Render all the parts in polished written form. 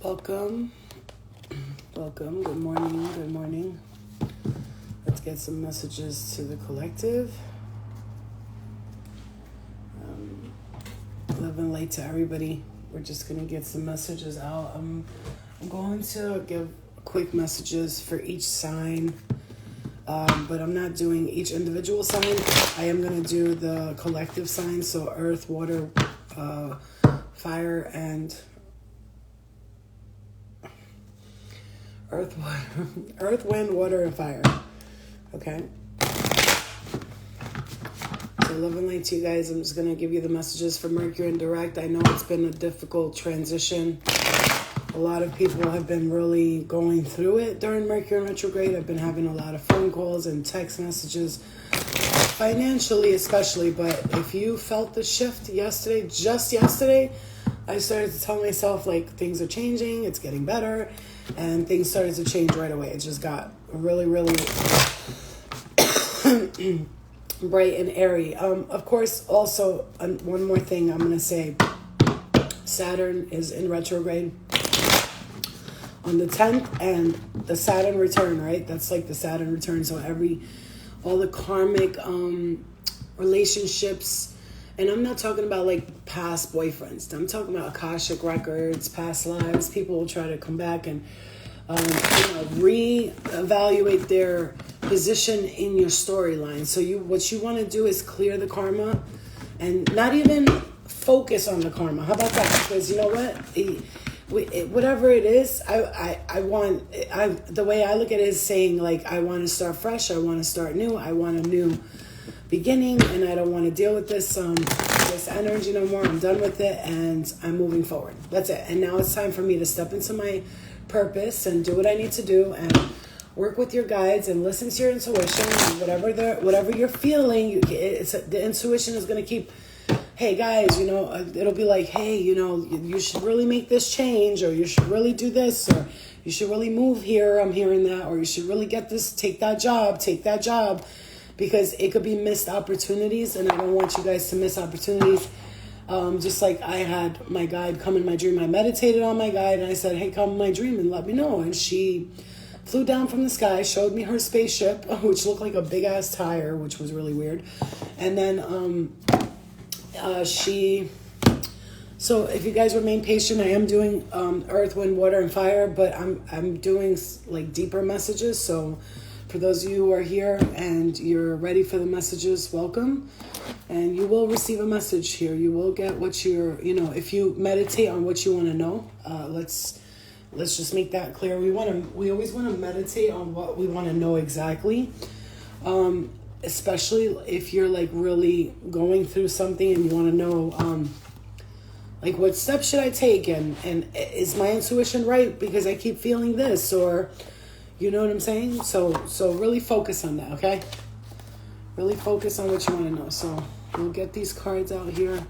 Welcome. Welcome. Good morning. Good morning. Let's get some messages to the collective. Living late to everybody. We're just going to get some messages out. I'm going to give quick messages for each sign, but I'm not doing each individual sign. I am going to do the collective signs, so earth, water, fire, and earth, wind, water, and fire. Okay. So love and light to you guys. I'm just going to give you the messages for Mercury in direct. I know it's been a difficult transition. A lot of people have been really going through it during Mercury in retrograde. I've been having a lot of phone calls and text messages, financially especially. But if you felt the shift yesterday, just yesterday, I started to tell myself, like, things are changing, it's getting better, and things started to change right away. It just got really, really bright and airy. Of course, also, one more thing I'm going to say, Saturn is in retrograde on the 10th, and the Saturn return, right? That's like the Saturn return, so all the karmic relationships. And I'm not talking about like past boyfriends. I'm talking about Akashic records, past lives. People will try to come back and reevaluate their position in your storyline. So what you want to do is clear the karma and not even focus on the karma. How about that? Because you know what? Whatever it is, the way I look at it is saying, like, I want to start fresh. I want to start new. I want a new beginning, and I don't want to deal with this energy no more. I'm done with it, and I'm moving forward. That's it. And now it's time for me to step into my purpose and do what I need to do, and work with your guides and listen to your intuition. And whatever you're feeling, the intuition is going to keep. Hey guys, it'll be like, hey, you should really make this change, or you should really do this, or you should really move here. I'm hearing that, or you should really get this, take that job. Because it could be missed opportunities, and I don't want you guys to miss opportunities. Just like I had my guide come in my dream. I meditated on my guide, and I said, hey, come in my dream and let me know. And she flew down from the sky, showed me her spaceship, which looked like a big-ass tire, which was really weird. And then so if you guys remain patient, I am doing earth, wind, water, and fire, but I'm doing like deeper messages. So for those of you who are here and you're ready for the messages, welcome. And you will receive a message here. You will get what if you meditate on what you want to know. Let's just make that clear. We always want to meditate on what we want to know exactly. Especially if you're like really going through something and you want to know, like, what steps should I take? And is my intuition right? Because I keep feeling this, or you know what I'm saying? So really focus on that, okay? Really focus on what you want to know. So we'll get these cards out here.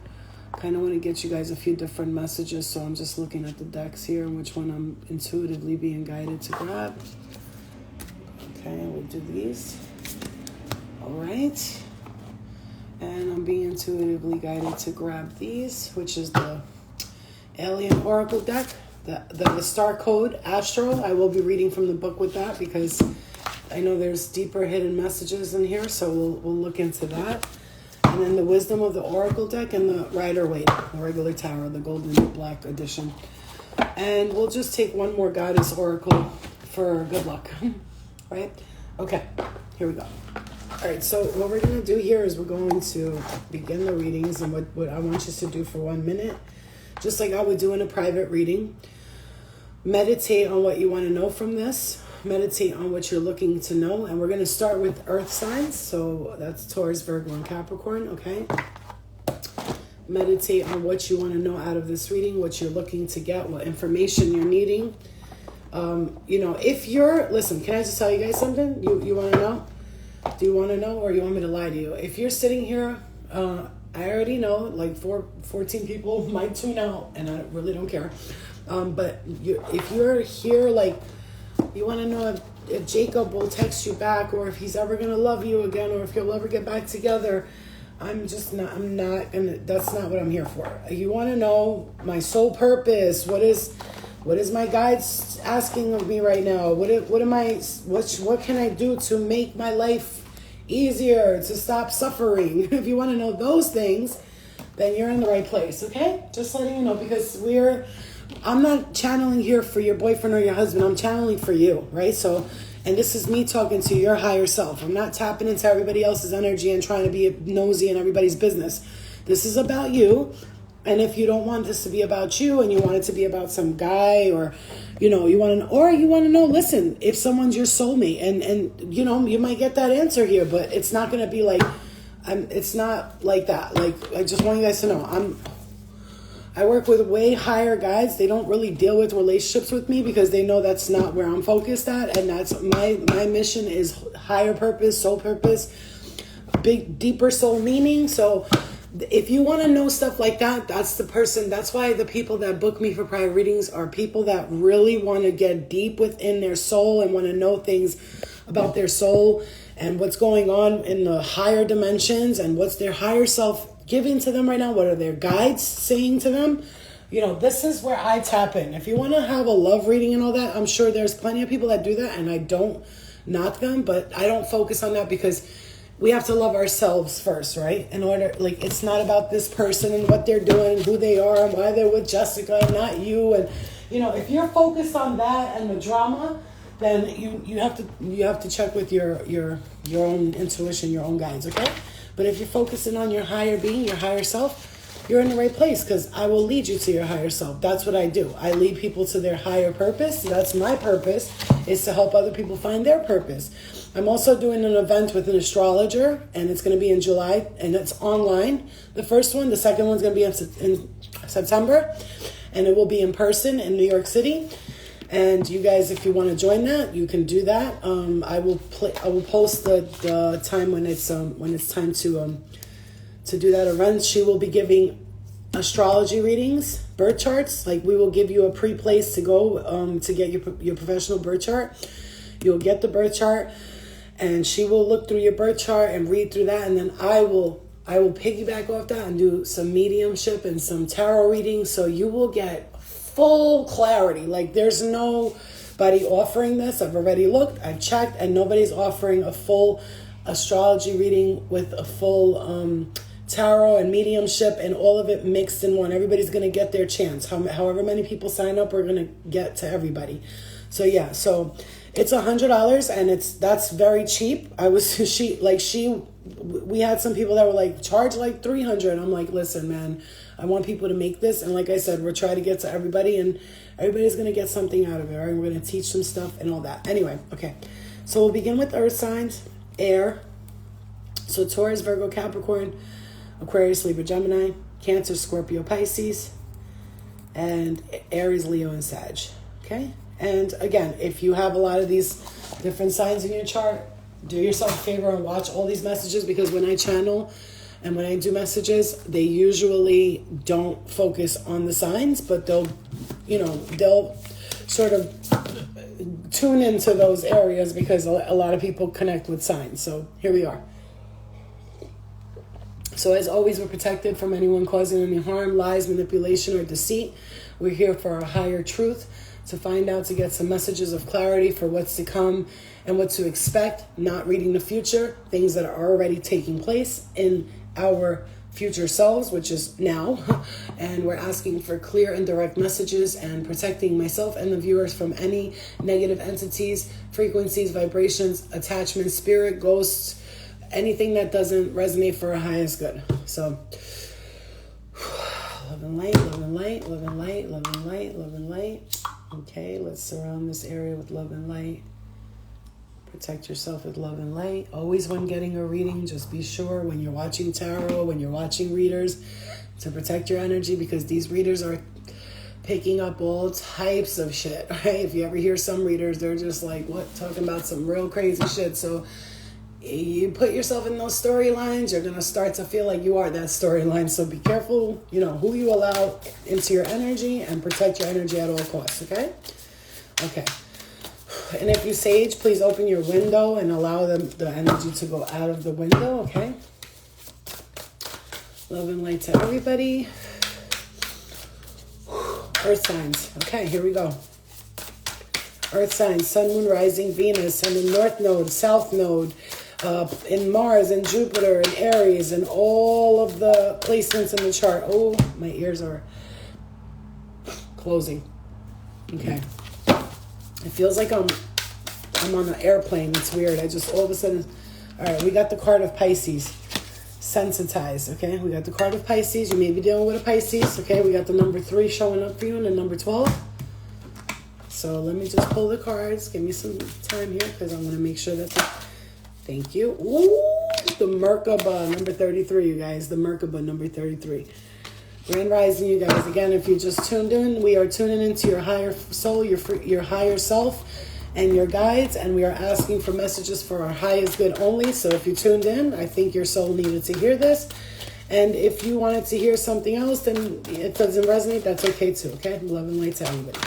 Kind of want to get you guys a few different messages. So I'm just looking at the decks here and which one I'm intuitively being guided to grab. Okay, we'll do these. All right. And I'm being intuitively guided to grab these, which is the Alien Oracle deck. The Star Code Astro. I will be reading from the book with that because I know there's deeper hidden messages in here, so we'll look into that. And then the Wisdom of the Oracle deck and the Rider-Waite, the regular tarot, the golden black edition. And we'll just take one more Goddess Oracle for good luck, right? Okay, here we go. All right, so what we're going to do here is we're going to begin the readings, and what I want you to do for 1 minute, just like I would do in a private reading. Meditate on what you want to know from this. Meditate on what you're looking to know. And we're going to start with earth signs. So that's Taurus, Virgo, and Capricorn, okay? Meditate on what you want to know out of this reading, what you're looking to get, what information you're needing. If you're... Listen, can I just tell you guys something? You want to know? Do you want to know, or you want me to lie to you? If you're sitting here... I already know, like 14 people might tune out, and I really don't care. But if you're here, like, you want to know if Jacob will text you back, or if he's ever going to love you again, or if you'll ever get back together, that's not what I'm here for. You want to know my soul purpose. What is What is my guides asking of me right now? What can I do to make my life easier, to stop suffering? If you want to know those things, then you're in the right place, okay? Just letting you know, because I'm not channeling here for your boyfriend or your husband. I'm channeling for you, right? So, and this is me talking to your higher self. I'm not tapping into everybody else's energy and trying to be nosy in everybody's business. This is about you. And if you don't want this to be about you and you want it to be about some guy, or, you want to know, listen, if someone's your soulmate, and you might get that answer here, but it's not going to be like, it's not like that. Like, I just want you guys to know, I work with way higher guides. They don't really deal with relationships with me because they know that's not where I'm focused at. And that's my mission is higher purpose, soul purpose, deeper soul meaning. So if you want to know stuff like that, that's the person. That's why the people that book me for private readings are people that really want to get deep within their soul and want to know things about their soul and what's going on in the higher dimensions and what's their higher self giving to them right now. What are their guides saying to them? This is where I tap in. If you want to have a love reading and all that, I'm sure there's plenty of people that do that, and I don't knock them, but I don't focus on that because we have to love ourselves first, right? It's not about this person and what they're doing and who they are and why they're with Jessica and not you. And, if you're focused on that and the drama, then you have to check with your own intuition, your own guides, okay? But if you're focusing on your higher being, your higher self, you're in the right place, because I will lead you to your higher self. That's what I do. I lead people to their higher purpose. That's my purpose, is to help other people find their purpose. I'm also doing an event with an astrologer, and it's going to be in July, and it's online. The first one, the second one's going to be in September, and it will be in person in New York City. And you guys, if you want to join that, you can do that. I will post the time when it's time to do that event. She will be giving astrology readings, birth charts. Like, we will give you a pre-place to go to get your professional birth chart. You'll get the birth chart, and she will look through your birth chart and read through that, and then I will piggyback off that and do some mediumship and some tarot readings, so you will get full clarity. Like, there's nobody offering this. I've already looked, I've checked, and nobody's offering a full astrology reading with a full tarot and mediumship and all of it mixed in one. Everybody's going to get their chance. However many people sign up, we're going to get to everybody. So yeah, so it's $100, and that's very cheap. We had some people that were like, charge like $300. I'm like, listen, man, I want people to make this. And like I said, we're trying to get to everybody, and everybody's going to get something out of it. All right? We're going to teach some stuff and all that. Anyway, okay. So we'll begin with earth signs, air. So Taurus, Virgo, Capricorn, Aquarius, Libra, Gemini, Cancer, Scorpio, Pisces, and Aries, Leo, and Sag. Okay? And again, if you have a lot of these different signs in your chart, do yourself a favor and watch all these messages, because when I channel and when I do messages, they usually don't focus on the signs, but they'll sort of tune into those areas because a lot of people connect with signs. So here we are. So as always, we're protected from anyone causing any harm, lies, manipulation, or deceit. We're here for our higher truth, to find out, to get some messages of clarity for what's to come and what to expect, not reading the future, things that are already taking place in our future selves, which is now. And we're asking for clear and direct messages and protecting myself and the viewers from any negative entities, frequencies, vibrations, attachments, spirit, ghosts, anything that doesn't resonate for our highest good. So love and light, love and light, love and light, love and light, love and light. Okay, let's surround this area with love and light. Protect yourself with love and light. Always when getting a reading, just be sure when you're watching tarot, when you're watching readers, to protect your energy, because these readers are picking up all types of shit, right? If you ever hear some readers, they're just like, what? Talking about some real crazy shit. So you put yourself in those storylines, you're going to start to feel like you are that storyline. So be careful, who you allow into your energy, and protect your energy at all costs, okay? Okay. And if you sage, please open your window and allow the energy to go out of the window, okay? Love and light to everybody. Earth signs. Okay, here we go. Earth signs, Sun, Moon, Rising, Venus, and the North Node, South Node, in Mars and Jupiter and Aries and all of the placements in the chart. Oh, my ears are closing. Okay. It feels like I'm on an airplane. It's weird. I just all of a sudden... All right, we got the card of Pisces. Sensitized, okay? We got the card of Pisces. You may be dealing with a Pisces, okay? We got the number 3 showing up for you and the number 12. So let me just pull the cards. Give me some time here because I want to make sure that... Thank you. Ooh, the Merkabah, number 33, you guys. The Merkabah, number 33. Grand Rising, you guys. Again, if you just tuned in, we are tuning into your higher soul, your higher self, and your guides, and we are asking for messages for our highest good only. So if you tuned in, I think your soul needed to hear this. And if you wanted to hear something else, then it doesn't resonate, that's okay too, okay? Love and light to everybody.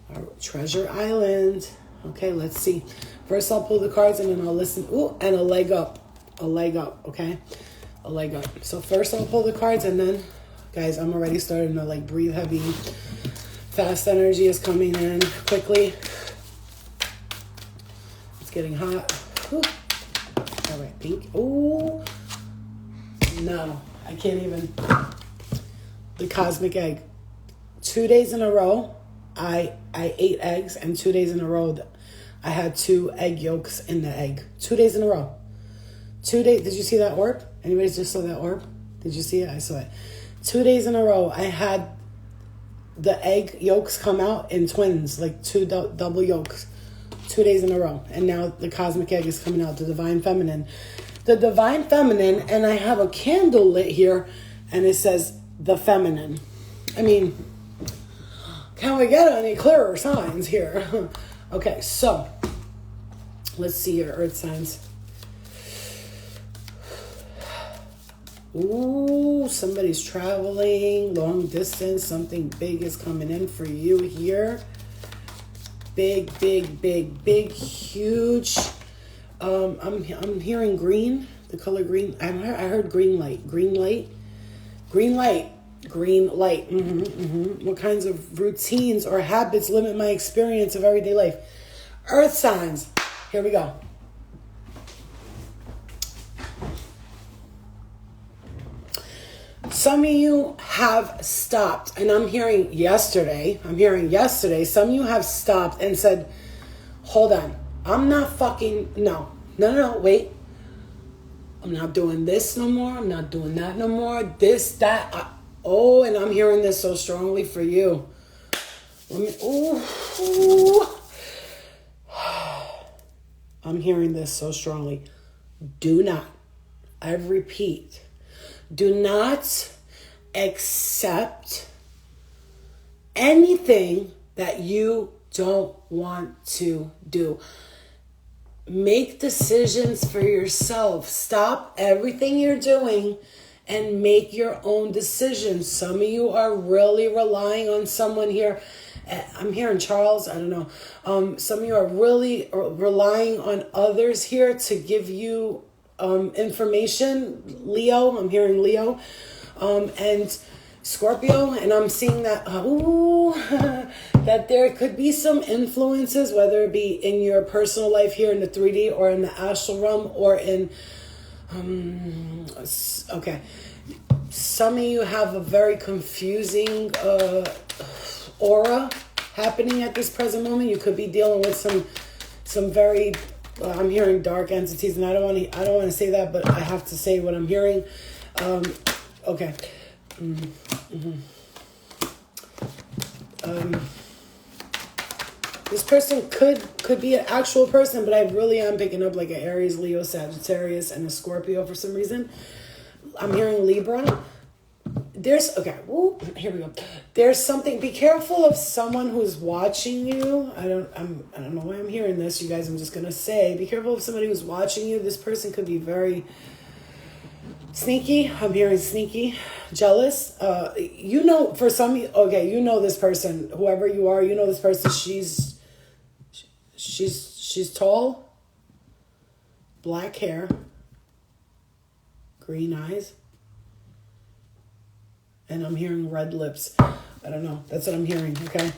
All right, Treasure Island. Okay, let's see. First I'll pull the cards and then I'll listen. Ooh, and a leg up. A leg up, okay? A leg up. So first I'll pull the cards and then, guys, I'm already starting to like breathe heavy. Fast energy is coming in quickly. It's getting hot. Ooh. All right, pink. Ooh. No, I can't even. The cosmic egg. 2 days in a row, I ate eggs, and 2 days in a row, I had 2 egg yolks in the egg. 2 days in a row. 2 days. Did you see that orb? Anybody just saw that orb? Did you see it? I saw it. 2 days in a row, I had the egg yolks come out in twins, like 2 double yolks. 2 days in a row. And now the cosmic egg is coming out, the divine feminine. The divine feminine, and I have a candle lit here, and it says the feminine. I mean, can we get any clearer signs here? Okay, so let's see your earth signs. Ooh, somebody's traveling long distance. Something big is coming in for you here. Big, huge. I'm hearing green, the color green. I heard green light. What kinds of routines or habits limit my experience of everyday life? Earth signs. Here we go. Some of you have stopped, and I'm hearing yesterday, some of you have stopped and said, hold on, I'm not fucking, no, wait. I'm not doing this no more. I'm not doing that no more. This, that, and I'm hearing this so strongly for you. I'm hearing this so strongly. Do not, I repeat, do not accept anything that you don't want to do. Make decisions for yourself. Stop everything you're doing and make your own decisions. Some of you are really relying on someone here. I'm hearing Charles, I don't know. Some of you are really relying on others here to give you information. Leo, I'm hearing Leo, and Scorpio, and I'm seeing that that there could be some influences, whether it be in your personal life here in the 3D or in the astral realm or in okay, some of you have a very confusing aura happening at this present moment. You could be dealing with some very I'm hearing dark entities, and I don't want to say that, but I have to say what I'm hearing. Okay. This person could be an actual person, but I really am picking up like an Aries, Leo, Sagittarius, and a Scorpio for some reason. I'm hearing Libra. Here we go. There's something. Be careful of someone who's watching you. I don't know why I'm hearing this, you guys. I'm just gonna say, be careful of somebody who's watching you. This person could be very sneaky. I'm hearing sneaky, jealous. For some, okay, you know this person. Whoever you are, you know this person. She's tall, black hair, green eyes. And I'm hearing red lips. I don't know. That's what I'm hearing, okay?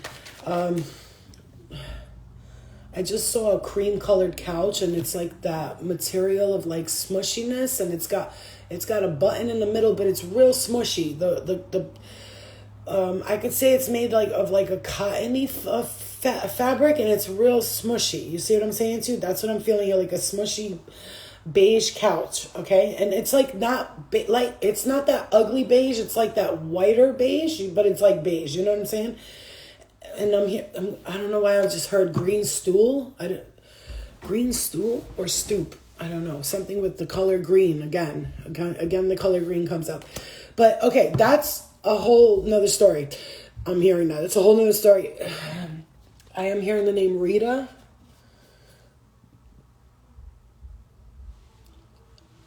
I just saw a cream colored couch, and it's like that material of like smushiness, and it's got a button in the middle, but it's real smushy. I could say it's made of a cottony fabric, and it's real smushy. You see what I'm saying too? That's what I'm feeling here, like a smushy beige couch, okay? And it's like it's not that ugly beige, it's like that whiter beige, but it's like beige, you know what I'm saying? And I don't know why I just heard green stool. Green stool or stoop. I don't know. Something with the color green again. Again, the color green comes up. But okay, that's a whole nother story. I'm hearing that. It's a whole nother story. I am hearing the name Rita.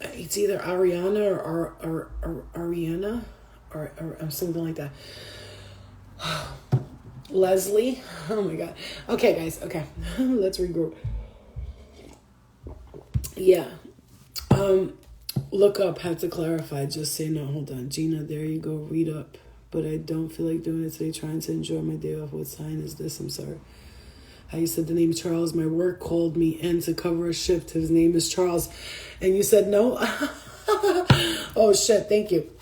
It's either Ariana or Ariana or something like that. Leslie. Oh my God. Okay, guys. Okay. Let's regroup. Yeah. Look up, have to clarify. Just say no. Hold on. Gina, there you go. Read up. But I don't feel like doing it today. Trying to enjoy my day off. What sign is this? I'm sorry. How you said the name Charles. My work called me in to cover a shift. His name is Charles. And you said no? Oh, shit. Thank you.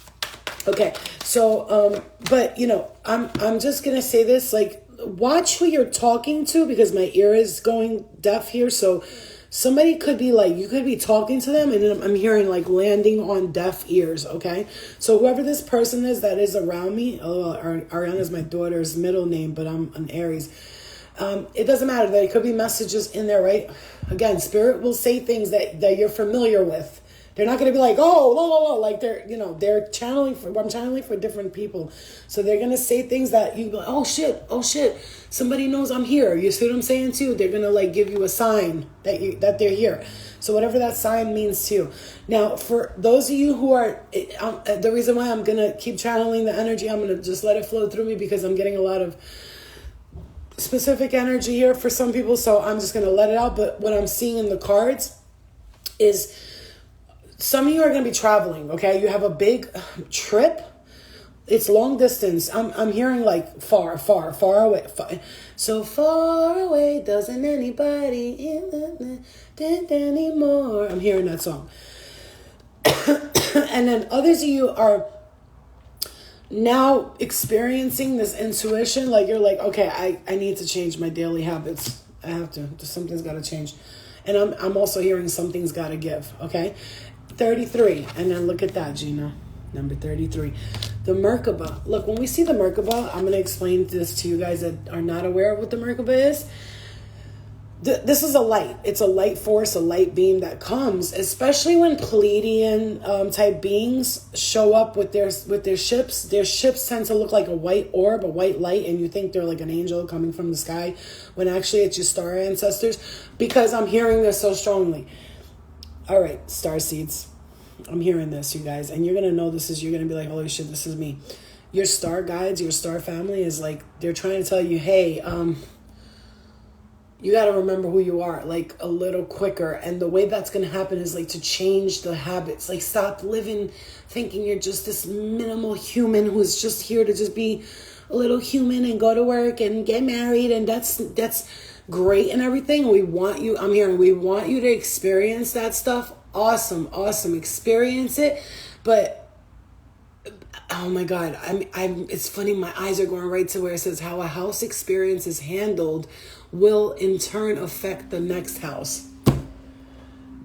Okay. So, but, I'm just going to say this. Like, watch who you're talking to, because my ear is going deaf here. So somebody could be like, you could be talking to them, and then I'm hearing like landing on deaf ears, okay? So whoever this person is that is around me, Ariana is my daughter's middle name, but I'm an Aries. It doesn't matter. There could be messages in there, right? Again, Spirit will say things that you're familiar with. They're not going to be like, oh, la, la, la, like they're channeling I'm channeling for different people. So they're going to say things that you go, oh shit, somebody knows I'm here. You see what I'm saying too? They're going to like give you a sign that they're here. So whatever that sign means to you. Now, for those of you who are, the reason why I'm going to keep channeling the energy, I'm going to just let it flow through me, because I'm getting a lot of specific energy here for some people. So I'm just going to let it out. But what I'm seeing in the cards is, some of you are going to be traveling, okay? You have a big trip. It's long distance. I'm hearing like far away. So far away, doesn't anybody anymore. I'm hearing that song. And then others of you are now experiencing this intuition. Like you're like, okay, I need to change my daily habits. I have to. Something's got to change. And I'm also hearing something's got to give, okay? 33, and then look at that, Gina. Number 33. The Merkabah. Look, when we see the Merkabah, I'm going to explain this to you guys that are not aware of what the Merkabah is. This is a light. It's a light force, a light beam that comes, especially when Pleiadian type beings show up with their ships. Their ships tend to look like a white orb, a white light, and you think they're like an angel coming from the sky, when actually it's your star ancestors, because I'm hearing this so strongly. All right, Starseeds. I'm hearing this, you guys. And you're going to know this is, you're going to be like, holy shit, this is me. Your star guides, your star family is like, they're trying to tell you, hey, you got to remember who you are, like a little quicker. And the way that's going to happen is like to change the habits. Like stop living thinking you're just this minimal human who's just here to just be a little human and go to work and get married. And that's great and everything. We want you, I'm hearing, we want you to experience that stuff. Awesome. Experience it. But oh my God, it's funny. My eyes are going right to where it says how a house experience is handled will in turn affect the next house.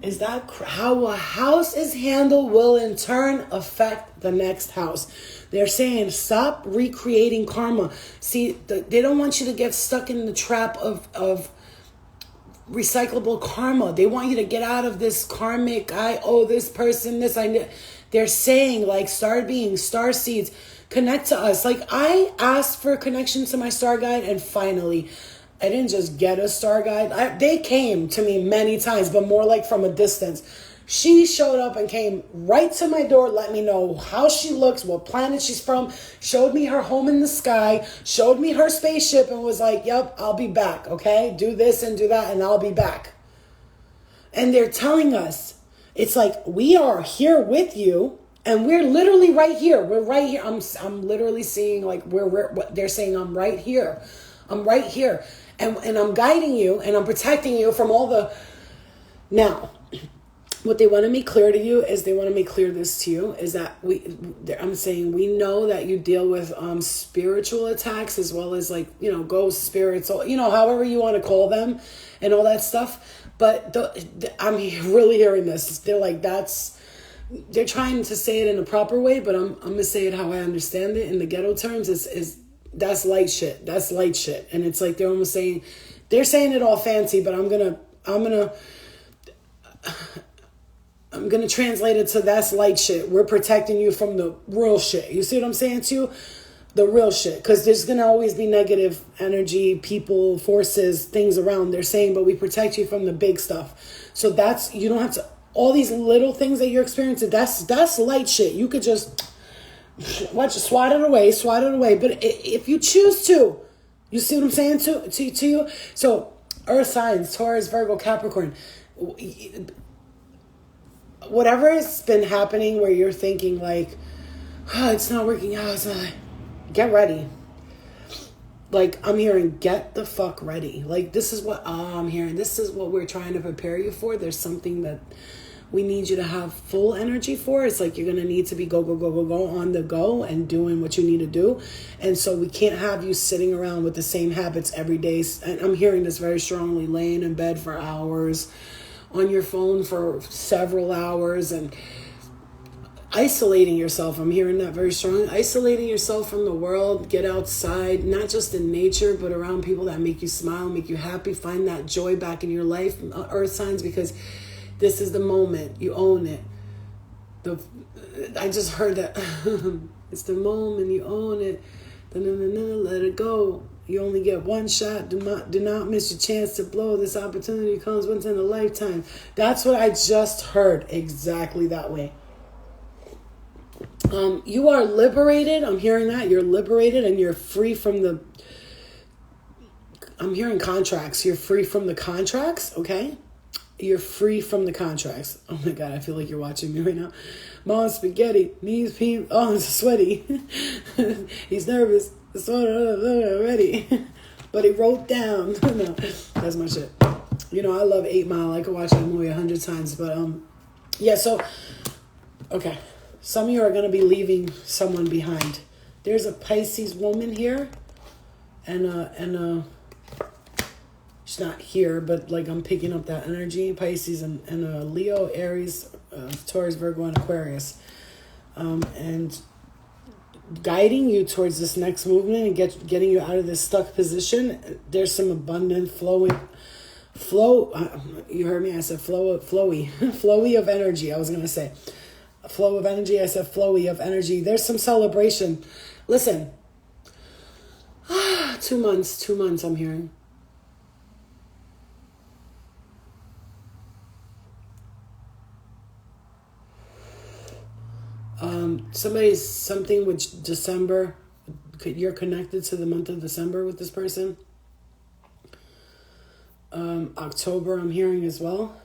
Is that how a house is handled will in turn affect the next house? They're saying stop recreating karma. See, they don't want you to get stuck in the trap of recyclable karma. They want you to get out of this karmic, I owe this person this, they're saying like star beings, star seeds, connect to us. Like I asked for a connection to my star guide, and finally, I didn't just get a star guide. They came to me many times, but more like from a distance. She showed up and came right to my door, let me know how she looks, what planet she's from, showed me her home in the sky, showed me her spaceship, and was like, yep, I'll be back, okay? Do this and do that, and I'll be back. And they're telling us, it's like, we are here with you, And we're literally right here. We're right here. I'm literally seeing like they're saying I'm right here. I'm right here. And I'm guiding you and I'm protecting you from all the... Now, what they want to make clear to you is they want to make clear this to you is that I'm saying we know that you deal with spiritual attacks as well as like, ghost spirits, or, however you want to call them and all that stuff. But I'm really hearing this. They're like, they're trying to say it in a proper way, but I'm going to say it how I understand it in the ghetto terms is that's light shit. That's light shit. And it's like they're almost saying, they're saying it all fancy, but I'm going to translate it to that's light shit. We're protecting you from the real shit. You see what I'm saying to you? The real shit. Because there's going to always be negative energy, people, forces, things around. They're saying, but we protect you from the big stuff. So that's, you don't have to, all these little things that you're experiencing, that's light shit. You could just, swat it away. But if you choose to, you see what I'm saying to you? So, earth signs, Taurus, Virgo, Capricorn, whatever has been happening where you're thinking like, oh, it's not working out, it's not, get ready. Like, I'm hearing, get the fuck ready. Like, this is what I'm hearing. This is what we're trying to prepare you for. There's something that we need you to have full energy for. It's like you're going to need to be go on the go and doing what you need to do. And so we can't have you sitting around with the same habits every day. And I'm hearing this very strongly, laying in bed for hours, on your phone for several hours, and isolating yourself. I'm hearing that very strong. Isolating yourself from the world. Get outside, not just in nature, but around people that make you smile, make you happy. Find that joy back in your life, earth signs, because this is the moment. You own it. I just heard that. It's the moment. You own it. Let it go. You only get one shot. Do not miss your chance to blow. This opportunity comes once in a lifetime. That's what I just heard. Exactly that way. You are liberated. I'm hearing that. You're liberated and you're free from the... I'm hearing contracts. You're free from the contracts, okay? You're free from the contracts. Oh my God, I feel like you're watching me right now. Mom, spaghetti, knees, pee. Oh, it's sweaty. He's nervous. It's already. But he wrote down. No, that's my shit. I love 8 Mile. I could watch that movie 100 times. But, yeah, so, okay. Some of you are going to be leaving someone behind. There's a Pisces woman here. And she's not here, but like I'm picking up that energy. Pisces and Leo, Aries, Taurus, Virgo, and Aquarius. And guiding you towards this next movement and getting you out of this stuck position. There's some abundant flow. You heard me, I said flowy of energy. I was going to say flow of energy. I said flowy of energy. There's some celebration. Listen, 2 months I'm hearing. Something with December. You're connected to the month of December with this person. October I'm hearing as well.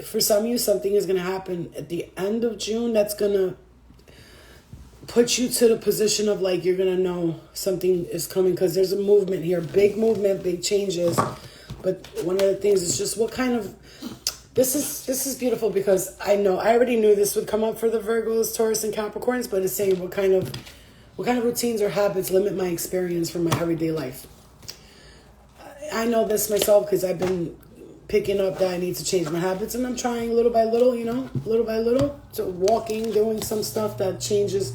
For some of you, something is going to happen at the end of June that's going to put you to the position of like you're going to know something is coming, because there's a movement here. Big movement, big changes. But one of the things is just what kind of... This is beautiful, because I already knew this would come up for the Virgos, Taurus, and Capricorns, but it's saying what kind of routines or habits limit my experience from my everyday life. I know this myself because I've been picking up that I need to change my habits, and I'm trying little by little, so walking, doing some stuff that changes.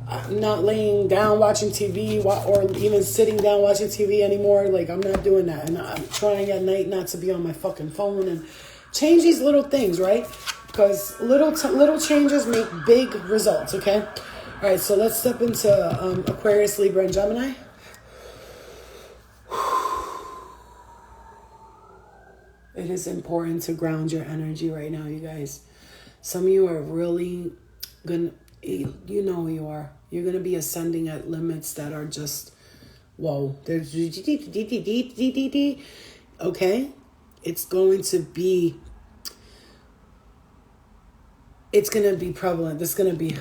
I'm not laying down watching TV or even sitting down watching TV anymore. Like, I'm not doing that, and I'm trying at night not to be on my fucking phone and change these little things, right? Because little changes make big results, okay? All right, so let's step into Aquarius, Libra, and Gemini. It is important to ground your energy right now, you guys. Some of you are really going to, you know who you are. You're going to be ascending at limits that are just, whoa. There's, okay? It's going to be it's going to be prevalent. This is going to be...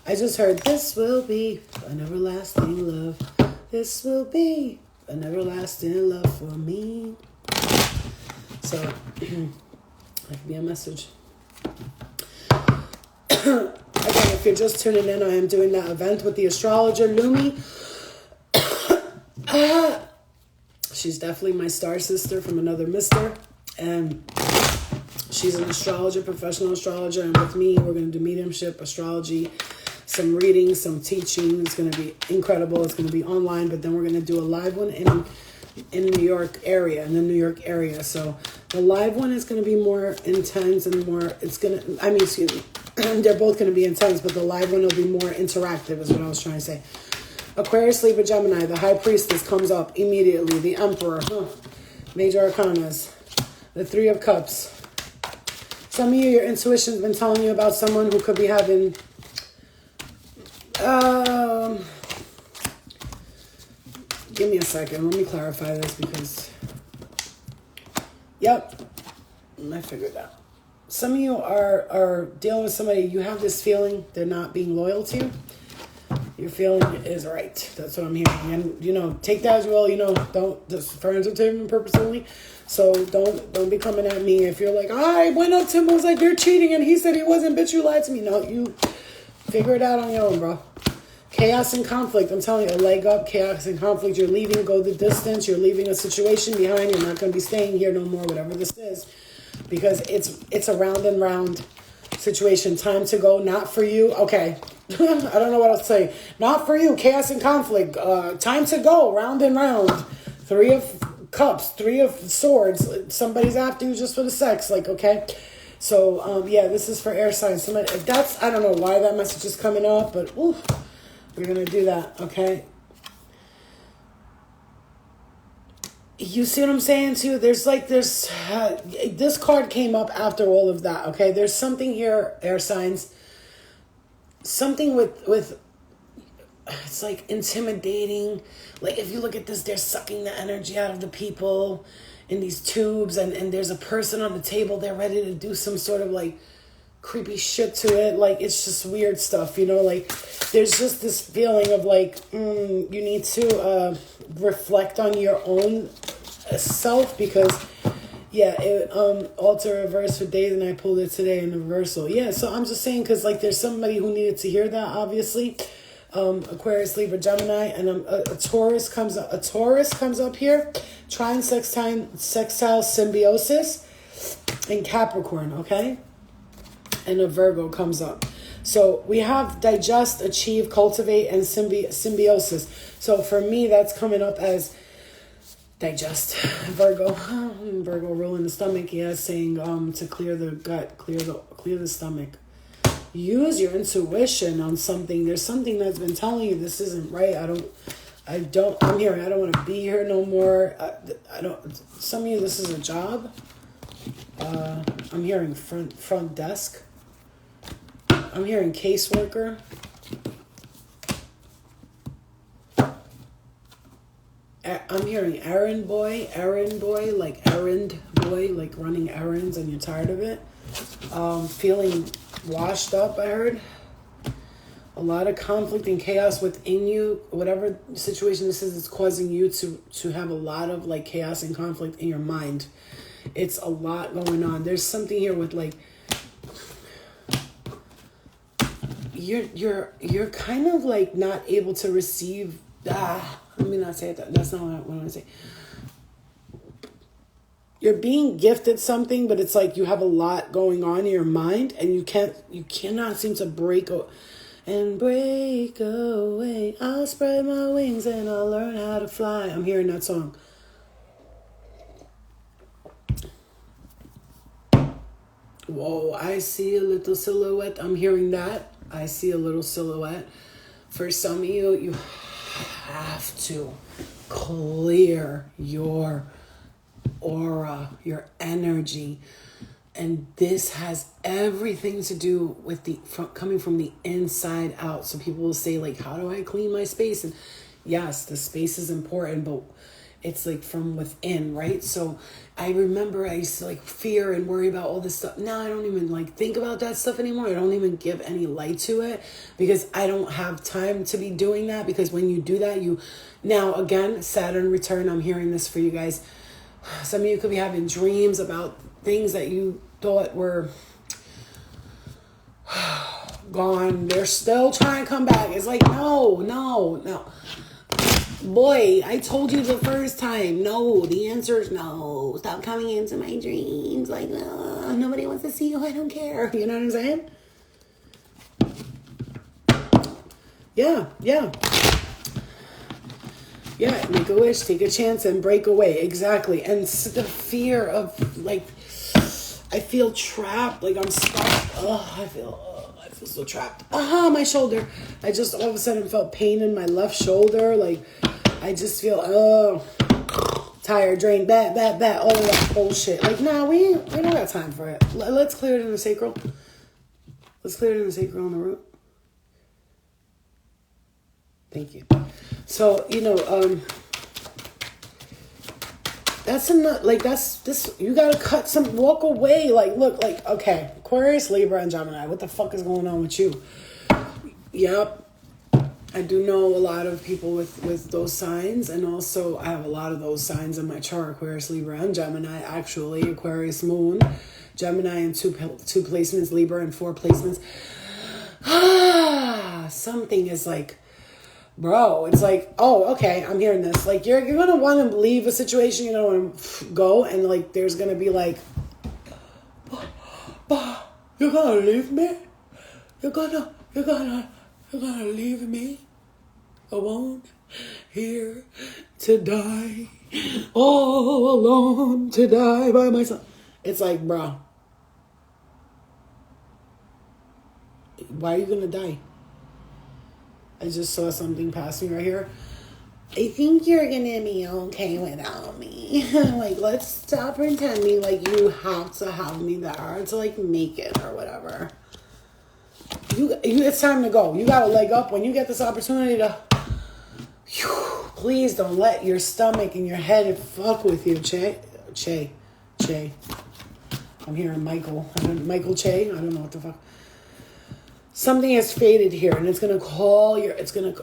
I just heard, this will be an everlasting love. This will be an everlasting love for me. So, that could be a message. Again, if you're just tuning in, I am doing that event with the astrologer, Lumi. She's definitely my star sister from another mister. And she's an astrologer, professional astrologer. And with me, we're going to do mediumship, astrology, some reading, some teaching. It's going to be incredible. It's going to be online, but then we're going to do a live one in New York area, in the New York area. So the live one is going to be more intense and more, excuse me, they're both going to be intense, but the live one will be more interactive is what I was trying to say. Aquarius, Libra, Gemini, the High Priestess comes up immediately. The Emperor, Major Arcanas, the Three of Cups. Some of you, your intuition's been telling you about someone who could be having... give me a second. Let me clarify this because... Yep. I figured it out. Some of you are dealing with somebody, you have this feeling they're not being loyal to you. Your feeling is right. That's what I'm hearing. And, take that as well. Don't, just for entertainment purpose only. So don't be coming at me if you're like, I went up to him, I was like, you're cheating, and he said he wasn't, bitch, you lied to me. No, you figure it out on your own, bro. Chaos and conflict. I'm telling you, a leg up, chaos and conflict. You're leaving, go the distance. You're leaving a situation behind. You're not going to be staying here no more, whatever this is. Because it's a round and round situation. Time to go, not for you. Okay. I don't know what else to say. Not for you. Chaos and conflict. Time to go, round and round. Three of Cups, Three of Swords. Somebody's after you just for the sex. Okay. So, this is for air signs. I don't know why that message is coming up, but we're going to do that, okay? You see what I'm saying to you? This card came up after all of that, okay? There's something here, air signs. Something with it's like intimidating. Like if you look at this, they're sucking the energy out of the people in these tubes, and there's a person on the table, they're ready to do some sort of creepy shit to it. It's just weird stuff, there's just this feeling of you need to reflect on your own self, because alter reverse for days, and I pulled it today in the reversal. So I'm just saying, because there's somebody who needed to hear that, obviously. Aquarius, Libra, Gemini, and a Taurus comes up. A Taurus comes up here. Trine, sextile, symbiosis, and Capricorn, okay? And a Virgo comes up. So we have digest, achieve, cultivate, and symbiosis. So for me, that's coming up as digest. Virgo ruling the stomach. Saying to clear the gut, clear the stomach. Use your intuition on something. There's something that's been telling you this isn't right. I'm hearing I don't want to be here no more. Some of you, this is a job. I'm hearing front desk. I'm hearing caseworker. I'm hearing errand boy, like running errands and you're tired of it. Feeling washed up, I heard. A lot of conflict and chaos within you. Whatever situation this is, it's causing you to have a lot of chaos and conflict in your mind. It's a lot going on. There's something here with you're kind of not able to receive. Let me not say that. That's not what I want to say. You're being gifted something, but it's you have a lot going on in your mind, and you cannot seem to break away. I'll spread my wings and I'll learn how to fly. I'm hearing that song. Whoa, I see a little silhouette. I'm hearing that. I see a little silhouette. For some of you, you have to clear your aura, your energy. And this has everything to do with coming from the inside out. So people will say, how do I clean my space? And yes, the space is important, but it's like from within, right? So I remember I used to like fear and worry about all this stuff. Now I don't even like think about that stuff anymore. I don't even give any light to it because I don't have time to be doing that. Because when you do that, now again, Saturn return, I'm hearing this for you guys. Some of you could be having dreams about things that you thought were gone. They're still trying to come back. It's like, no. Boy, I told you the first time. No, the answer is no. Stop coming into my dreams. Like, nobody wants to see you. I don't care. You know what I'm saying? Yeah. Make a wish, take a chance, and break away. Exactly. And the fear of, like, I feel trapped. Like, I'm stuck. I feel so trapped. My shoulder. I just all of a sudden felt pain in my left shoulder. Like, I just feel, tired, drained, all of that bullshit. Like, nah, we don't got time for it. Let's clear it in the sacral. Let's clear it in the sacral and the root. Thank you. So, that's enough. Like, this, you gotta walk away. Like, look, like, okay, Aquarius, Libra, and Gemini. What the fuck is going on with you? Yep. I do know a lot of people with those signs, and also I have a lot of those signs in my chart, Aquarius, Libra, and Gemini. Actually, Aquarius moon, Gemini in two placements, Libra in 4 placements. Something is like, bro, it's like, oh, okay, I'm hearing this. Like, you're going to want to leave a situation, you're going to want to go, and, like, there's going to be, like, you're going to leave me? You're going to leave me alone here to die, all alone to die by myself. It's like, bro, why are you going to die? I just saw something passing right here. I think you're gonna be okay without me. Like, let's stop pretending like you have to have me there to, like, make it or whatever. It's time to go. You got a leg up. When you get this opportunity to, please don't let your stomach and your head fuck with you. Che. I'm hearing Michael Che. I don't know what the fuck. Something has faded here, and it's gonna call your. It's gonna.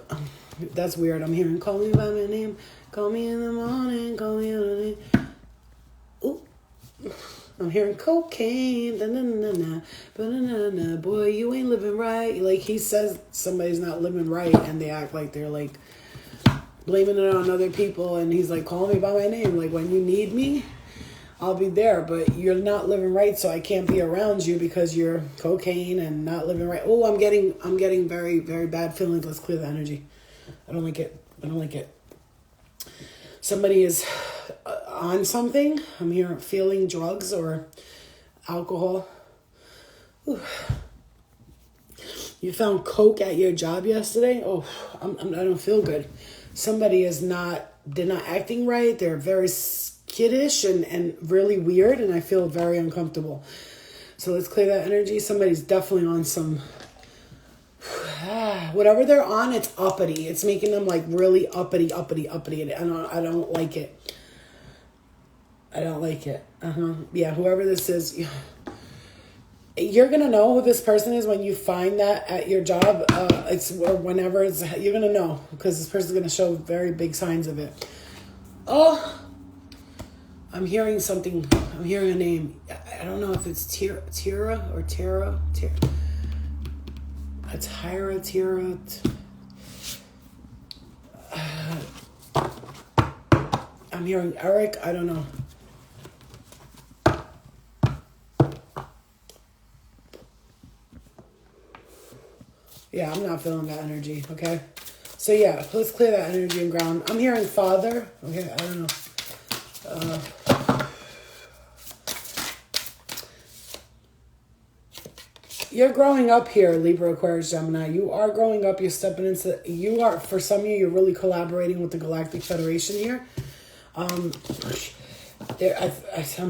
That's weird. I'm hearing, call me by my name. Call me in the morning. Call me in the name. Ooh. I'm hearing cocaine. Boy, you ain't living right. Like, he says somebody's not living right, and they act like they're, like, blaming it on other people. And he's like, call me by my name. Like, when you need me, I'll be there, but you're not living right, so I can't be around you because you're cocaine and not living right. Oh, I'm getting very, very bad feelings. Let's clear the energy. I don't like it. Somebody is on something. I'm here feeling drugs or alcohol. Ooh. You found coke at your job yesterday? Oh, I don't feel good. Somebody they're not acting right. They're very kiddish and really weird, and I feel very uncomfortable. So let's clear that energy. Somebody's definitely on some, whatever they're on, it's uppity. It's making them, like, really uppity. And I don't like it. Yeah, whoever this is, you're going to know who this person is when you find that at your job. Or whenever you're going to know, because this person's going to show very big signs of it. Oh, I'm hearing something. I'm hearing a name. I don't know if it's Tira. I'm hearing Eric. I don't know. Yeah, I'm not feeling that energy, okay? So yeah, let's clear that energy and ground. I'm hearing father. Okay, I don't know. You're growing up here, Libra, Aquarius, Gemini. You are growing up. You're stepping into... for some of you, you're really collaborating with the Galactic Federation here. I'm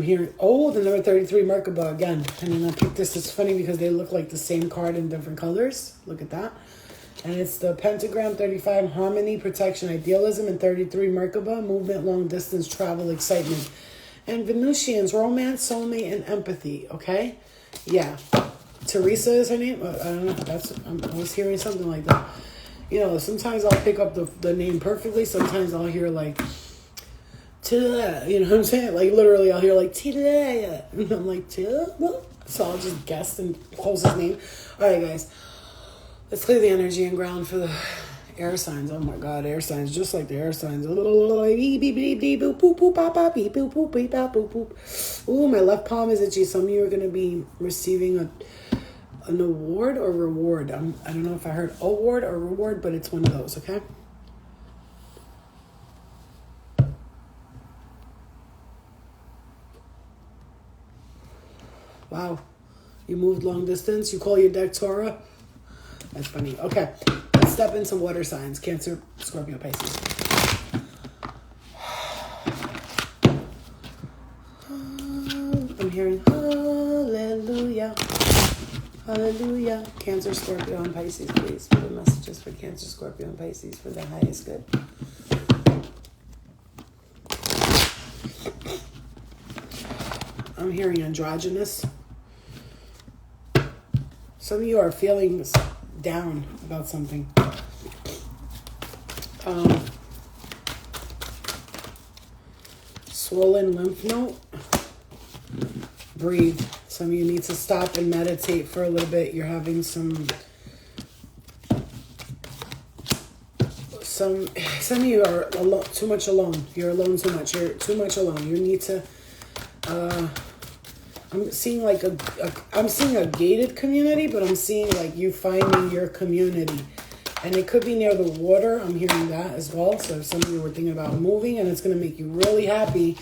hearing... Oh, the number 33, Merkabah again. And then I picked this. It's funny because they look like the same card in different colors. Look at that. And it's the pentagram, 35, harmony, protection, idealism, and 33, Merkabah, movement, long distance, travel, excitement. And Venusians, romance, soulmate, and empathy, okay? Yeah. Teresa is her name. I don't know. I was hearing something like that. You know, sometimes I'll pick up the name perfectly. Sometimes I'll hear like, Tila, you know what I'm saying? Like literally I'll hear like, Tila. And I'm like, Tila? So I'll just guess and close his name. All right, guys. Let's clear the energy and ground for the air signs. Oh my God, air signs, just like the air signs. Ooh, my left palm is itchy. Some of you are going to be receiving an award or reward. I don't know if I heard award or reward, but it's one of those, okay? Wow. You moved long distance. You call your deck Torah. That's funny. Okay. Let's step into water signs. Cancer, Scorpio, Pisces. I'm hearing hallelujah. Hallelujah. Cancer, Scorpio, and Pisces, please. For the messages for Cancer, Scorpio, and Pisces for the highest good. I'm hearing androgynous. Some of you are feeling down about something. Swollen lymph node. Breathe. Some of you need to stop and meditate for a little bit. You're having some of you are too much alone. You're alone too much. You're too much alone. You need to I'm seeing like I'm seeing a gated community, but I'm seeing like you finding your community. And it could be near the water. I'm hearing that as well. So if some of you were thinking about moving and it's going to make you really happy,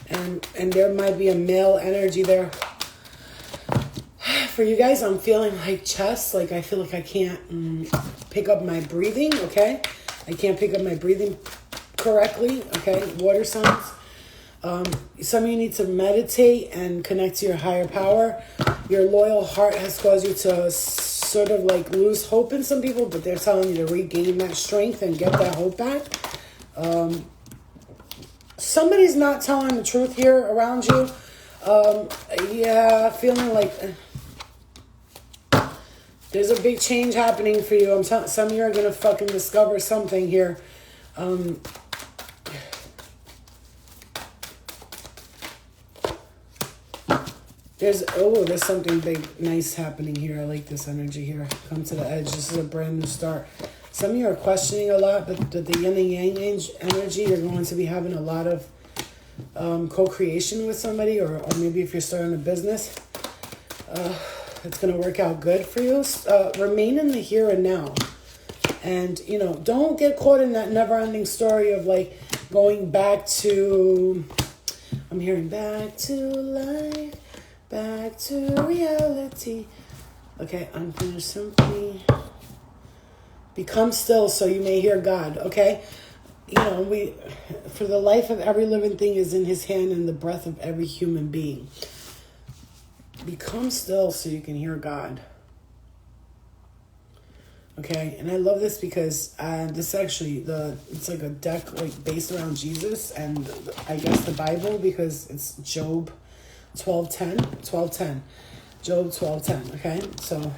and there might be a male energy there. For you guys, I'm feeling like chest. Like I feel like I can't pick up my breathing, okay? I can't pick up my breathing correctly, okay? Water signs. Some of you need to meditate and connect to your higher power. Your loyal heart has caused you to sort of like lose hope in some people, but they're telling you to regain that strength and get that hope back. Somebody's not telling the truth here around you. Yeah, feeling like there's a big change happening for you. Some of you are going to fucking discover something here. There's something big, nice happening here. I like this energy here. Come to the edge. This is a brand new start. Some of you are questioning a lot, but the yin and yang energy, you're going to be having a lot of co-creation with somebody, or maybe if you're starting a business, it's going to work out good for you. Remain in the here and now. And, you know, don't get caught in that never-ending story of, like, going back to, I'm hearing back to life. Back to reality. Okay, unfinished symphony. Become still so you may hear God, okay? You know, for the life of every living thing is in his hand and the breath of every human being. Become still so you can hear God. Okay, and I love this because this actually, it's like a deck like based around Jesus and I guess the Bible, because it's Job 12:10. Job 12:10. Okay, so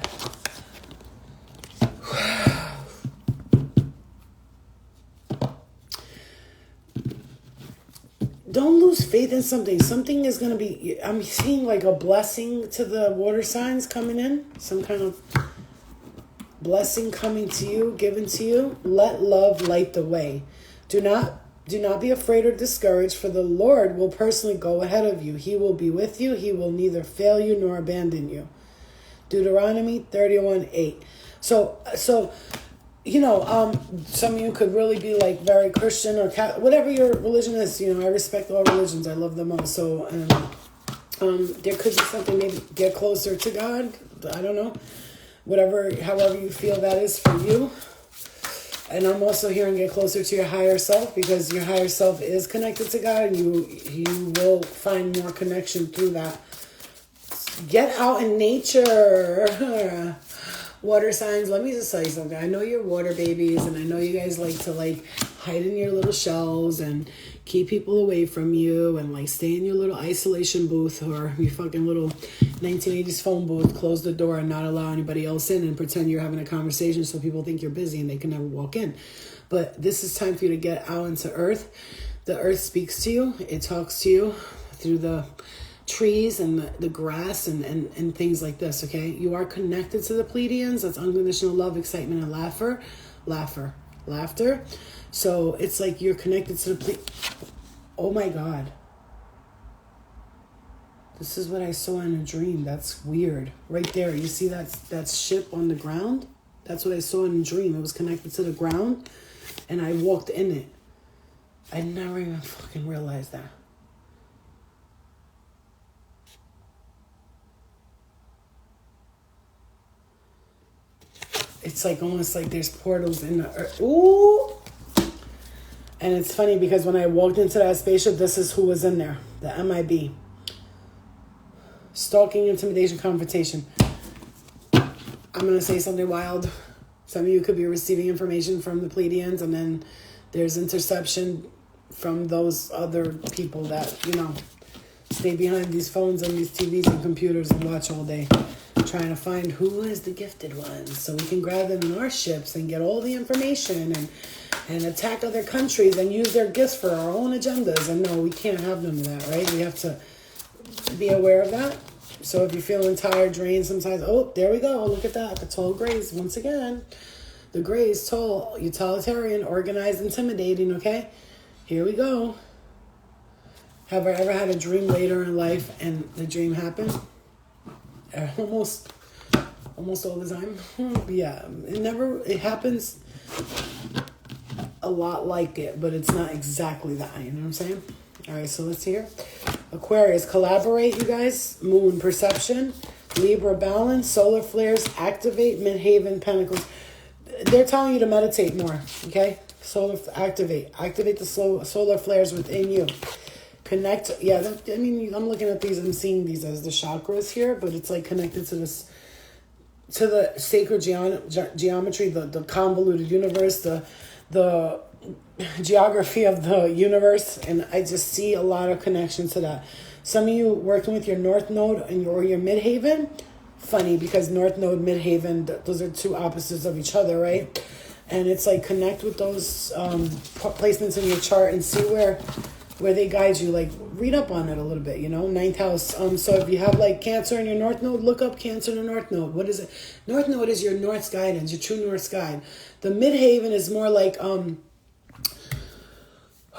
don't lose faith in something. Something is going to be, I'm seeing like a blessing to the water signs coming in. Some kind of blessing coming to you, given to you. Let love light the way. Do not be afraid or discouraged, for the Lord will personally go ahead of you. He will be with you. He will neither fail you nor abandon you. Deuteronomy 31:8. So, you know, some of you could really be like very Christian or whatever your religion is. You know, I respect all religions. I love them all. So, there could be something, maybe get closer to God. I don't know. However you feel that is for you. And I'm also hearing get closer to your higher self, because your higher self is connected to God, and you will find more connection through that. Get out in nature. Water signs, let me just tell you something. I know you're water babies, and I know you guys like to like hide in your little shells and keep people away from you, and like stay in your little isolation booth or your fucking little 1980s phone booth, close the door and not allow anybody else in, and pretend you're having a conversation so people think you're busy and they can never walk in. But this is time for you to get out into earth. The earth speaks to you. It talks to you through the trees and the grass and things like this, okay? You are connected to the Pleiadians. That's unconditional love, excitement, and laughter. So it's like you're connected to the Oh my God. This is what I saw in a dream. That's weird. Right there. You see that ship on the ground? That's what I saw in a dream. It was connected to the ground, and I walked in it. I never even fucking realized that. It's like almost like there's portals in the earth. Ooh! And it's funny because when I walked into that spaceship, this is who was in there. The MIB. Stalking, intimidation, confrontation. I'm going to say something wild. Some of you could be receiving information from the Pleiadians, and then there's interception from those other people that, stay behind these phones and these TVs and computers and watch all day, trying to find who is the gifted ones so we can grab them in our ships and get all the information and attack other countries and use their gifts for our own agendas. And no, we can't have none of that, right? We have to be aware of that. So if you're feeling tired, drained sometimes, oh, there we go. Look at that. The tall grays. Once again, the grays, tall, utilitarian, organized, intimidating, okay? Here we go. Have I ever had a dream later in life and the dream happened? Almost all the time. Yeah, it happens a lot like it, but it's not exactly that, you know what I'm saying? All right, so let's hear. Aquarius, collaborate, you guys. Moon, perception. Libra, balance. Solar flares, activate. Midhaven, pentacles. They're telling you to meditate more, okay? Solar, activate the solar flares within you. Connect, I'm looking at these and seeing these as the chakras here, but it's like connected to this, to the sacred geometry, the convoluted universe, the geography of the universe, and I just see a lot of connection to that. Some of you working with your North Node or your Midhaven, funny because North Node, Midhaven, those are two opposites of each other, right? And it's like connect with those placements in your chart and see where they guide you. Like read up on it a little bit, ninth house. So if you have like Cancer in your North Node, look up Cancer in the North Node. What is it? North Node is your North's guidance, your true North's guide. The Midhaven is more like hold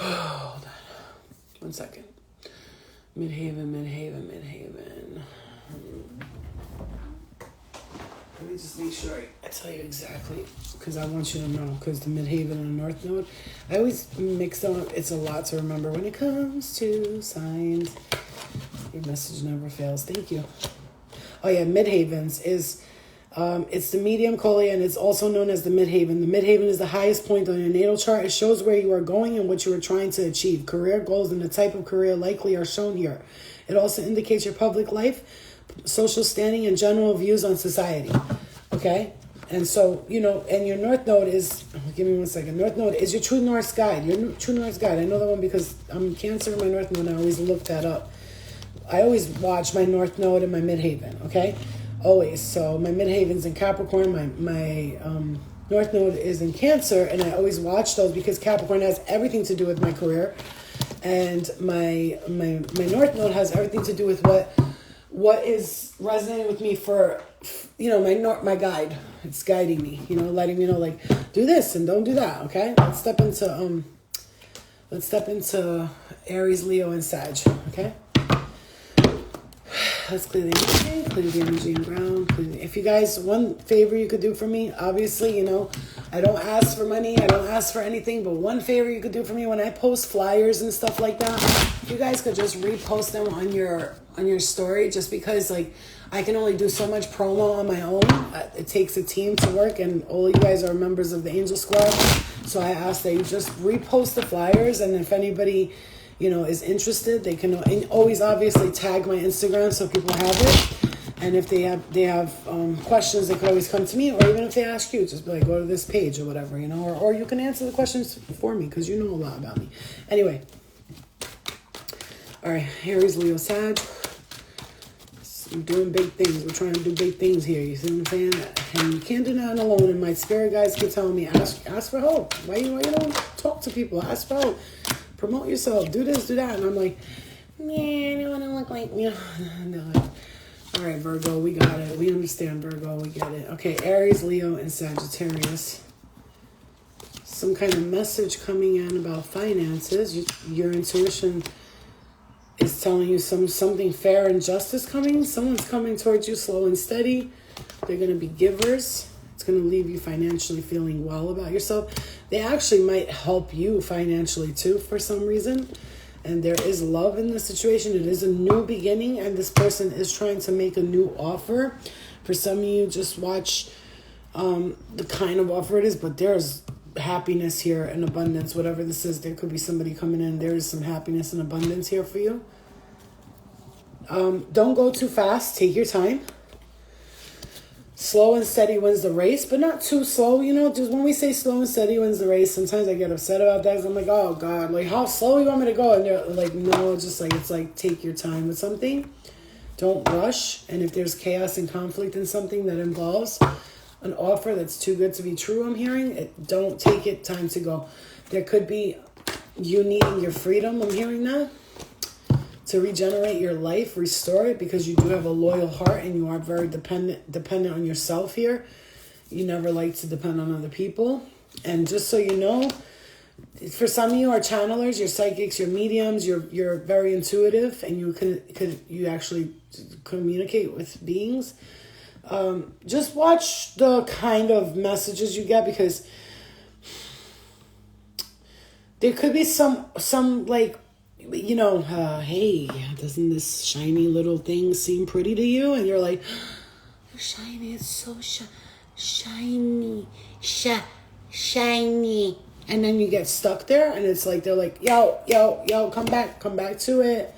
on 1 second. Midhaven. Let me just make sure I tell you exactly, because I want you to know, because the Midhaven and the North Node, I always mix them up. It's a lot to remember when it comes to signs. Your message never fails. Thank you. Oh yeah, Midhavens is, it's the medium colia, and it's also known as the Midhaven. The Midhaven is the highest point on your natal chart. It shows where you are going and what you are trying to achieve. Career goals and the type of career likely are shown here. It also indicates your public life, social standing, and general views on society. Okay? And so, and your North Node is, give me 1 second. North Node is your true North's guide. Your true North's guide. I know that one because I'm Cancer in my North Node, and I always look that up. I always watch my North Node and my Midhaven, okay? Always. So my Midhaven's in Capricorn, my North Node is in Cancer, and I always watch those because Capricorn has everything to do with my career, and my North Node has everything to do with what is resonating with me for, my guide. It's guiding me, letting me know, like, do this and don't do that, okay? Let's step into Aries, Leo, and Sag, okay? Let's clear the energy and ground. If you guys, one favor you could do for me, obviously, I don't ask for money, I don't ask for anything, but one favor you could do for me when I post flyers and stuff like that, if you guys could just repost them on your story, just because like I can only do so much promo on my own. It takes a team to work, and all you guys are members of the Angel Squad. So I ask that you just repost the flyers, and if anybody is interested, they can always obviously tag my Instagram so people have it. And if they have questions, they could always come to me, or even if they ask you, just be like, go to this page or whatever, you know, or you can answer the questions for me because you know a lot about me. Anyway, all right, Aries, Leo, Sag. We're doing big things. We're trying to do big things here. You see what I'm saying? And you can't do nothing alone. And my spirit guys keep telling me, ask for help. Why you don't talk to people? Ask for help. Promote yourself. Do this, do that. And I'm like, man, I want to look like me. No. All right, Virgo, we got it. We understand, Virgo. We get it. Okay, Aries, Leo, and Sagittarius. Some kind of message coming in about finances. Your intuition is telling you something fair and justice coming. Someone's coming towards you slow and steady. They're going to be givers. It's going to leave you financially feeling well about yourself. They actually might help you financially too for some reason. And there is love in the situation. It is a new beginning, and this person is trying to make a new offer. For some of you, just watch the kind of offer it is, but there's happiness here and abundance. Whatever this is, there could be somebody coming in. There is some happiness and abundance here for you. Don't go too fast. Take your time. Slow and steady wins the race, but not too slow. You know, just when we say slow and steady wins the race, sometimes I get upset about that because I'm like, oh God, like how slow you want me to go? And they're like, no, just like, it's like, take your time with something. Don't rush. And if there's chaos and conflict in something that involves an offer that's too good to be true, I'm hearing, don't take it, time to go. There could be you needing your freedom, I'm hearing that, to regenerate your life, restore it, because you do have a loyal heart and you are very dependent on yourself here. You never like to depend on other people. And just so you know, for some of you are channelers, you're psychics, you're mediums, you're very intuitive, and you actually communicate with beings. Just watch the kind of messages you get, because there could be some like, you know, hey, doesn't this shiny little thing seem pretty to you? And you're like, oh, shiny, it's so shiny, shiny. And then you get stuck there, and it's like, they're like, yo, come back to it.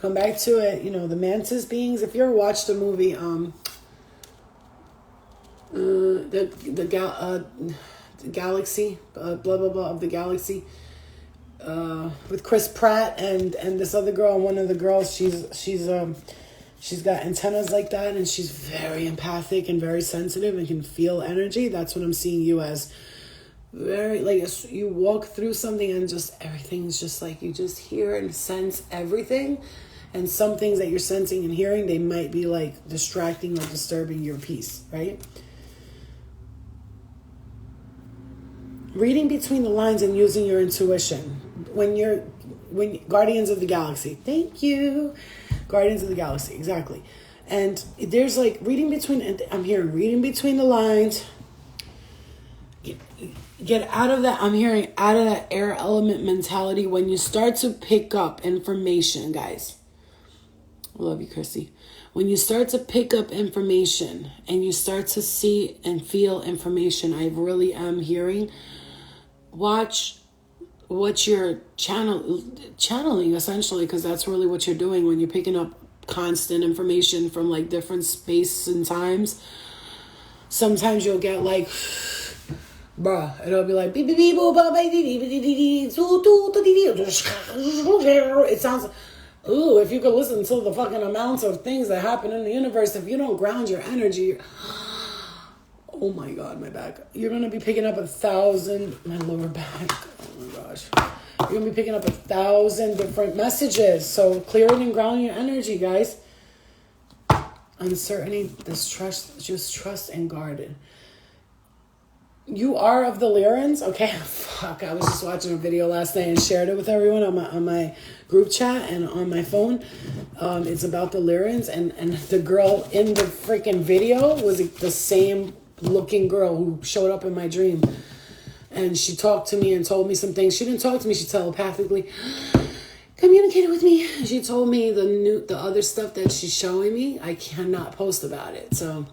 You know, the mantis beings, if you ever watched the movie, the galaxy, blah, blah, blah, of the galaxy, with Chris Pratt and this other girl, and one of the girls, she's got antennas like that, and she's very empathic and very sensitive and can feel energy. That's what I'm seeing you as. Very, like, you walk through something and just everything's just like, you just hear and sense everything. And some things that you're sensing and hearing, they might be like distracting or disturbing your peace, right? Reading between the lines and using your intuition. When Guardians of the Galaxy. Thank you. Guardians of the Galaxy, exactly. And there's like reading between the lines. Get out of that, I'm hearing, out of that air element mentality. When you start to pick up information, guys. I love you, Chrissy. When you start to pick up information and you start to see and feel information, I really am hearing, watch what you're channeling, essentially, because that's really what you're doing when you're picking up constant information from like different space and times. Sometimes you'll get like, bruh, it'll be like beep beep beep boop boop beep beep beep beep. It sounds, ooh, if you could listen to the fucking amounts of things that happen in the universe, if you don't ground your energy, oh my God, my back. You're going to be picking up 1,000, my lower back. Oh my gosh. You're going to be picking up 1,000 different messages. So clear it and ground your energy, guys. Uncertainty, distrust, just trust and guard it. You are of the Lyrans. Okay, fuck. I was just watching a video last night and shared it with everyone on my group chat and on my phone. It's about the Lyrans, and the girl in the freaking video was the same looking girl who showed up in my dream, and she talked to me and told me some things. She didn't talk to me, she telepathically communicated with me. She told me the other stuff that she's showing me, I cannot post about it. So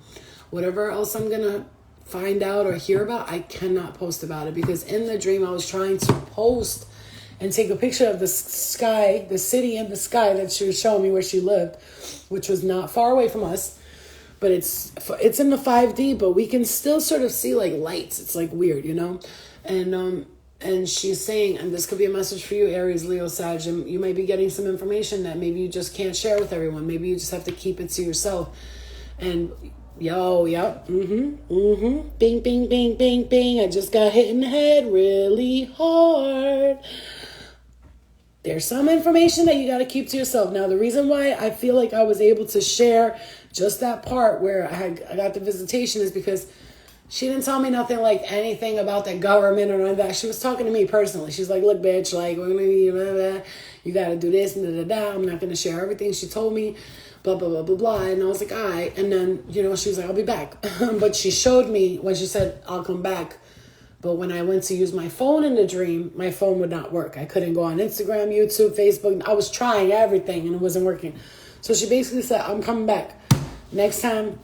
whatever else I'm gonna find out or hear about, I cannot post about it, because in the dream I was trying to post and take a picture of the sky, the city in the sky that she was showing me where she lived, which was not far away from us. but it's in the 5D, but we can still sort of see like lights. It's like weird, you know? And she's saying, and this could be a message for you, Aries, Leo, Sag, and you might be getting some information that maybe you just can't share with everyone. Maybe you just have to keep it to yourself. And bing, bing, bing, bing, bing. I just got hit in the head really hard. There's some information that you got to keep to yourself. Now, the reason why I feel like I was able to share just that part where I got the visitation is because she didn't tell me nothing like anything about the government or none of that. She was talking to me personally. She's like, look, bitch, like, we're gonna need blah, blah, blah. You got to do this and da, da, da. I'm not going to share everything she told me, blah, blah, blah, blah, blah. And I was like, all right. And then, you know, she was like, I'll be back. But she showed me when she said, I'll come back. But when I went to use my phone in the dream, my phone would not work. I couldn't go on Instagram, YouTube, Facebook. I was trying everything and it wasn't working. So she basically said, I'm coming back. Next time,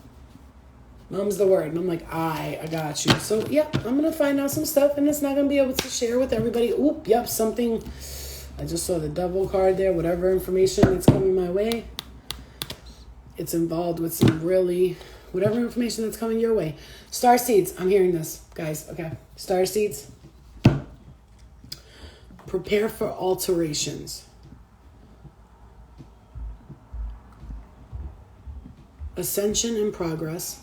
mom's the word. And I'm like, I got you. So, yeah, I'm going to find out some stuff and it's not going to be able to share with everybody. Oop, yep, something. I just saw the devil card there. Whatever information that's coming my way, it's involved with some really, whatever information that's coming your way. Starseeds, I'm hearing this, guys. Okay. Starseeds, prepare for alterations. Ascension in progress.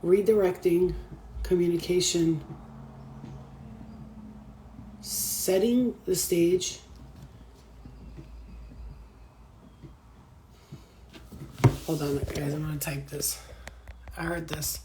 Redirecting communication. Setting the stage. Hold on, guys. I'm going to type this. I heard this.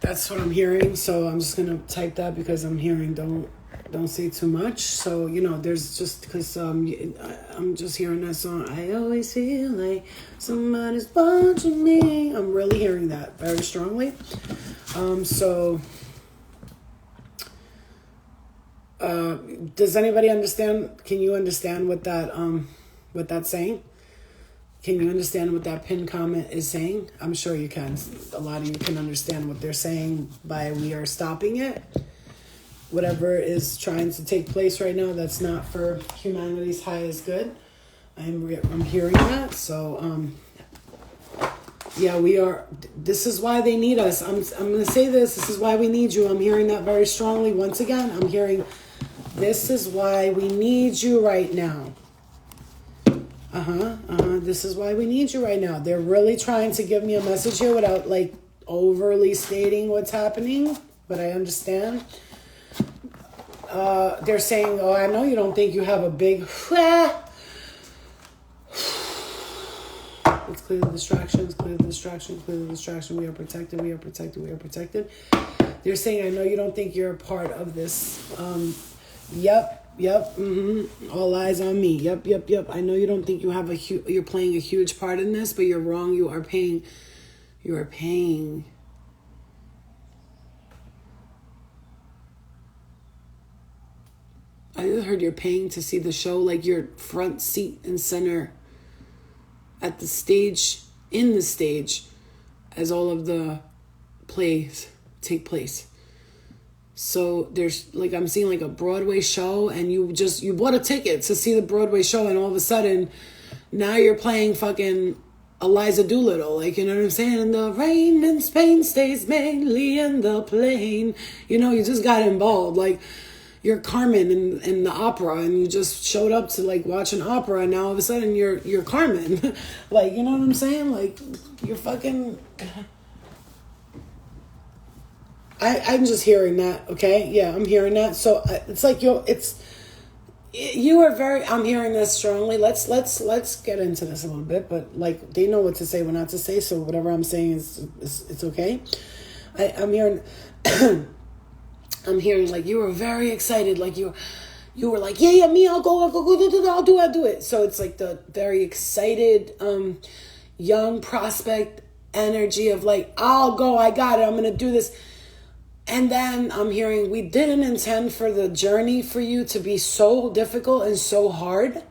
That's what I'm hearing, so I'm just gonna type that because I'm hearing don't say too much. So, you know, there's just because I'm just hearing that song. I always feel like somebody's watching me. I'm really hearing that very strongly. Does anybody understand? Can you understand what that's saying? Can you understand what that pinned comment is saying? I'm sure you can. A lot of you can understand what they're saying by we are stopping it. Whatever is trying to take place right now, that's not for humanity's highest good. I'm hearing that. So, yeah, we are. This is why they need us. I'm going to say this. This is why we need you. I'm hearing that very strongly. Once again, I'm hearing this is why we need you right now. This is why we need you right now. They're really trying to give me a message here without like overly stating what's happening, but I understand. They're saying, oh, I know you don't think you have a big... Let's clear the distractions, clear the distraction, clear the distraction. We are protected, we are protected, we are protected. They're saying, I know you don't think you're a part of this. All eyes on me. Yep. I know you don't think you have you're playing a huge part in this, but you're wrong. You are paying. I just heard you're paying to see the show, like you're front seat and center at the stage, in the stage, as all of the plays take place. So there's like, I'm seeing like a Broadway show and you bought a ticket to see the Broadway show and all of a sudden now you're playing fucking Eliza Doolittle. Like, you know what I'm saying? And the rain in Spain stays mainly in the plain. You know, you just got involved. Like you're Carmen in the opera and you just showed up to like watch an opera and now all of a sudden you're Carmen. Like, you know what I'm saying? Like you're fucking... I'm just hearing that, okay? Yeah, I'm hearing that. So it's like you are very. I'm hearing this strongly. Let's get into this a little bit, but like they know what to say, what not to say. So whatever I'm saying is it's okay. I'm hearing. I'm hearing like you were very excited, like you were like me, I'll go, I'll do it. So it's like the very excited young prospect energy of like, I'll go, I got it, I'm gonna do this. And then I'm hearing, we didn't intend for the journey for you to be so difficult and so hard.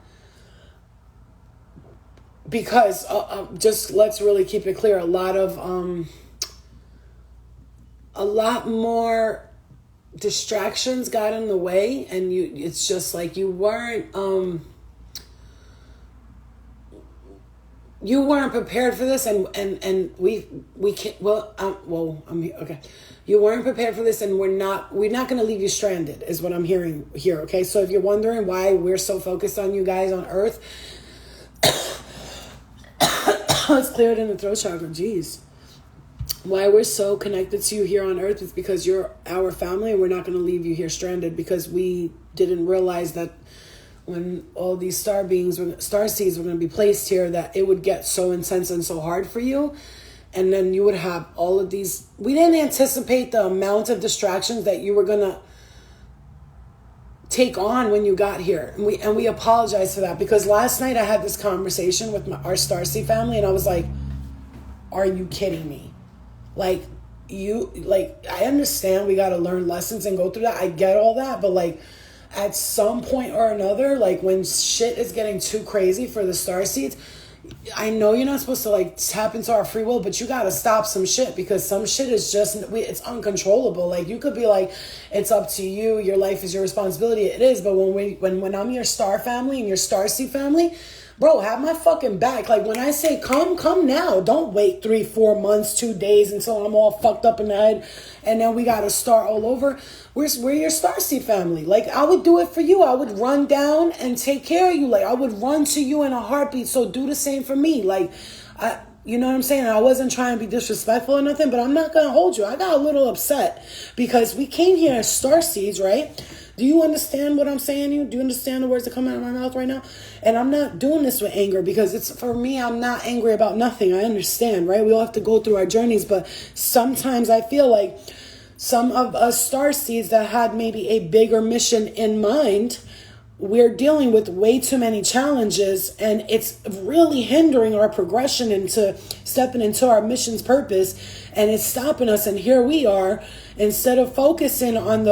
Because just let's really keep it clear, a lot more distractions got in the way, and it's just like you weren't prepared for this, and we can't, I'm here, okay. You weren't prepared for this, and we're not going to leave you stranded, is what I'm hearing here, okay? So if you're wondering why we're so focused on you guys on Earth, let's clear it in the throat chakra, jeez. Why we're so connected to you here on Earth is because you're our family, and we're not going to leave you here stranded, because we didn't realize that when all these starseeds were going to be placed here, that it would get so intense and so hard for you. And then you would have all of these. We didn't anticipate the amount of distractions that you were going to take on when you got here. And we apologize for that, because last night I had this conversation with our Starseed family, and I was like, are you kidding me? Like, I understand we got to learn lessons and go through that. I get all that. But like, at some point or another, like when shit is getting too crazy for the Starseeds, I know you're not supposed to like tap into our free will, but you got to stop some shit, because some shit is just, it's uncontrollable. Like, you could be like, it's up to you, your life is your responsibility. It is. But when I'm your star family and your Starseed family, bro, have my fucking back. Like, when I say come now. Don't wait 3-4 months, 2 days until I'm all fucked up in the head and then we got to start all over. We're your Starseed family. Like, I would do it for you. I would run down and take care of you. Like, I would run to you in a heartbeat. So do the same for me. Like, you know what I'm saying? I wasn't trying to be disrespectful or nothing, but I'm not going to hold you. I got a little upset because we came here as Starseeds, right? Do you understand what I'm saying to you? Do you understand the words that come out of my mouth right now? And I'm not doing this with anger, because it's, for me, I'm not angry about nothing. I understand, right? We all have to go through our journeys, but sometimes I feel like some of us Starseeds that had maybe a bigger mission in mind, we're dealing with way too many challenges, and it's really hindering our progression into stepping into our mission's purpose, and it's stopping us. And here we are, instead of focusing on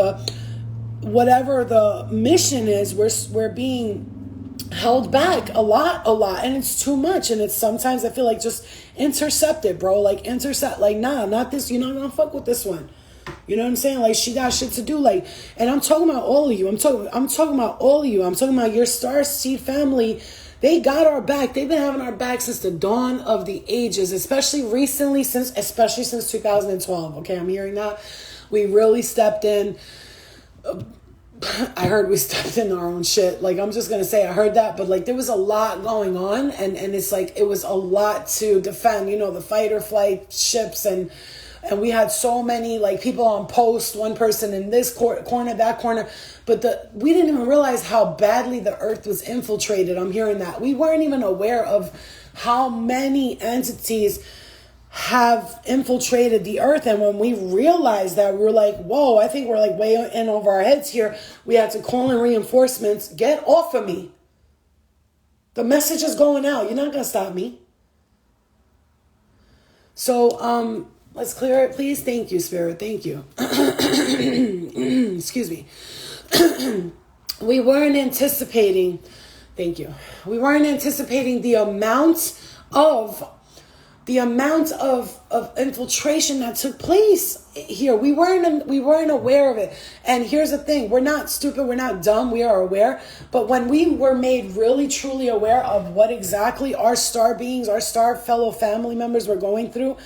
whatever the mission is, we're being held back a lot, and it's too much. And it's sometimes I feel like just intercept it, bro. Like, intercept, like, nah, not this. You're not gonna fuck with this one. You know what I'm saying? Like, she got shit to do. Like, and I'm talking about all of you. I'm talking about all of you. I'm talking about your Starseed family. They got our back. They've been having our back since the dawn of the ages, especially recently, especially since 2012. Okay, I'm hearing that. We really stepped in. I heard we stepped in our own shit. Like, I'm just going to say I heard that, but like, there was a lot going on, and it's like, it was a lot to defend, you know, the fight or flight ships, and we had so many like people on post, one person in this corner, that corner, but we didn't even realize how badly the earth was infiltrated. I'm hearing that. We weren't even aware of how many entities have infiltrated the earth. And when we realized that, we were like, whoa, I think we're like way in over our heads here. We had to call in reinforcements. Get off of me. The message is going out. You're not going to stop me. So, let's clear it, please. Thank you, Spirit. Thank you. Excuse me. We weren't anticipating, thank you. We weren't anticipating the amount of infiltration that took place here. We weren't aware of it. And here's the thing, we're not stupid, we're not dumb, we are aware. But when we were made really truly aware of what exactly our star beings, our star fellow family members were going through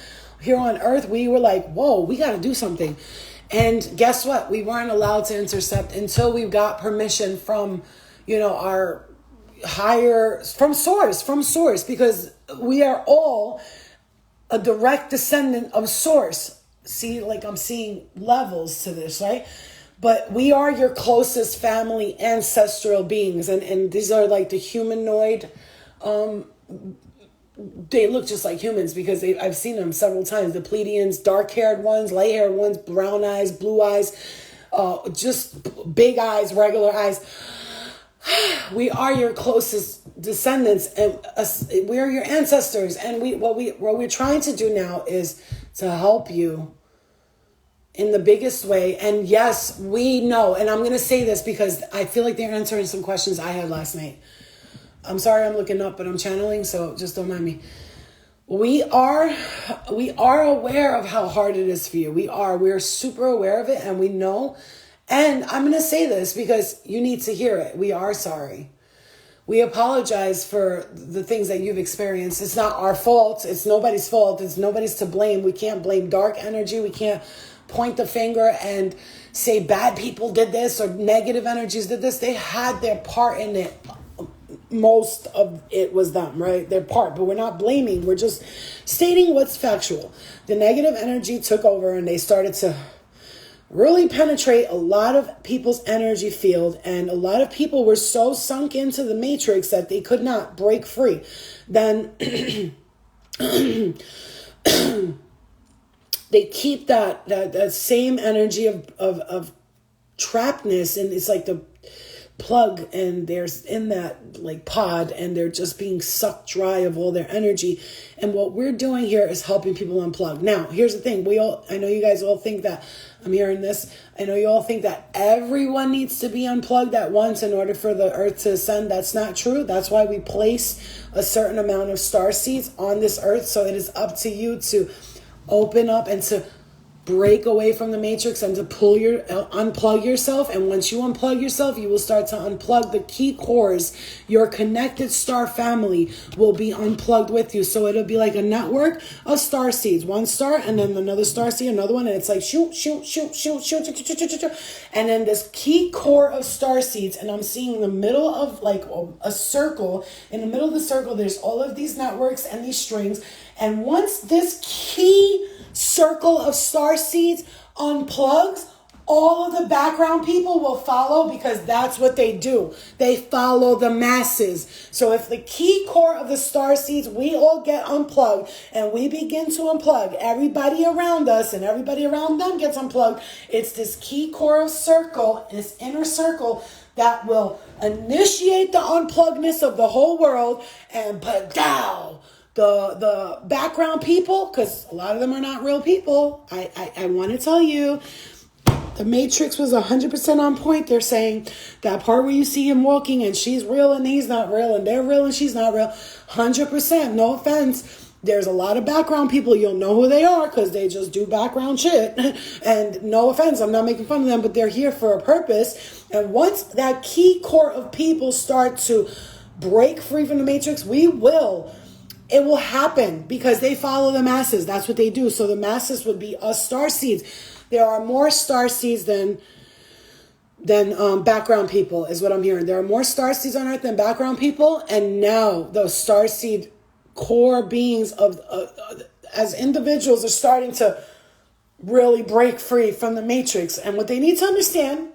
here on Earth, we were like, whoa, we got to do something. And guess what? We weren't allowed to intercept until we got permission from, you know, our higher, from source, because we are all a direct descendant of source. See, like, I'm seeing levels to this, right? But we are your closest family ancestral beings. And these are like the humanoid, they look just like humans, because I've seen them several times. The pleadians, dark-haired ones, light-haired ones, brown eyes, blue eyes, just big eyes, regular eyes. we are your closest descendants, and we are your ancestors. And what we're trying to do now is to help you in the biggest way. And yes, we know, and I'm going to say this because I feel like they're answering some questions I had last night. I'm sorry I'm looking up, but I'm channeling, so just don't mind me. We are aware of how hard it is for you. We're super aware of it, and we know. And I'm going to say this because you need to hear it. We are sorry. We apologize for the things that you've experienced. It's not our fault. It's nobody's fault. It's nobody's to blame. We can't blame dark energy. We can't point the finger and say bad people did this or negative energies did this. They had their part in it. Most of it was them, right? Their part. But we're not blaming. We're just stating what's factual. The negative energy took over and they started to really penetrate a lot of people's energy field, and a lot of people were so sunk into the matrix that they could not break free. Then they keep that same energy of trappedness, and it's like the plug, and they're in that like pod, and they're just being sucked dry of all their energy. And what we're doing here is helping people unplug. Now, here's the thing. I know you guys all think that, I'm hearing this, I know you all think that everyone needs to be unplugged at once in order for the earth to ascend. That's not true. That's why we place a certain amount of starseeds on this earth. So it is up to you to open up and to break away from the matrix and to unplug yourself. And once you unplug yourself, you will start to unplug the key cores. Your connected star family will be unplugged with you. So it'll be like a network of star seeds, one star and then another star seed, another one. And it's like shoot. And then this key core of star seeds. And I'm seeing in the middle of like a circle. In the middle of the circle, there's all of these networks and these strings. And once this key circle of star seeds unplugs, all of the background people will follow, because that's what they do. They follow the masses. So if the key core of the star seeds, we all get unplugged and we begin to unplug everybody around us and everybody around them gets unplugged, it's this key core of circle, this inner circle, that will initiate the unplugness of the whole world. And padow, the background people, because a lot of them are not real people. I want to tell you, the Matrix was 100% on point. They're saying that part where you see him walking and she's real and he's not real, and they're real and she's not real. 100%. No offense. There's a lot of background people. You'll know who they are because they just do background shit. And no offense, I'm not making fun of them, but they're here for a purpose. And once that key core of people start to break free from the Matrix, it will happen because they follow the masses. That's what they do. So the masses would be us starseeds. There are more starseeds than background people, is what I'm hearing. There are more starseeds on Earth than background people. And now the starseed core beings as individuals are starting to really break free from the Matrix. And what they need to understand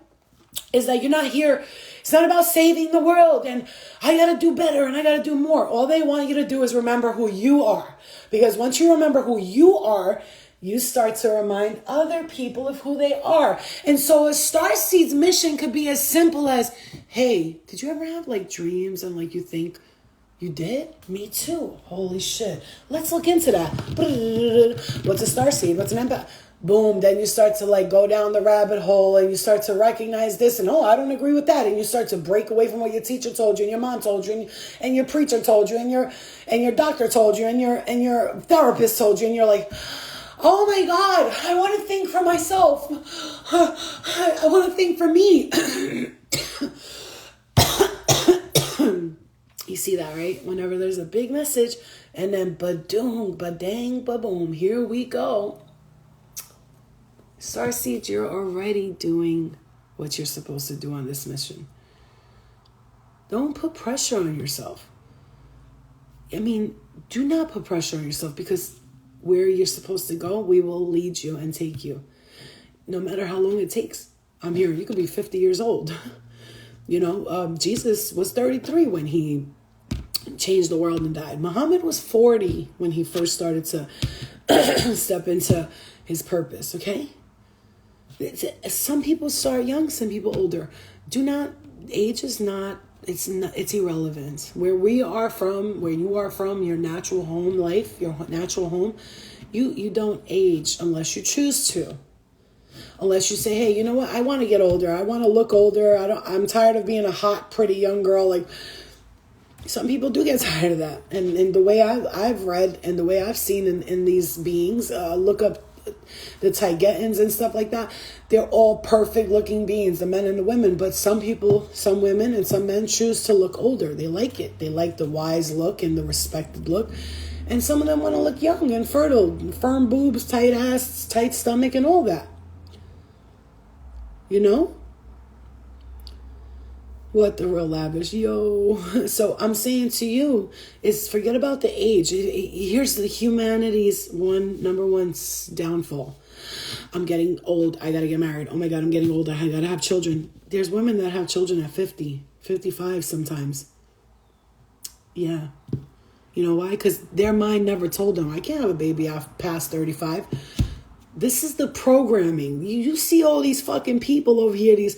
is that you're not here. It's not about saving the world and I got to do better and I got to do more. All they want you to do is remember who you are. Because once you remember who you are, you start to remind other people of who they are. And so a starseed's mission could be as simple as, hey, did you ever have like dreams and like you think you did? Me too. Holy shit. Let's look into that. What's a starseed? What's an empath? Boom, then you start to like go down the rabbit hole and you start to recognize this and, I don't agree with that. And you start to break away from what your teacher told you and your mom told you and your preacher told you and your doctor told you and your therapist told you. And you're like, oh my God, I want to think for myself. I want to think for me. You see that, right? Whenever there's a big message and then ba-doom, ba-dang, ba-boom, here we go. Starseeds, you're already doing what you're supposed to do on this mission. Don't put pressure on yourself. I mean, do not put pressure on yourself, because where you're supposed to go, we will lead you and take you. No matter how long it takes. I'm here. You could be 50 years old. Jesus was 33 when he changed the world and died. Muhammad was 40 when he first started to step into his purpose, okay? Some people start young, some people older. Age is not it's not, it's irrelevant. Where we are from, where you are from, your natural home life, your natural home, you don't age unless you choose to. Unless you say, hey, you know what? I want to get older. I want to look older. I'm tired of being a hot, pretty young girl. Like, some people do get tired of that. And the way I've read and the way I've seen in these beings, look up the Taigetans and stuff like that. They're all perfect looking beings, the men and the women. But some people, some women and some men choose to look older. They like it. They like the wise look and the respected look. And some of them want to look young and fertile, firm boobs, tight ass, tight stomach, and all that. You know? What the real lavish, yo. So I'm saying to you is forget about the age. Here's the humanity's number one downfall. I'm getting old. I got to get married. Oh my God, I'm getting old. I got to have children. There's women that have children at 50, 55 sometimes. Yeah. You know why? Because their mind never told them, I can't have a baby past 35. This is the programming. You see all these fucking people over here, these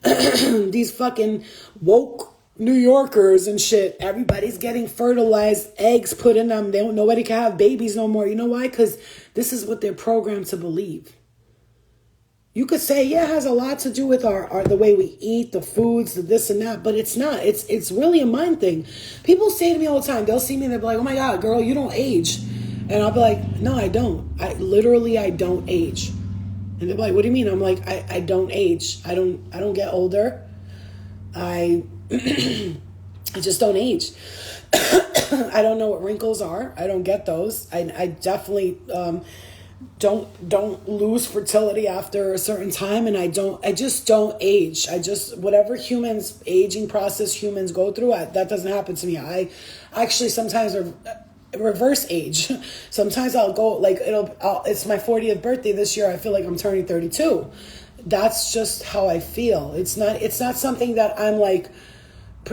these fucking woke New Yorkers and shit. Everybody's getting fertilized eggs put in them. Nobody can have babies no more. You know why? Because this is what they're programmed to believe. You could say, yeah, it has a lot to do with our the way we eat, the foods, the this and that, but it's not. It's really a mind thing. People say to me all the time, they'll see me and they'll be like, oh my God, girl, you don't age. And I'll be like, no, I don't. I don't age. And they're like, what do you mean? I'm like, I don't age. I don't get older. I just don't age. I don't know what wrinkles are. I don't get those. I definitely don't lose fertility after a certain time, and I just don't age. Whatever humans aging process humans go through, that doesn't happen to me. I actually sometimes reverse age. Sometimes I'll go like it's my 40th birthday this year. I feel like I'm turning 32. That's just how I feel. It's not something that I'm like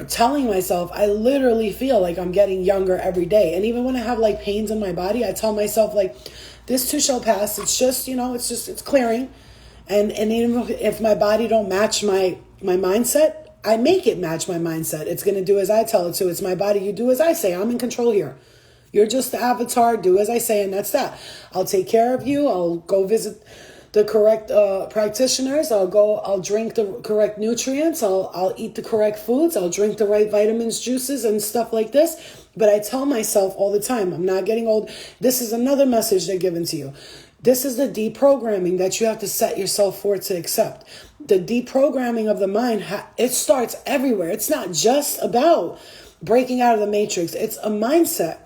telling myself. I literally feel like I'm getting younger every day. And even when I have like pains in my body, I tell myself like, this too shall pass. It's just, it's clearing. And even if my body don't match my mindset, I make it match my mindset. It's going to do as I tell it to. It's my body. You do as I say. I'm in control here. You're just the avatar. Do as I say, and that's that. I'll take care of you. I'll go visit the correct practitioners. I'll drink the correct nutrients. I'll eat the correct foods. I'll drink the right vitamins, juices, and stuff like this. But I tell myself all the time, I'm not getting old. This is another message they're giving to you. This is the deprogramming that you have to set yourself for to accept. The deprogramming of the mind, it starts everywhere. It's not just about breaking out of the matrix. It's a mindset.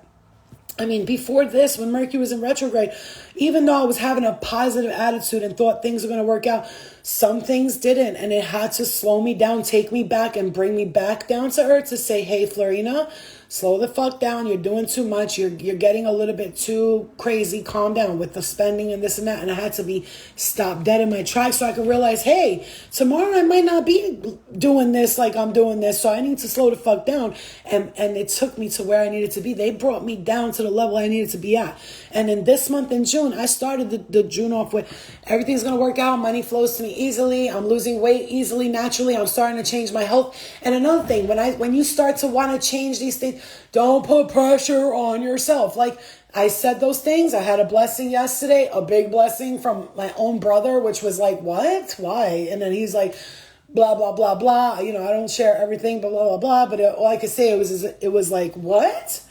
I mean, before this, when Mercury was in retrograde, even though I was having a positive attitude and thought things were going to work out, some things didn't. And it had to slow me down, take me back, and bring me back down to earth to say, hey, Florina, slow the fuck down. You're doing too much. You're getting a little bit too crazy. Calm down with the spending and this and that. And I had to be stopped dead in my tracks so I could realize, hey, tomorrow I might not be doing this like I'm doing this. So I need to slow the fuck down. And it took me to where I needed to be. They brought me down to the level I needed to be at. And in this month in June, I started the June off with everything's going to work out. Money flows to me easily. I'm losing weight easily, naturally. I'm starting to change my health. And another thing, when you start to want to change these things, don't put pressure on yourself. Like I said those things. I had a blessing yesterday, a big blessing from my own brother, which was like, what? Why? And then he's like, blah, blah, blah, blah. I don't share everything, blah, blah, blah, blah. But all I could say it was like, what?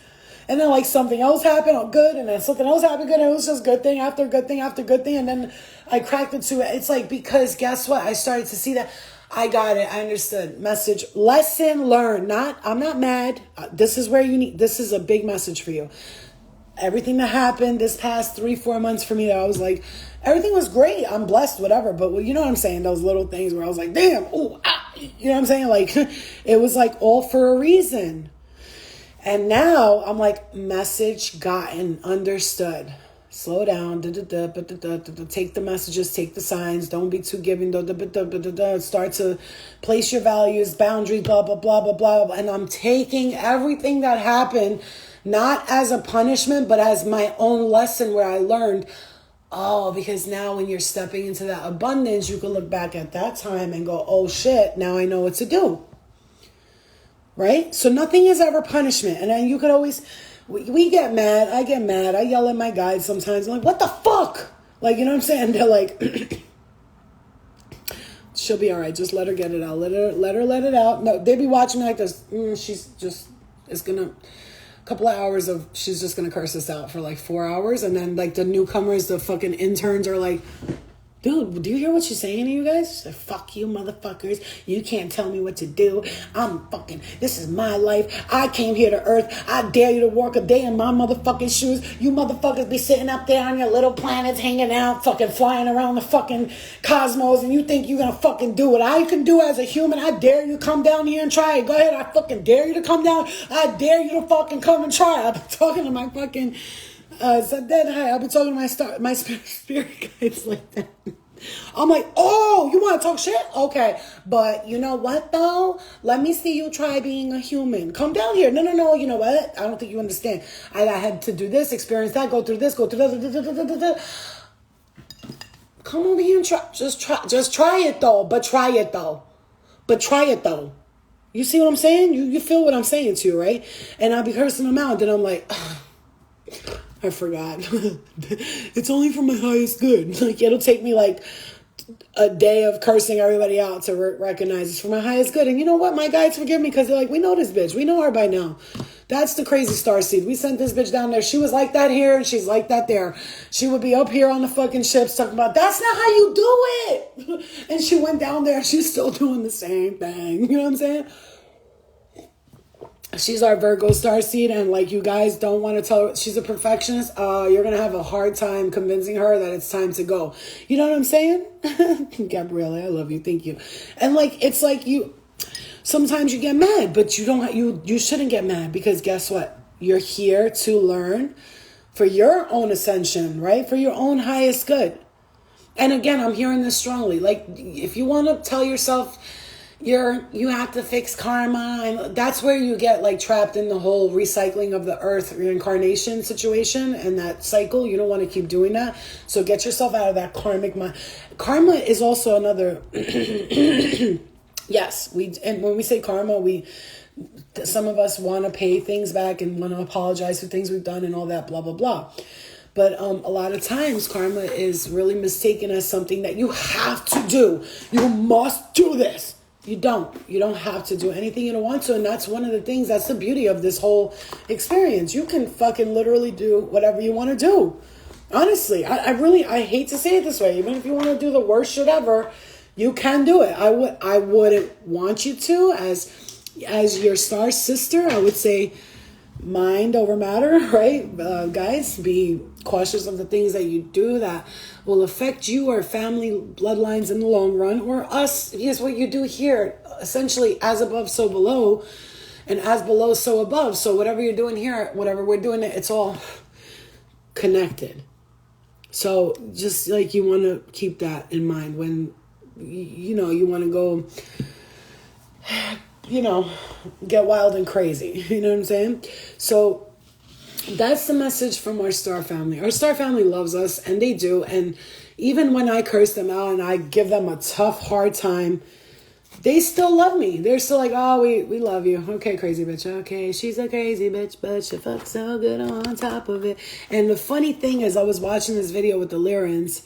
And then like something else happened, good. And then something else happened, good. And it was just good thing after good thing after good thing. And then I cracked it to it. It's like, because guess what? I started to see that. I got it. I understood. Message. Lesson learned. I'm not mad. This is a big message for you. Everything that happened this past 3-4 months for me, that I was like, everything was great. I'm blessed, whatever. But you know what I'm saying? Those little things where I was like, damn, ooh, ah. You know what I'm saying? Like, it was like all for a reason. And now I'm like, message gotten, understood. Slow down, take the messages, take the signs, don't be too giving, start to place your values, boundaries, blah, blah, blah, blah, blah. And I'm taking everything that happened, not as a punishment, but as my own lesson where I learned, because now when you're stepping into that abundance, you can look back at that time and go, oh shit, now I know what to do. right? So nothing is ever punishment. And then you could always, we get mad. I get mad. I yell at my guides sometimes. I'm like, what the fuck? Like, you know what I'm saying? They're like, she'll be all right. Just let her get it out. Let it out. No, they be watching me like this. She's just, it's going to, couple of hours of, she's just going to curse us out for like 4 hours. And then like the newcomers, the fucking interns are like, dude, do you hear what she's saying to you guys? She's like, fuck you, motherfuckers. You can't tell me what to do. This is my life. I came here to Earth. I dare you to walk a day in my motherfucking shoes. You motherfuckers be sitting up there on your little planets, hanging out, fucking flying around the fucking cosmos, and you think you're gonna fucking do what I can do as a human. I dare you to come down here and try it. Go ahead. I fucking dare you to come down. I dare you to fucking come and try. I've been talking to my fucking... I've been talking to my spirit guides like that. I'm like, oh, you want to talk shit? Okay. But you know what, though? Let me see you try being a human. Come down here. No. You know what? I don't think you understand. I had to do this, experience that, go through this, go through that. Come over here and try. Just try it, though. But try it, though. You see what I'm saying? You feel what I'm saying to you, right? And I'll be cursing them out. Then I'm like... I forgot. It's only for my highest good. Like, it'll take me like a day of cursing everybody out to recognize it's for my highest good. And you know what? My guides forgive me because they're like, we know this bitch. We know her by now. That's the crazy starseed. We sent this bitch down there. She was like that here and she's like that there. She would be up here on the fucking ships talking about, that's not how you do it. And she went down there and she's still doing the same thing. You know what I'm saying? She's our Virgo starseed, and like, you guys don't want to tell her she's a perfectionist. You're gonna have a hard time convincing her that it's time to go. You know what I'm saying? Gabrielle, I love you. Thank you. And like, it's like sometimes you get mad, but you shouldn't get mad, because guess what? You're here to learn for your own ascension, right? For your own highest good. And again, I'm hearing this strongly. Like, if you want to tell yourself you have to fix karma, and that's where you get like trapped in the whole recycling of the earth reincarnation situation and that cycle. You don't want to keep doing that. So get yourself out of that karmic mind. Karma is also another yes, and when we say karma, some of us want to pay things back and want to apologize for things we've done and all that, blah blah blah. But a lot of times karma is really mistaken as something that you have to do. You must do this. You don't have to do anything you don't want to. And that's one of the things, that's the beauty of this whole experience. You can fucking literally do whatever you want to do. Honestly, I hate to say it this way. Even if you want to do the worst shit ever, you can do it. I wouldn't want you to, as your star sister, I would say mind over matter, right? Guys, be cautious of the things that you do that will affect you or family bloodlines in the long run, or us. Here's what you do here, essentially, as above, so below, and as below, so above. So whatever you're doing here, whatever we're doing, it's all connected. So just like, you want to keep that in mind when, you want to go, get wild and crazy. You know what I'm saying? So that's the message from our star family. Our star family loves us, and they do. And even when I curse them out and I give them a tough, hard time, they still love me. They're still like, oh, we love you. Okay, crazy bitch. Okay, she's a crazy bitch, but she fucks so good on top of it. And the funny thing is, I was watching this video with the Lyrians,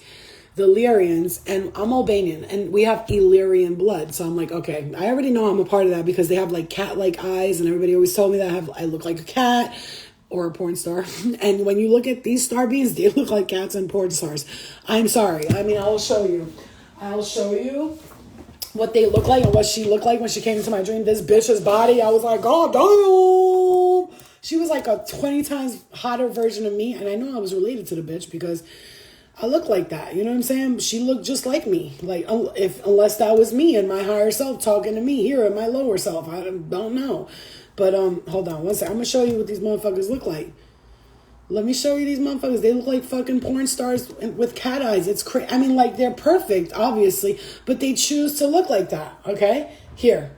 and I'm Albanian, and we have Illyrian blood. So I'm like, okay, I already know I'm a part of that, because they have like cat-like eyes, and everybody always told me that I look like a cat or a porn star. And when you look at these star beings, they look like cats and porn stars. I'm sorry. I mean, I'll show you what they look like and what she looked like when she came into my dream. This bitch's body, I was like, oh, damn. She was like a 20 times hotter version of me. And I know I was related to the bitch because I look like that. You know what I'm saying? She looked just like me. Like, unless that was me and my higher self talking to me here in my lower self. I don't know. But hold on one second. I'm going to show you what these motherfuckers look like. Let me show you these motherfuckers. They look like fucking porn stars with cat eyes. It's crazy. I mean, like, they're perfect, obviously, but they choose to look like that, okay? Here.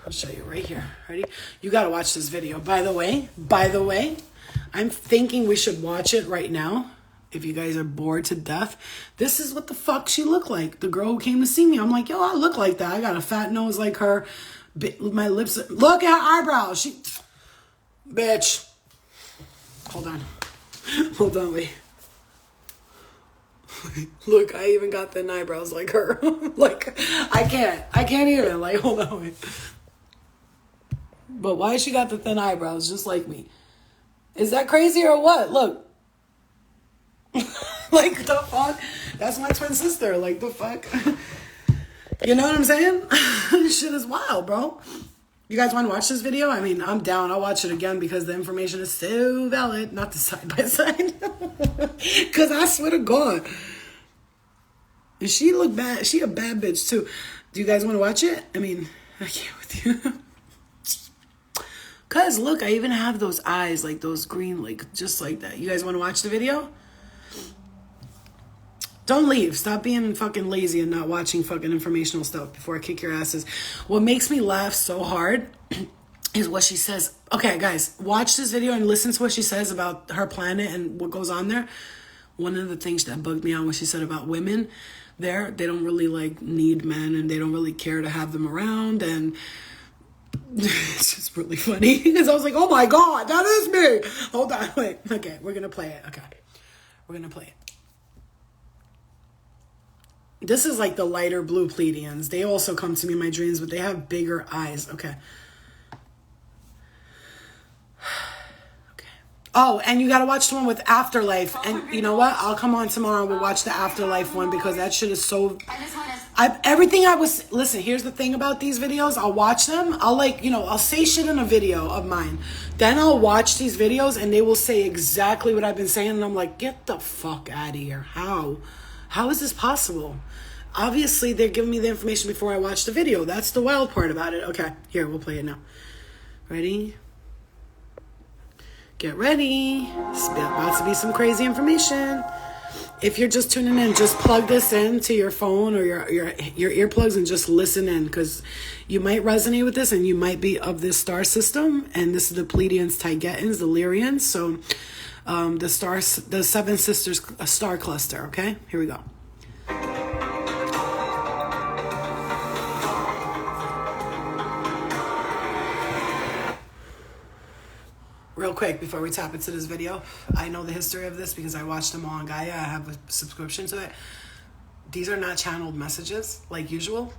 I'll show you right here. Ready? You got to watch this video. By the way, I'm thinking we should watch it right now. If you guys are bored to death, this is what the fuck she looked like. The girl who came to see me. I'm like, yo, I look like that. I got a fat nose like her. My lips. Look at her eyebrows. Bitch. Hold on. Hold on, wait. Look, I even got thin eyebrows like her. Like, I can't even. Like, hold on, wait. But why she got the thin eyebrows just like me? Is that crazy or what? Look. Like, the fuck? That's my twin sister. Like, the fuck? You know what I'm saying? This shit is wild, bro. You guys want to watch this video? I mean, I'm down. I'll watch it again because the information is so valid. Not the side by side. Because I swear to God. And she look bad. She a bad bitch, too. Do you guys want to watch it? I mean, I can't with you. Because, look, I even have those eyes, like those green, like, just like that. You guys want to watch the video? Don't leave. Stop being fucking lazy and not watching fucking informational stuff before I kick your asses. What makes me laugh so hard is what she says. Okay, guys, watch this video and listen to what she says about her planet and what goes on there. One of the things that bugged me out when she said about women there, they don't really like need men and they don't really care to have them around, and it's just really funny because I was like, oh my God, that is me. Hold on, wait. Okay, we're gonna play it. Okay, we're gonna play it. This is like the lighter blue pleadians. They also come to me in my dreams, but they have bigger eyes. Okay. Okay. Oh, and you got to watch the one with Afterlife. And you know what? I'll come on tomorrow and we'll watch the Afterlife one because that shit is so... Listen, here's the thing about these videos. I'll watch them. I'll say shit in a video of mine. Then I'll watch these videos and they will say exactly what I've been saying. And I'm like, get the fuck out of here. How? How is this possible? Obviously, they're giving me the information before I watch the video. That's the wild part about it. Okay, here, we'll play it now. Ready? Get ready. It's about to be some crazy information. If you're just tuning in, just plug this in to your phone or your earplugs and just listen in, because you might resonate with this and you might be of this star system. And this is the Pleiadians, Taygetans, the Lyrians. So the Seven Sisters star cluster. Okay, here we go. Real quick, before we tap into this video, I know the history of this because I watched them all on Gaia. I have a subscription to it. These are not channeled messages like usual.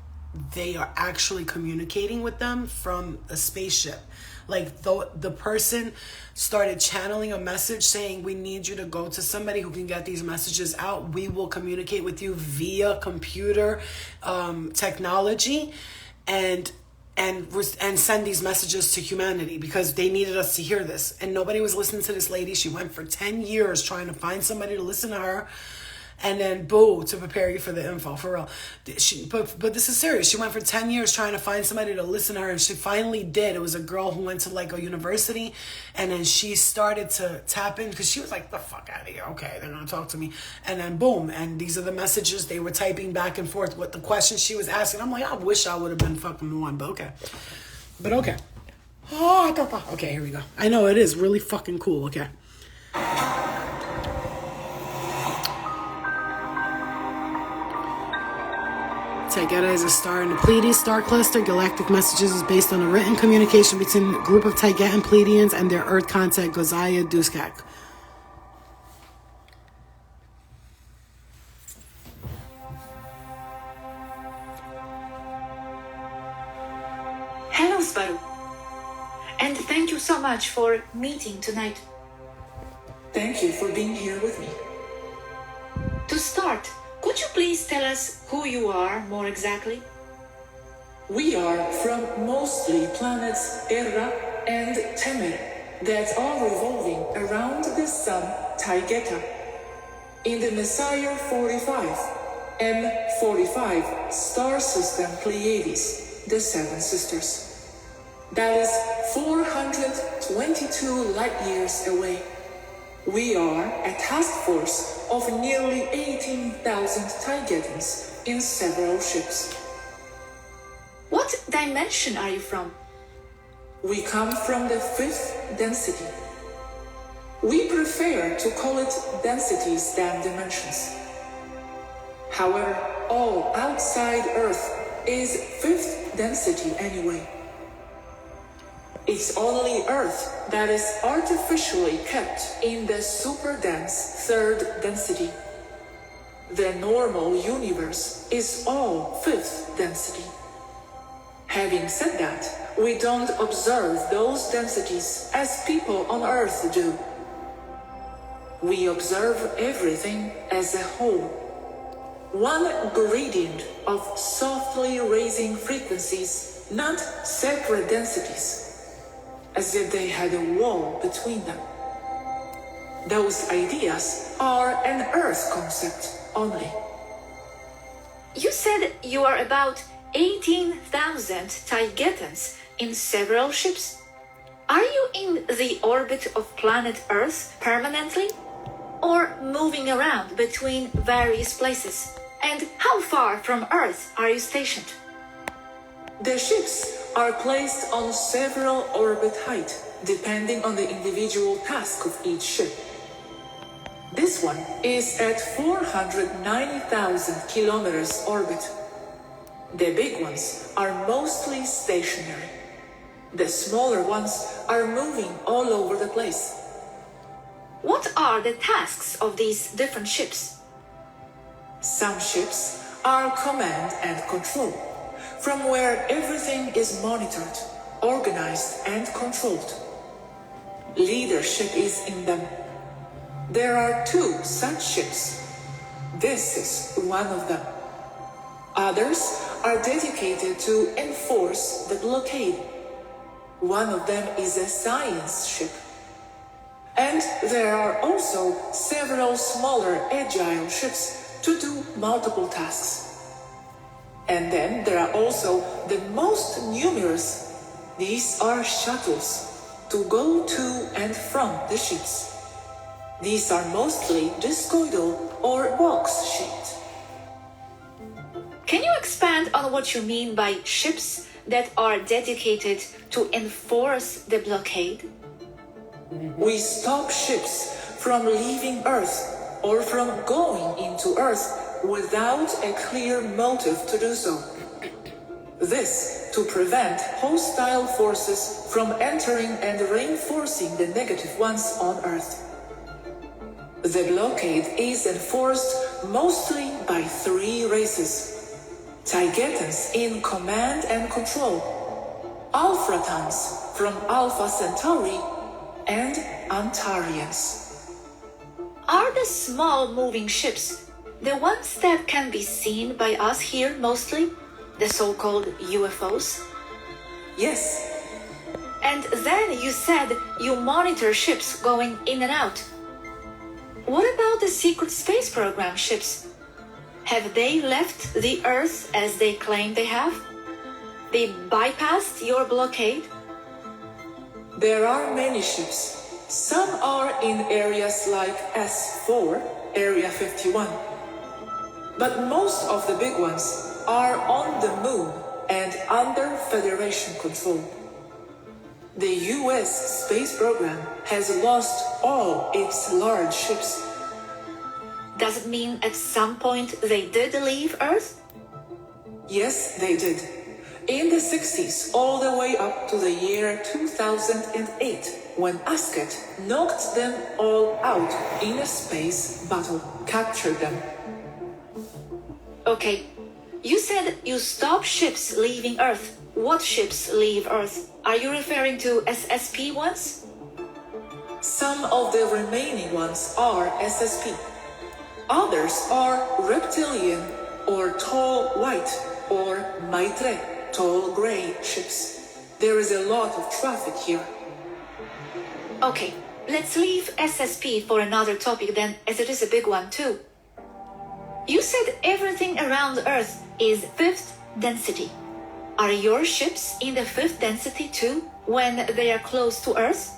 They are actually communicating with them from a spaceship. Like the person started channeling a message saying, we need you to go to somebody who can get these messages out. We will communicate with you via computer technology and send these messages to humanity because they needed us to hear this. And nobody was listening to this lady. She went for 10 years trying to find somebody to listen to her. And then, boo, to prepare you for the info, for real. But this is serious. She went for 10 years trying to find somebody to listen to her, and she finally did. It was a girl who went to, like, a university, and then she started to tap in, because she was like, the fuck out of here. Okay, they're going to talk to me. And then, boom, and these are the messages they were typing back and forth, what the questions she was asking. I'm like, I wish I would have been fucking the one, but okay. But okay. Oh, okay, here we go. I know, it is really fucking cool, okay. Taygeta is a star in the Pleiades star cluster. Galactic messages is based on a written communication between a group of Taygetan Pleiadians and their Earth contact, Gozaya Duskak. Hello, Svaru. And thank you so much for meeting tonight. Thank you for being here with me. To start, could you please tell us who you are more exactly? We are from mostly planets Era and Temer that are revolving around the sun Taygeta. In the Messiah 45, M45 star system Pleiades, the Seven Sisters. That is 422 light years away. We are a task force of nearly 18,000 Taygetans in several ships. What dimension are you from? We come from the fifth density. We prefer to call it densities than dimensions. However, all outside Earth is fifth density anyway. It's only Earth that is artificially kept in the super-dense third density. The normal universe is all fifth density. Having said that, we don't observe those densities as people on Earth do. We observe everything as a whole. One gradient of softly raising frequencies, not separate densities, as if they had a wall between them. Those ideas are an Earth concept only. You said you are about 18,000 Taigetans in several ships. Are you in the orbit of planet Earth permanently? Or moving around between various places? And how far from Earth are you stationed? The ships are placed on several orbit height, depending on the individual task of each ship. This one is at 490,000 kilometers orbit. The big ones are mostly stationary. The smaller ones are moving all over the place. What are the tasks of these different ships? Some ships are command and control, from where everything is monitored, organized and controlled. Leadership is in them. There are 2 such ships. This is one of them. Others are dedicated to enforce the blockade. One of them is a science ship. And there are also several smaller agile ships to do multiple tasks. And then there are also the most numerous. These are shuttles to go to and from the ships. These are mostly discoidal or box-shaped. Can you expand on what you mean by ships that are dedicated to enforce the blockade? We stop ships from leaving Earth or from going into Earth without a clear motive to do so. This to prevent hostile forces from entering and reinforcing the negative ones on Earth. The blockade is enforced mostly by 3 races. Taigetans in command and control, Alphatans from Alpha Centauri, and Antarians. Are the small moving ships the ones that can be seen by us here mostly, the so-called UFOs? Yes. And then you said you monitor ships going in and out. What about the secret space program ships? Have they left the Earth as they claim they have? They bypassed your blockade? There are many ships. Some are in areas like S4, Area 51. But most of the big ones are on the moon and under Federation control. The US space program has lost all its large ships. Does it mean at some point they did leave Earth? Yes, they did. In the 60s, all the way up to the year 2008, when Asket knocked them all out in a space battle, captured them. Okay, you said you stop ships leaving Earth. What ships leave Earth? Are you referring to SSP ones? Some of the remaining ones are SSP. Others are reptilian or tall white or Maitre, tall gray ships. There is a lot of traffic here. Okay, let's leave SSP for another topic then, as it is a big one too. You said everything around Earth is 5th density. Are your ships in the 5th density too, when they are close to Earth?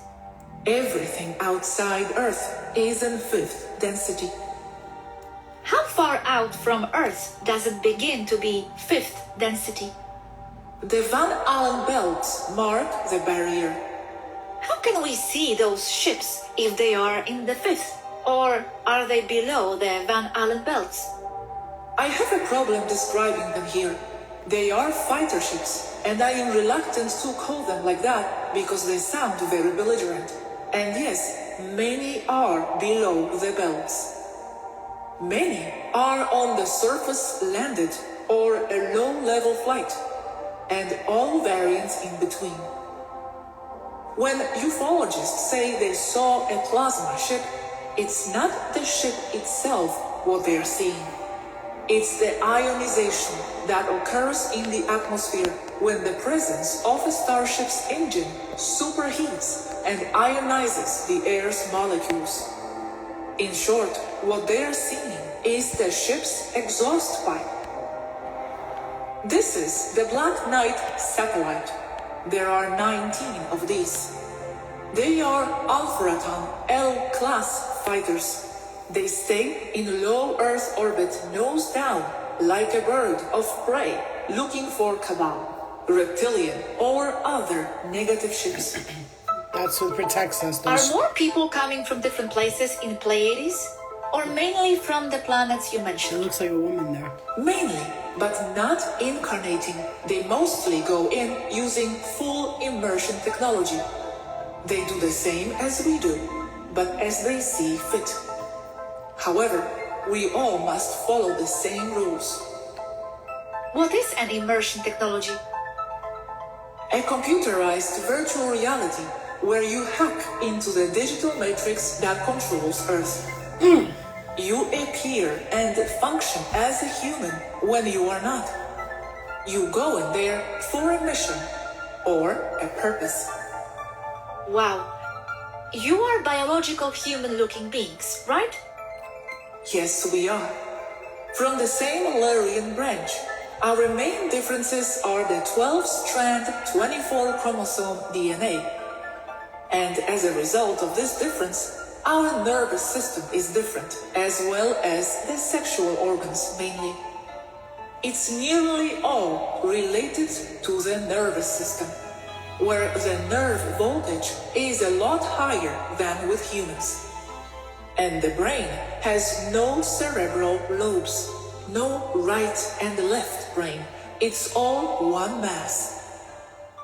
Everything outside Earth is in 5th density. How far out from Earth does it begin to be 5th density? The Van Allen belts mark the barrier. How can we see those ships if they are in the 5th? Or are they below the Van Allen belts? I have a problem describing them here. They are fighter ships, and I am reluctant to call them like that because they sound very belligerent. And yes, many are below the belts. Many are on the surface landed or a low-level flight, and all variants in between. When ufologists say they saw a plasma ship, it's not the ship itself what they are seeing. It's the ionization that occurs in the atmosphere when the presence of a starship's engine superheats and ionizes the air's molecules. In short, what they are seeing is the ship's exhaust pipe. This is the Black Knight satellite. There are 19 of these. They are Alpha L-class fighters. They stay in low Earth orbit nose down, like a bird of prey, looking for cabal, reptilian, or other negative ships. That's what protects us. Are more people coming from different places in Pleiades? Or mainly from the planets you It mentioned? looks like a woman there. Mainly, but not incarnating. They mostly go in using full immersion technology. They do the same as we do, but as they see fit. However, we all must follow the same rules. What is an immersion technology? A computerized virtual reality where you hack into the digital matrix that controls Earth. You appear and function as a human when you are not. You go in there for a mission or a purpose. Wow. You are biological human-looking beings, right? Yes, we are. From the same Larian branch, our main differences are the 12-strand, 24-chromosome DNA. And as a result of this difference, our nervous system is different, as well as the sexual organs mainly. It's nearly all related to the nervous system, where the nerve voltage is a lot higher than with humans. And the brain has no cerebral lobes, no right and left brain. It's all one mass.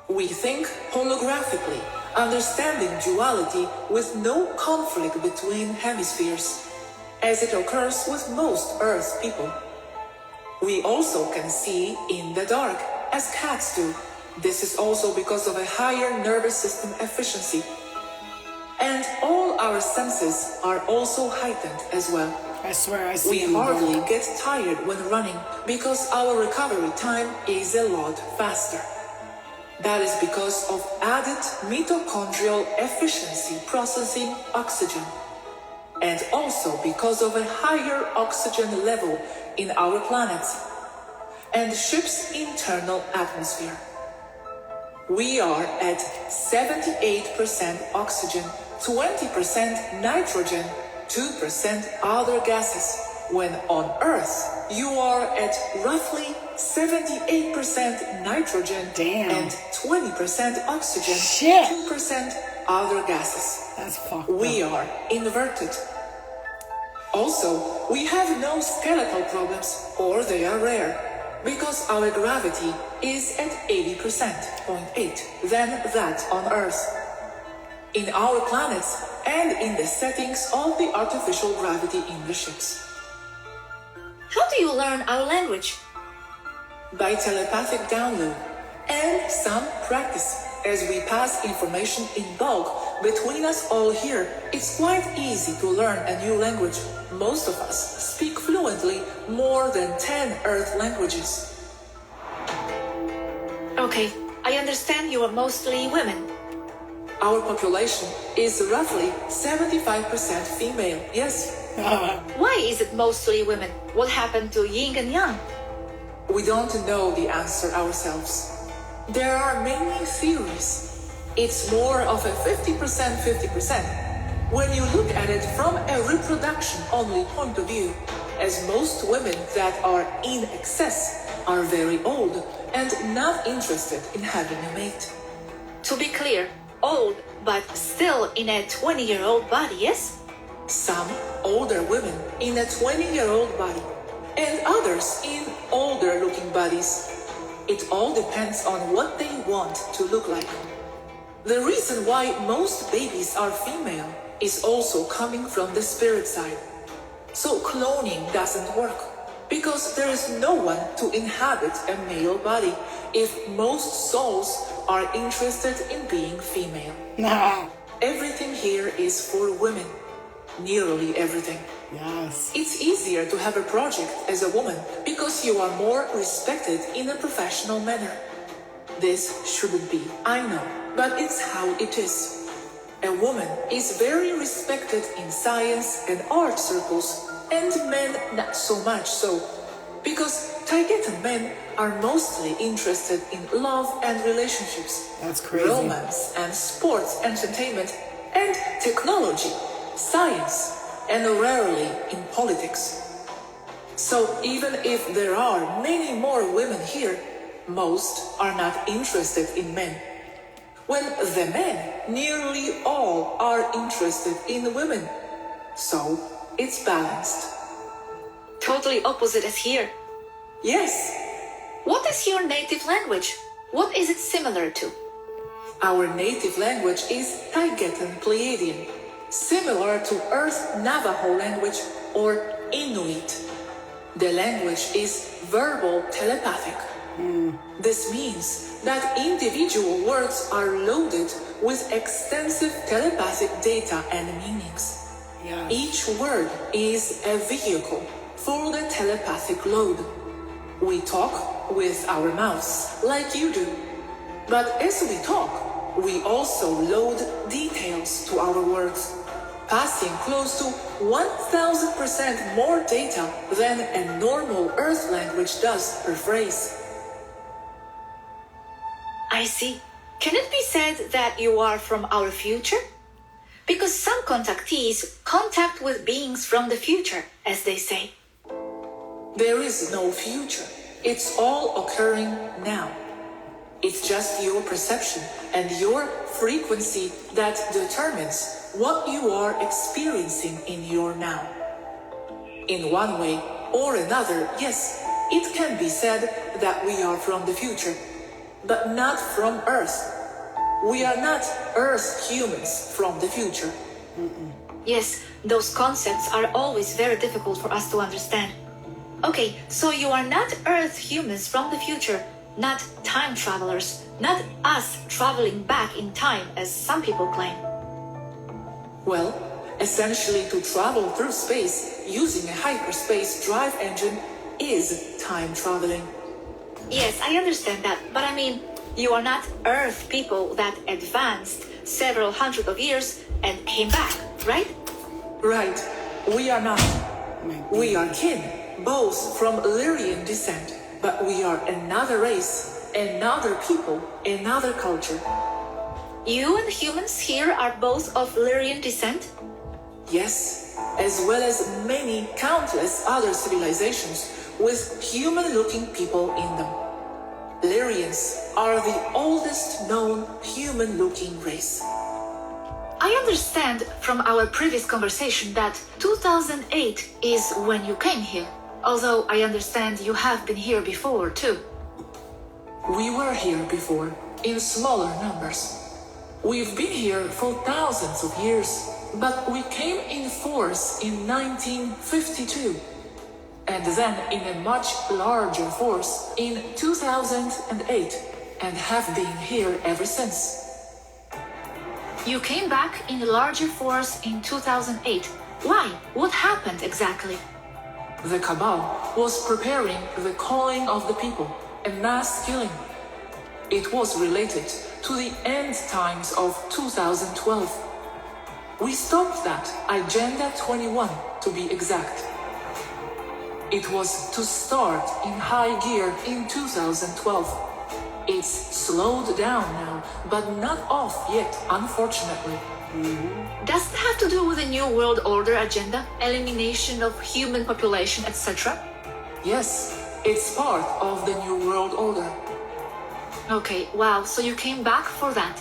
We think holographically, understanding duality with no conflict between hemispheres, as it occurs with most Earth people. We also can see in the dark, as cats do. This is also because of a higher nervous system efficiency. And all our senses are also heightened as well. I swear I see We in the dark. hardly get tired when running because our recovery time is a lot faster. That is because of added mitochondrial efficiency processing oxygen, and also because of a higher oxygen level in our planets and ship's internal atmosphere. We are at 78% oxygen, 20% nitrogen, 2% other gases, when on Earth you are at roughly 78% nitrogen and 20% oxygen, Shit. 2% other gases. That's fucked We up. are inverted. Also, we have no skeletal problems, or they are rare, because our gravity is at 80.8 than that on Earth. In our planets and in the settings of the artificial gravity in the ships. How do you learn our language? By telepathic download and some practice. As we pass information in bulk between us all here, it's quite easy to learn a new language. Most of us speak fluently more than 10 Earth languages. Okay, I understand you are mostly women. Our population is roughly 75% female, yes. Why is it mostly women? What happened to yin and yang? We don't know the answer ourselves. There are many theories. It's more of a 50%. When you look at it from a reproduction-only point of view, as most women that are in excess are very old and not interested in having a mate. To be clear, old but still in a 20-year-old body, yes? Some older women in a 20-year-old body, and others in older-looking bodies. it all depends on what they want to look like. The reason why most babies are female is also coming from the spirit side. So cloning doesn't work, because there is no one to inhabit a male body if most souls are interested in being female. Everything here is for women. Nearly everything. Yes. It's easier to have a project as a woman because you are more respected in a professional manner. This shouldn't be, I know, but it's how it is. A woman is very respected in science and art circles, and men not so much so, because Taigetan men are mostly interested in love and relationships, That's crazy. romance and sports entertainment, and technology, science, and rarely in politics. So even if there are many more women here, most are not interested in men. When the men, nearly all are interested in women. So it's balanced. Totally opposite as here. Yes, What is your native language? What is it similar to? our native language is Taigetan Pleiadian, similar to Earth Navajo language or Inuit. The language is verbal telepathic. This means that individual words are loaded with extensive telepathic data and meanings. Yes. Each word is a vehicle for the telepathic load. We talk with our mouths like you do. But as we talk, we also load details to our words, passing close to 1000% more data than a normal Earth language does per phrase. I see. Can it be said that you are from our future? Because some contactees contact with beings from the future, as they say. There is no future. It's all occurring now. It's just your perception and your frequency that determines what you are experiencing in your now. In one way or another, yes, it can be said that we are from the future, but not from Earth. We are not Earth humans from the future. Yes, those concepts are always very difficult for us to understand. Okay, so you are not Earth humans from the future, not time travelers, not us traveling back in time as some people claim. Well, essentially to travel through space using a hyperspace drive engine is time traveling. Yes, I understand that, but I mean, you are not Earth people that advanced several hundred of years and came back, right? Right, we are not. We are kin, both from Lyrian descent, but we are another race, another people, another culture. You and humans here are both of Lyrian descent? Yes, as well as many countless other civilizations with human-looking people in them. Lyrians are the oldest known human-looking race. I understand from our previous conversation that 2008 is when you came here. Although I understand you have been here before too. We were here before, in smaller numbers. We've been here for thousands of years, but we came in force in 1952, and then in a much larger force in 2008, and have been here ever since. You came back in a larger force in 2008. Why? What happened exactly? The Cabal was preparing the calling of the people, a mass killing. It was related to the end times of 2012. We stopped that, Agenda 21 to be exact. It was to start in high gear in 2012. It's slowed down now, but not off yet, unfortunately. Does it have to do with the New World Order agenda, elimination of human population, etc.? Yes, it's part of the New World Order. Okay, wow, so you came back for that.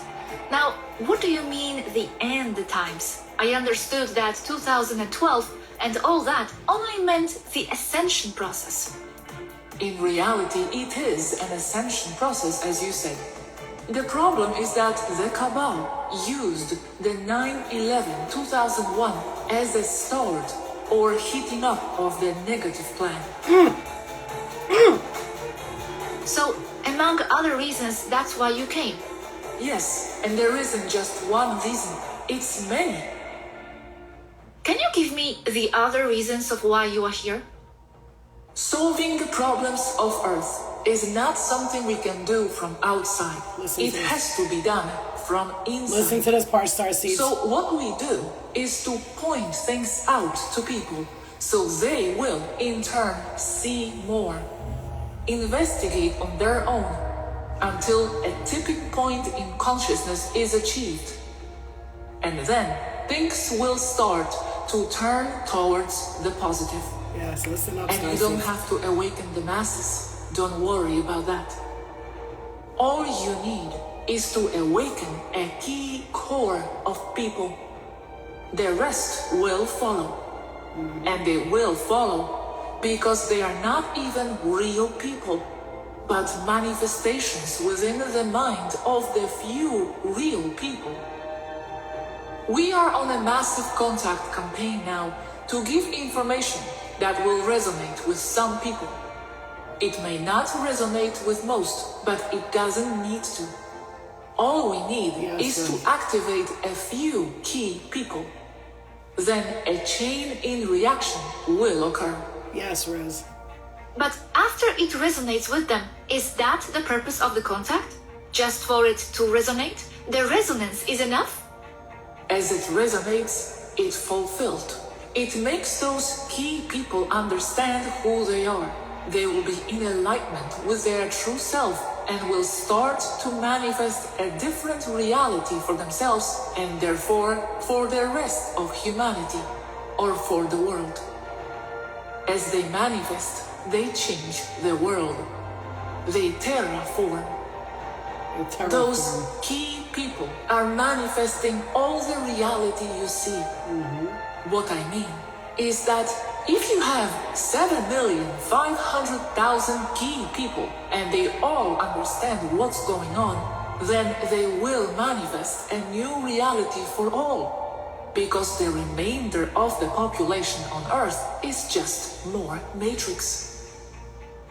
Now, what do you mean the end times? I understood that 2012 and all that only meant the ascension process. In reality, it is an ascension process, as you said. The problem is that the Cabal used the 9/11/2001 as a start or heating up of the negative plan. So, among other reasons, that's why you came. Yes, and there isn't just one reason, it's many. Can you give me the other reasons of why you are here? Solving the problems of Earth is not something we can do from outside. It has to be done from inside. Listen to this part, Starseeds. So what we do is to point things out to people so they will in turn see more, investigate on their own until a tipping point in consciousness is achieved. And then things will start to turn towards the positive. Yes, listen up, And you don't have to awaken the masses. Don't worry about that. All you need is to awaken a key core of people. The rest will follow. And they will follow because they are not even real people, but manifestations within the mind of the few real people. We are on a massive contact campaign now to give information that will resonate with some people. It may not resonate with most, but it doesn't need to. All we need is to activate a few key people. Then a chain in reaction will occur. Yes, Rose. But after it resonates with them, is that the purpose of the contact? Just for it to resonate? The resonance is enough? As it resonates, it's fulfilled. It makes those key people understand who they are. They will be in alignment with their true self and will start to manifest a different reality for themselves and therefore for the rest of humanity or for the world. As they manifest, they change the world. They terraform. Those key people are manifesting all the reality you see. What I mean is that if you have 7,500,000 key people and they all understand what's going on, then they will manifest a new reality for all. Because the remainder of the population on Earth is just more matrix.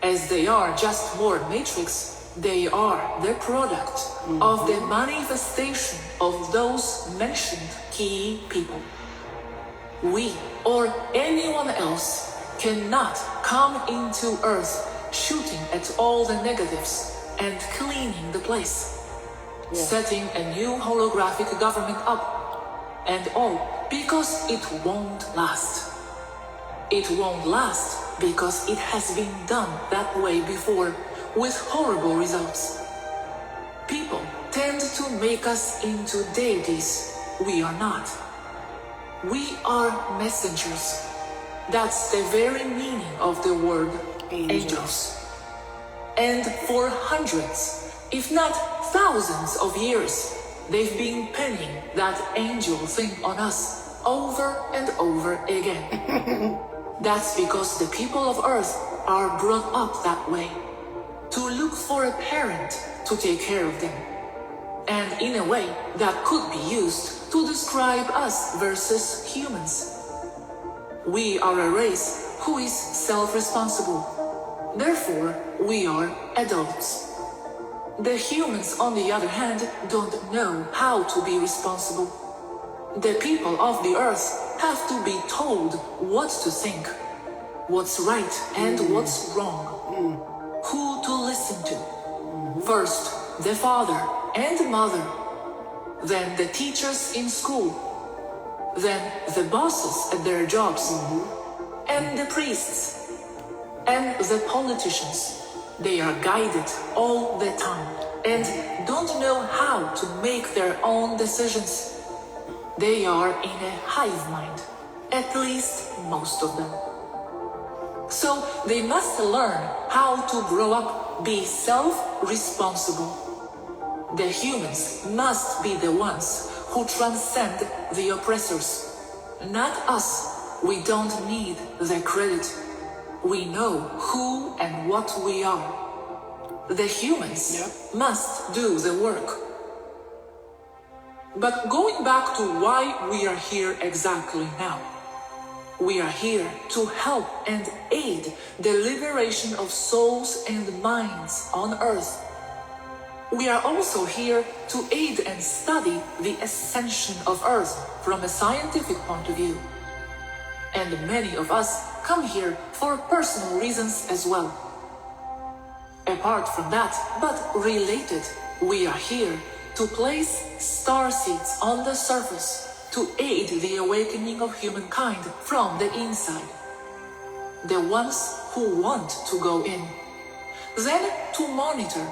As they are just more matrix, they are the product of the manifestation of those mentioned key people. We or anyone else cannot come into Earth shooting at all the negatives and cleaning the place, setting a new holographic government up, and all because it won't last. It won't last because it has been done that way before with horrible results. People tend to make us into deities. We are not. We are messengers. That's the very meaning of the word angels. And for hundreds, if not thousands of years, they've been penning that angel thing on us over and over again. That's because the people of Earth are brought up that way, to look for a parent to take care of them. And in a way that could be used to describe us versus humans. We are a race who is self-responsible. Therefore, we are adults. The humans, on the other hand, don't know how to be responsible. The people of the Earth have to be told what to think, what's right and what's wrong, who to listen to. First, the father and mother, then the teachers in school, then the bosses at their jobs, and the priests, and the politicians. They are guided all the time and don't know how to make their own decisions. They are in a hive mind, at least most of them. So they must learn how to grow up, be self-responsible. The humans must be the ones who transcend the oppressors, not us. We don't need the credit. we know who and what we are. The humans must do the work. But going back to why we are here exactly now. We are here to help and aid the liberation of souls and minds on Earth. We are also here to aid and study the ascension of Earth from a scientific point of view. And many of us come here for personal reasons as well. Apart from that, but related, we are here to place starseeds on the surface to aid the awakening of humankind from the inside. The ones who want to go in. Then to monitor,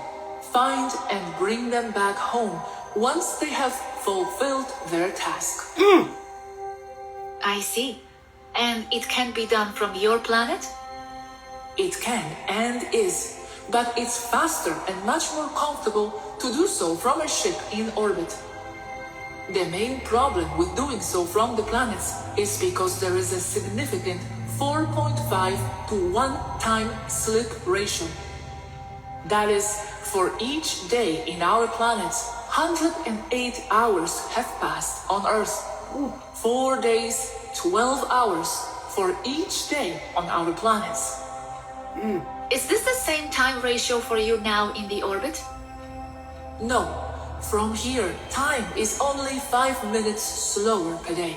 find and bring them back home once they have fulfilled their task. I see. And it can be done from your planet? It can and is, but it's faster and much more comfortable to do so from a ship in orbit. The main problem with doing so from the planets is because there is a significant 4.5 to 1 time slip ratio. That is, for each day in our planets, 108 hours have passed on Earth. 4 days, 12 hours for each day on our planets. Is this the same time ratio for you now in the orbit? No. From here, time is only 5 minutes slower per day.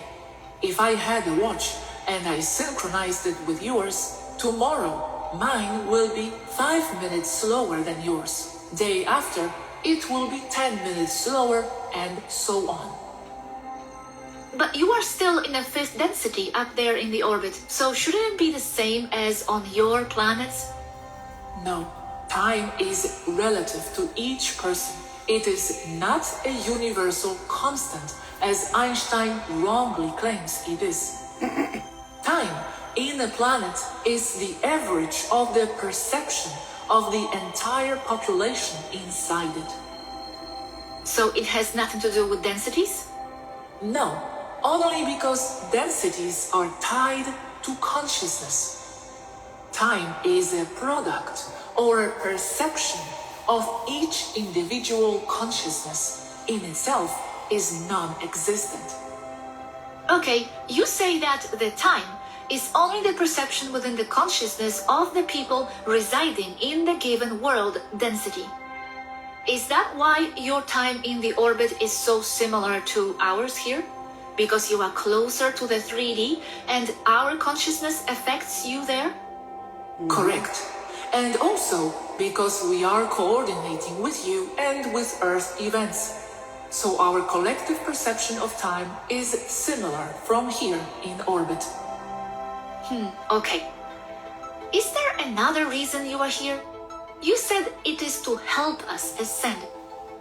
If I had a watch and I synchronized it with yours, tomorrow mine will be 5 minutes slower than yours. Day after, it will be 10 minutes slower, and so on. But you are still in a fifth density up there in the orbit, so shouldn't it be the same as on your planets? No, time is relative to each person. It is not a universal constant, as Einstein wrongly claims it is. Time in a planet is the average of the perception of the entire population inside it. So it has nothing to do with densities? No, only because densities are tied to consciousness. Time is a product or a perception of each individual consciousness. In itself is non-existent. Okay, you say that the time is only the perception within the consciousness of the people residing in the given world density. Is that why your time in the orbit is so similar to ours here? Because you are closer to the 3D and our consciousness affects you there? Correct. And also because we are coordinating with you and with Earth events. So our collective perception of time is similar from here in orbit. Okay. Is there another reason you are here? You said it is to help us ascend.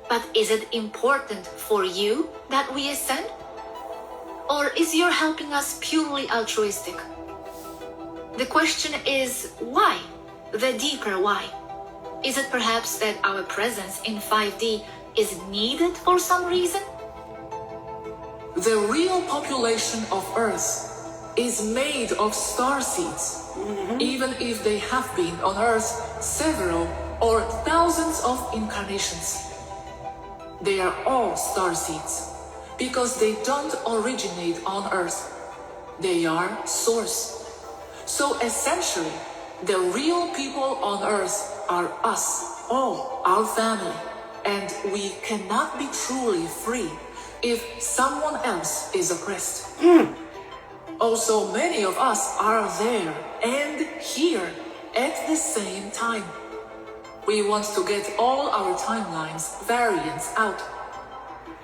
But is it important for you that we ascend? Or is your helping us purely altruistic? The question is why? The deeper why. Is it perhaps that our presence in 5D is needed for some reason? The real population of Earth is made of starseeds, even if they have been on Earth several or thousands of incarnations. They are all starseeds because they don't originate on Earth. They are source. So essentially, the real people on Earth are us, all our family, and we cannot be truly free if someone else is oppressed. Also, many of us are there and here at the same time. We want to get all our timelines variants out.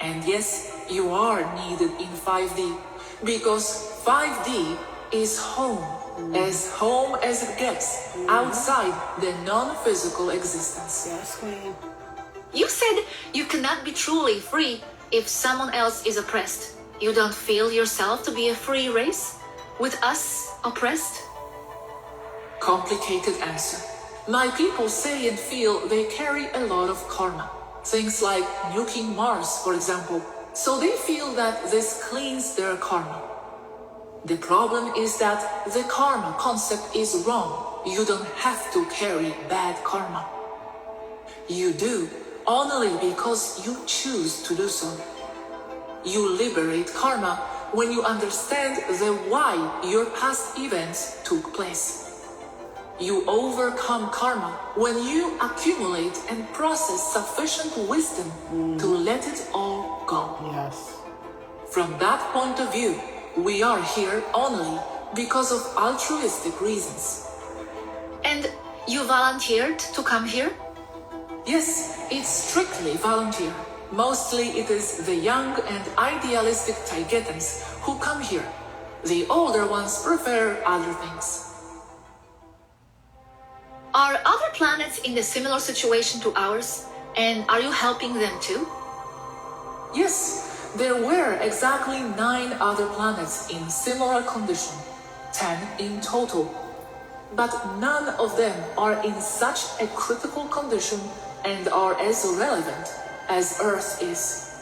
And yes, you are needed in 5D because 5D is home as it gets outside the non-physical existence. Yes, Queen. You said you cannot be truly free if someone else is oppressed. You don't feel yourself to be a free race? With us oppressed? Complicated answer. My people say and feel they carry a lot of karma. Things like nuking Mars, for example. So they feel that this cleans their karma. The problem is that the karma concept is wrong you don't have to carry bad karma. You do only because you choose to do so. You liberate karma when you understand the why your past events took place. You overcome karma when you accumulate and process sufficient wisdom to let it all go. Yes. From that point of view, we are here only because of altruistic reasons. And you volunteered to come here? Yes, it's strictly volunteer. Mostly it is the young and idealistic Taigetans who come here. The older ones prefer other things. Are other planets in a similar situation to ours? And are you helping them too? Yes, there were exactly 9 other planets in similar condition, 10 in total. But none of them are in such a critical condition and are as relevant as Earth is.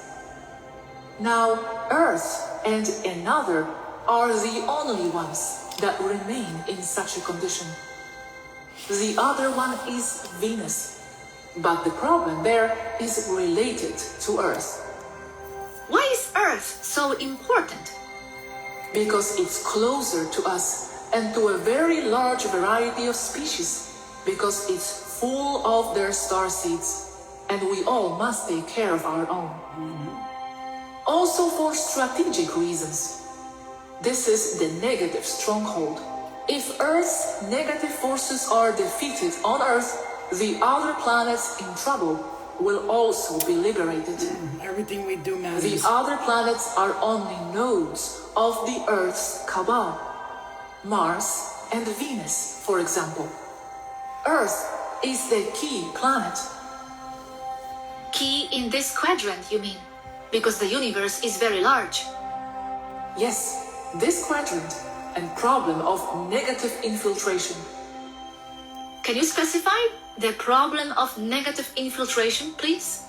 Now, Earth and another are the only ones that remain in such a condition. The other one is Venus, but the problem there is related to Earth. Why is Earth so important? Because it's closer to us and to a very large variety of species, because it's full of their starseeds, and we all must take care of our own. Also for strategic reasons. This is the negative stronghold. If Earth's negative forces are defeated on Earth, the other planets in trouble will also be liberated. Everything we do matters. The other planets are only nodes of the Earth's cabal. Mars and Venus, for example. Earth is the key planet. Key in this quadrant, you mean? Because the universe is very large. Yes, this quadrant and problem of negative infiltration. Can you specify the problem of negative infiltration, please?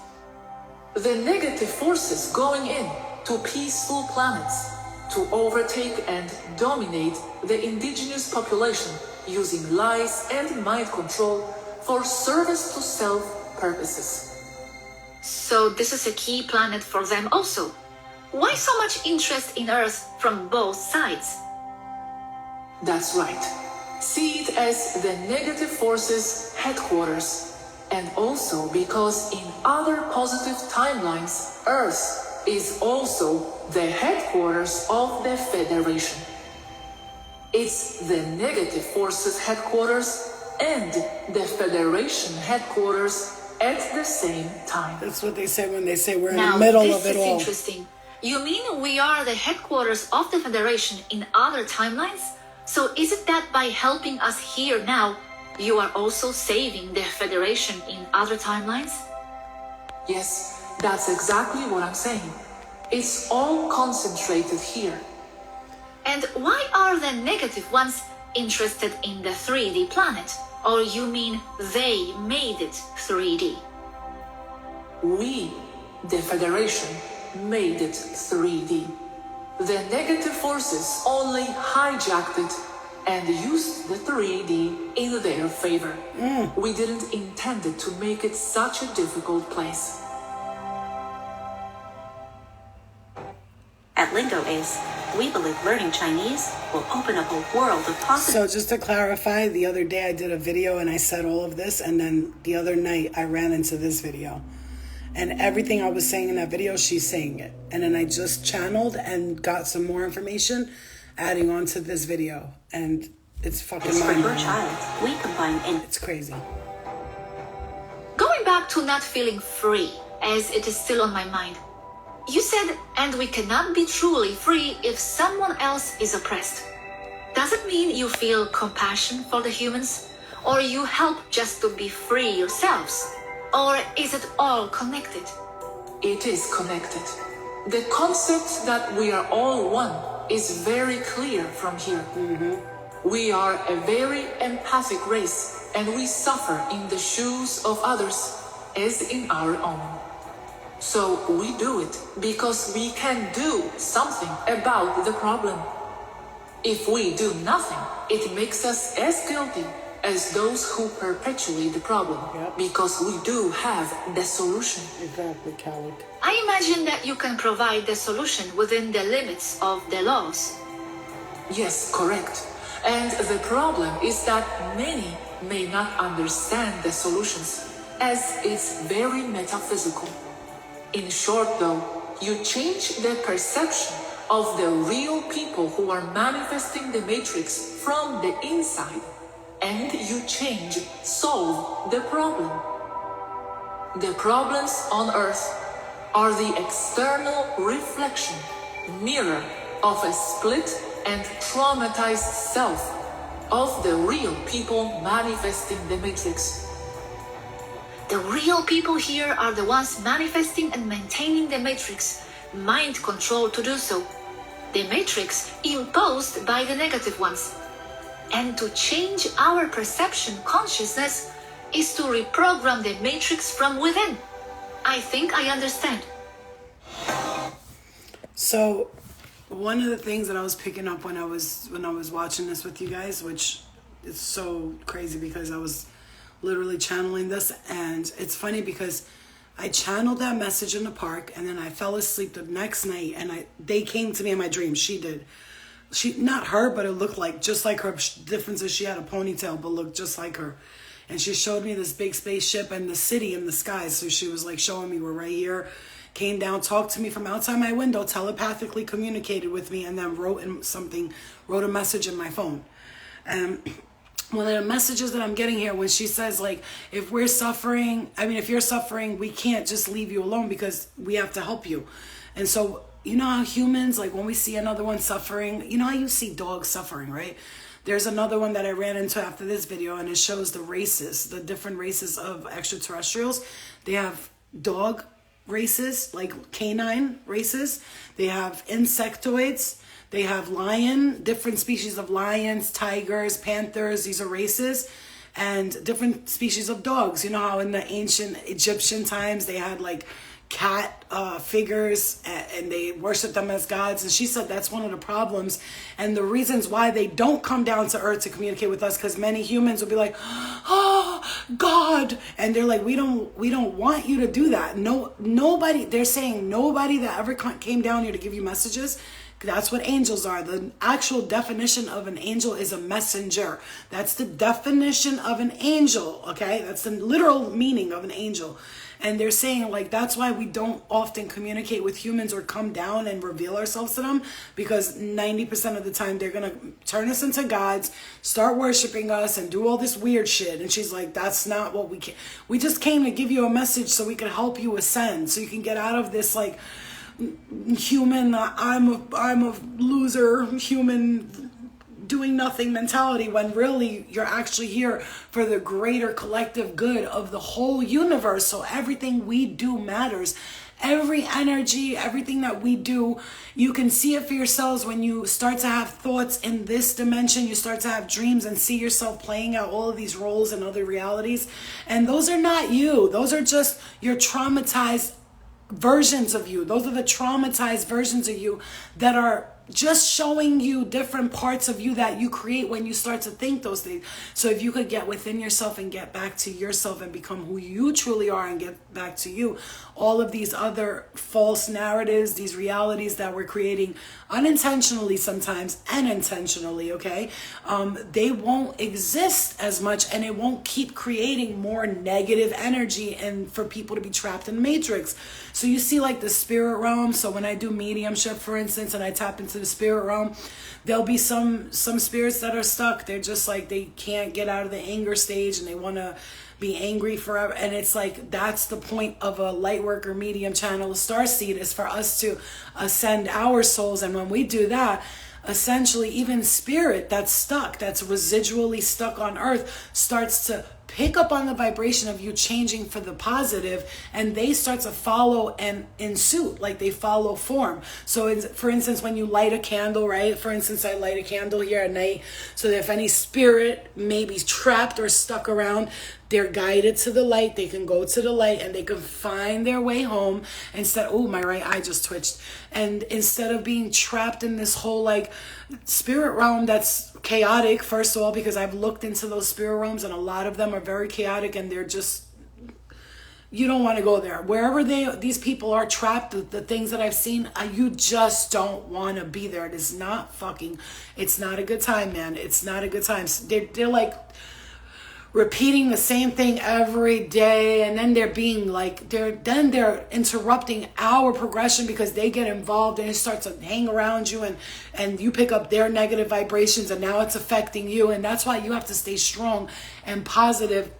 The negative forces going in to peaceful planets to overtake and dominate the indigenous population using lies and mind control for service to self purposes. So this is a key planet for them also. Why so much interest in Earth from both sides? That's right. See it as the negative forces headquarters, and also because in other positive timelines, Earth is also the headquarters of the Federation. It's the negative forces headquarters and the Federation headquarters at the same time. That's what they say when they say we're in Now, the middle this of it is all. interesting. You mean we are the headquarters of the Federation in other timelines? So is it that by helping us here now, you are also saving the Federation in other timelines? Yes, that's exactly what I'm saying. It's all concentrated here. And why are the negative ones interested in the 3D planet? Or you mean they made it 3D? We, the Federation, made it 3D. The negative forces only hijacked it and used the 3D in their favor. We didn't intend it to make it such a difficult place. At Lingo Ace, we believe learning Chinese will open up a world of possibilities. So just to clarify, the other day I did a video and I said all of this, and then the other night I ran into this video. And everything I was saying in that video, she's saying it. And then I just channeled and got some more information adding on to this video. And it's fucking For your mind-blowing. child, we combine in. It's crazy. Going back to not feeling free, as it is still on my mind. You said, and we cannot be truly free if someone else is oppressed. Does it mean you feel compassion for the humans? Or you help just to be free yourselves? Or is it all connected? It is connected. The concept that we are all one is very clear from here. We are a very empathic race, and we suffer in the shoes of others as in our own. So we do it because we can do something about the problem. If we do nothing, it makes us as guilty as those who perpetuate the problem, because we do have the solution. Exactly, coward. I imagine that you can provide the solution within the limits of the laws. Yes, correct. And the problem is that many may not understand the solutions, as it's very metaphysical. In short, though, you change the perception of the real people who are manifesting the matrix from the inside, and you solve the problem. The problems on Earth are the external reflection, mirror of a split and traumatized self of the real people manifesting the matrix. The real people here are the ones manifesting and maintaining the matrix, mind control to do so. The matrix imposed by the negative ones. And to change our perception consciousness is to reprogram the matrix from within. I think I understand. So, one of the things that I was picking up when I was watching this with you guys, which is so crazy because I was literally channeling this, and it's funny because I channeled that message in the park, and then I fell asleep the next night, and they came to me in my dreams. She did. Not her, but it looked like just like her. Difference is she had a ponytail, but looked just like her. And she showed me this big spaceship and the city in the sky. So she was like showing me we're right here. Came down, talked to me from outside my window, telepathically communicated with me, and then wrote a message in my phone. And one of the messages that I'm getting here, when she says, like, if you're suffering, we can't just leave you alone because we have to help you. And so, you know how humans, like when we see another one suffering, you know how you see dogs suffering, right? There's another one that I ran into after this video, and it shows the different races of extraterrestrials. They have dog races, like canine races. They have insectoids. They have different species of lions, tigers, panthers. These are races. And different species of dogs. You know how in the ancient Egyptian times they had like cat figures and they worship them as gods, and she said that's one of the problems and the reasons why they don't come down to Earth to communicate with us, because many humans will be like, oh God, and they're like, we don't want you to do that. Nobody, they're saying nobody that ever came down here to give you messages. That's what angels are. The actual definition of an angel is a messenger. That's the definition of an angel, okay? That's the literal meaning of an angel. And they're saying, like, that's why we don't often communicate with humans or come down and reveal ourselves to them, because 90% of the time they're going to turn us into gods, start worshiping us, and do all this weird shit. And she's like, that's not what we can. We just came to give you a message so we could help you ascend, so you can get out of this, like, human, I'm a loser, human doing nothing mentality, when really you're actually here for the greater collective good of the whole universe. So everything we do matters. Every energy, everything that we do, you can see it for yourselves when you start to have thoughts in this dimension. You start to have dreams and see yourself playing out all of these roles in other realities. And those are not you. Those are just your traumatized versions of you. Those are the traumatized versions of you that are just showing you different parts of you that you create when you start to think those things. So if you could get within yourself and get back to yourself and become who you truly are and get back to you, all of these other false narratives, these realities that we're creating unintentionally sometimes and intentionally, okay, they won't exist as much, and it won't keep creating more negative energy and for people to be trapped in the matrix. So you see, like, the spirit realm. So when I do mediumship, for instance, and I tap into the spirit realm, there'll be some spirits that are stuck. They're just like, they can't get out of the anger stage and they want to be angry forever. And it's like, that's the point of a light worker medium channel, a starseed, is for us to ascend our souls. And when we do that, essentially even spirit that's stuck, that's residually stuck on Earth, starts to pick up on the vibration of you changing for the positive, and they start to follow and in suit, like they follow form. So for instance, when you light a candle, right? For instance, I light a candle here at night, so that if any spirit may be trapped or stuck around, they're guided to the light. They can go to the light and they can find their way home instead. Oh, my right eye just twitched. And instead of being trapped in this whole like spirit realm that's chaotic, first of all, because I've looked into those spirit realms and a lot of them are very chaotic, and they're just, you don't want to go there. Wherever these people are trapped, the things that I've seen, you just don't want to be there. It is not it's not a good time, man. It's not a good time. They're like repeating the same thing every day, and then they're being like, they're interrupting our progression because they get involved and it starts to hang around you, and you pick up their negative vibrations, and now it's affecting you. And that's why you have to stay strong and positive,